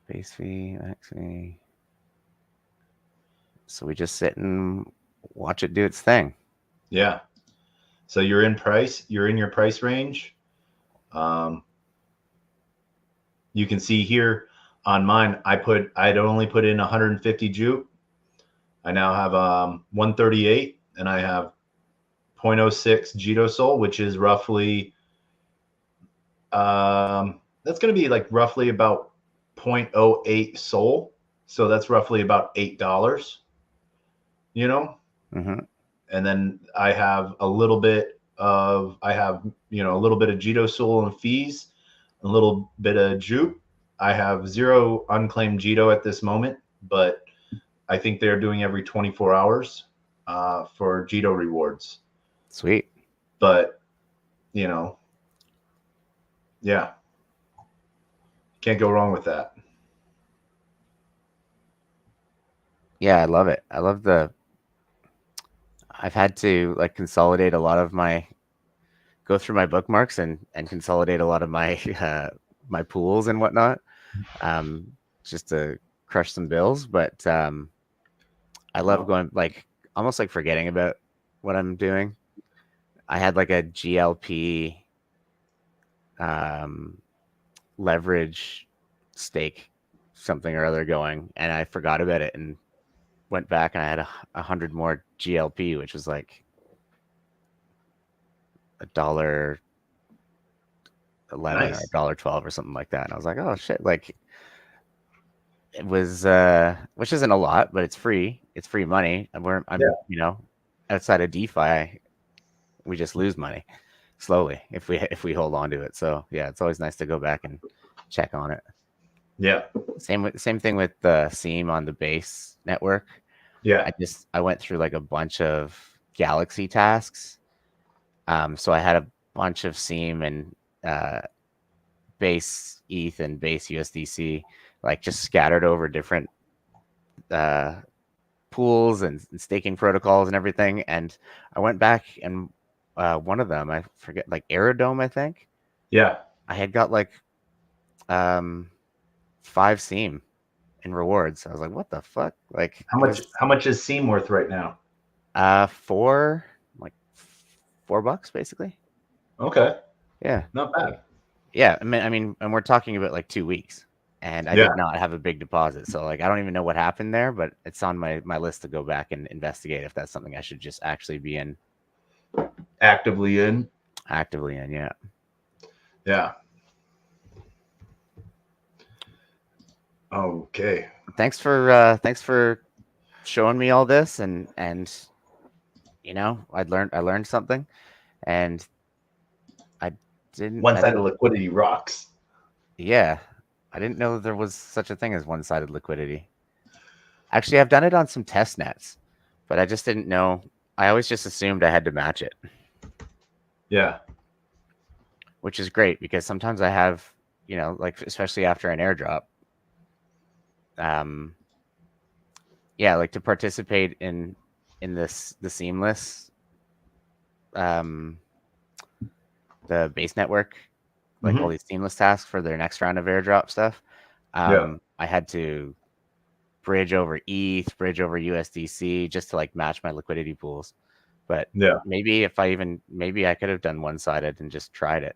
Base fee, max fee. So we just sit and watch it do its thing. Yeah. So you're in price. You're in your price range. You can see here on mine, I'd only put in 150 jupe. I now have 138, and I have 0.06 Jito Soul, which is roughly that's going to be like roughly about 0.08 Soul. So that's roughly about $8. Mm-hmm. And then I have a little bit of Jito Soul and fees, a little bit of jupe. I have 0 unclaimed Jito at this moment, but I think they're doing every 24 hours for Jito rewards. Sweet. But, yeah. Can't go wrong with that. Yeah, I love it. I've had to like consolidate a lot of go through my bookmarks and consolidate a lot of my my pools and whatnot, just to crush some bills. But I love going like almost like forgetting about what I'm doing. I had like a GLP leverage stake something or other going, and I forgot about it and went back, and I had 100 more GLP, which was like $1.11 Nice. or $1.12 or something like that. And I was like, oh shit, like it was which isn't a lot, but it's free. It's free money. And I'm outside of DeFi, we just lose money slowly if we hold on to it. So yeah, it's always nice to go back and check on it. Yeah. Same thing with the Seam on the base network. Yeah. I went through like a bunch of Galaxy tasks. So I had bunch of seam and base ETH and base USDC, like just scattered over different pools and staking protocols and everything. And I went back and one of them, I forget, like Aerodome, I think. Yeah. I had got like 5 seam in rewards. I was like, what the fuck? Like How much is Seam worth right now? 4 like $4 basically. Okay. Yeah. Not bad. Yeah. I mean, and we're talking about like 2 weeks. And I Yeah. did not have a big deposit. So like I don't even know what happened there, but it's on my list to go back and investigate if that's something I should just actually be in. Actively in. Actively in, yeah. Yeah. Okay. Thanks for showing me all this and you know, I learned something, and I didn't One-sided liquidity rocks. yeah, I didn't know there was such a thing as one-sided liquidity. Actually, I've done it on some test nets, but I just didn't know. I always just assumed I had to match it. Yeah. Which is great because sometimes I have, you know, like especially after an airdrop, yeah, like to participate in the seamless, the base network, like all these seamless tasks for their next round of airdrop stuff. I had to bridge over ETH, bridge over USDC just to like match my liquidity pools. But yeah, maybe maybe I could have done one-sided and just tried it.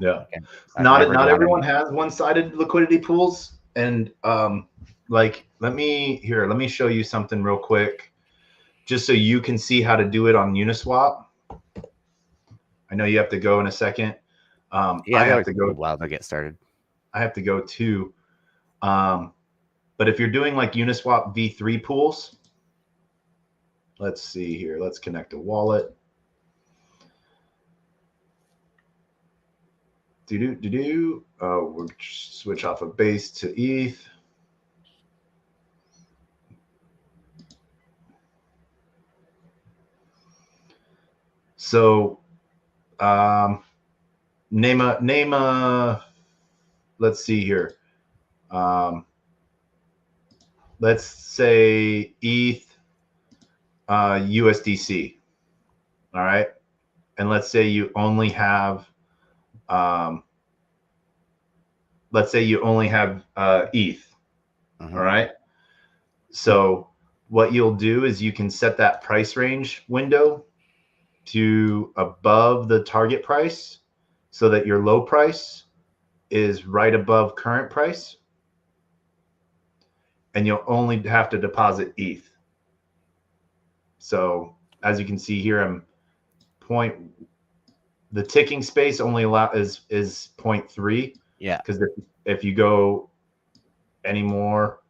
Yeah. Like, Not everyone has one-sided liquidity pools. And like let me show you something real quick, just so you can see how to do it on Uniswap. I know you have to go in a second. Yeah, I have to go a while to get started. I have to go too. But if you're doing like Uniswap V3 pools, let's see here. Let's connect a wallet. We'll switch off of base to ETH. So, name a. Let's see here. Let's say ETH, USDC. All right, and let's say you only have. Let's say you only have ETH. All right. So what you'll do is you can set that price range window to above the target price so that your low price is right above current price. And you'll only have to deposit ETH. So as you can see here, the ticking space only is 0.3. Yeah. Because if you go any more,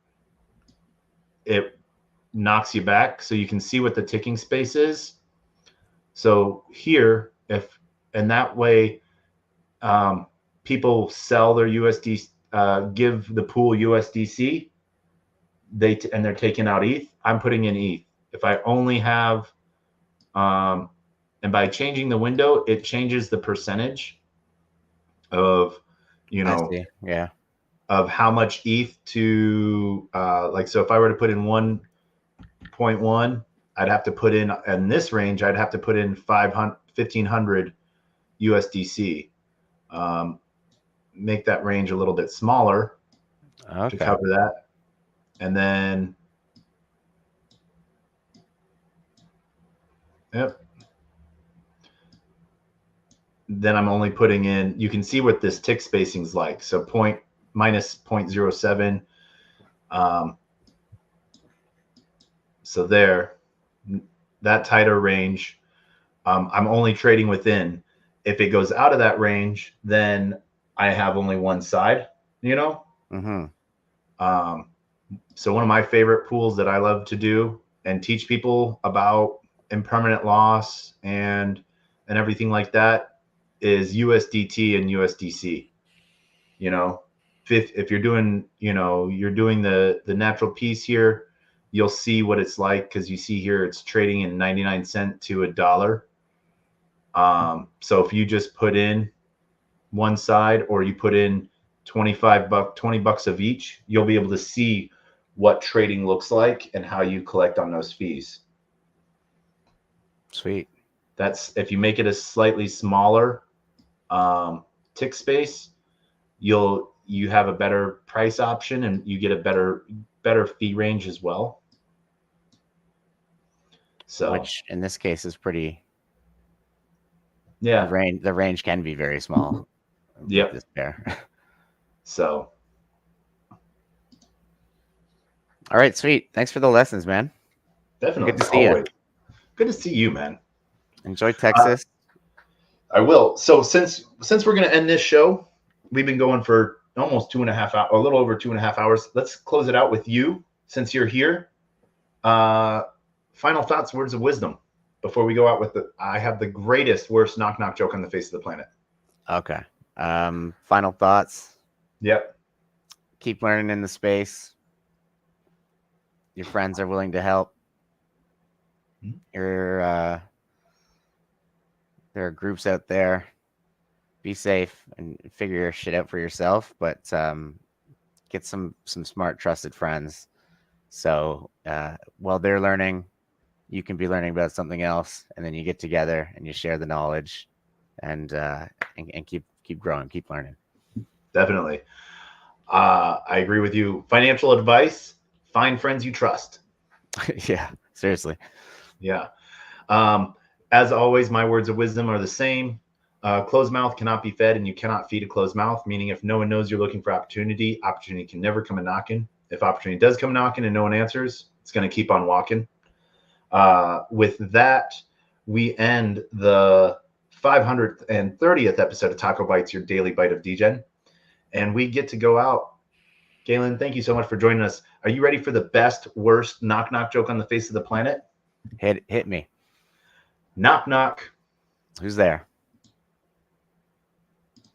it knocks you back. So you can see what the ticking space is. So here, and that way, people sell their USD, give the pool USDC, and they're taking out ETH. I'm putting in ETH. If I only have, and by changing the window, it changes the percentage of, yeah, of how much ETH to, like, so if I were to put in 1.1, I'd have to put in this range, I'd have to put in 1,500 USDC. Make that range a little bit smaller to cover that. And then, yep. Then I'm only putting in, you can see what this tick spacing is like. So minus 0.07. So there, that tighter range, I'm only trading within. If it goes out of that range, then I have only one side, So one of my favorite pools that I love to do and teach people about impermanent loss and everything like that is USDT and USDC. If you're doing, you're doing the natural piece here, you'll see what it's like, because you see here it's trading in 99 cents to $1. So if you just put in one side, or you put in $20 of each, you'll be able to see what trading looks like and how you collect on those fees. Sweet. That's if you make it a slightly smaller tick space, you have a better price option, and you get a better fee range as well. So, which in this case is pretty. Yeah. The range can be very small. Yep. This pair. So. All right, sweet. Thanks for the lessons, man. Definitely. Good to see you. Good to see you, man. Enjoy Texas. I will. So since we're going to end this show, we've been going for almost 2.5 hours, a little over 2.5 hours. Let's close it out with you, since you're here. Final thoughts, words of wisdom before we go out with I have the greatest, worst knock joke on the face of the planet. Okay. Final thoughts. Yep. Keep learning in the space. Your friends are willing to help. There are groups out there. Be safe and figure your shit out for yourself, but get some smart, trusted friends. So while they're learning, you can be learning about something else, and then you get together and you share the knowledge, and keep growing, keep learning. Definitely. I agree with you. Financial advice: find friends you trust. Yeah, seriously. Yeah. As always, my words of wisdom are the same. Closed mouth cannot be fed, and you cannot feed a closed mouth, meaning if no one knows you're looking for opportunity can never come a knocking. If opportunity does come knocking and no one answers, it's going to keep on walking. With that, we end the 530th episode of TacoBytes, your daily bite of Degen. And we get to go out. Galen, thank you so much for joining us. Are you ready for the best, worst knock joke on the face of the planet? Hit me. Knock. Who's there?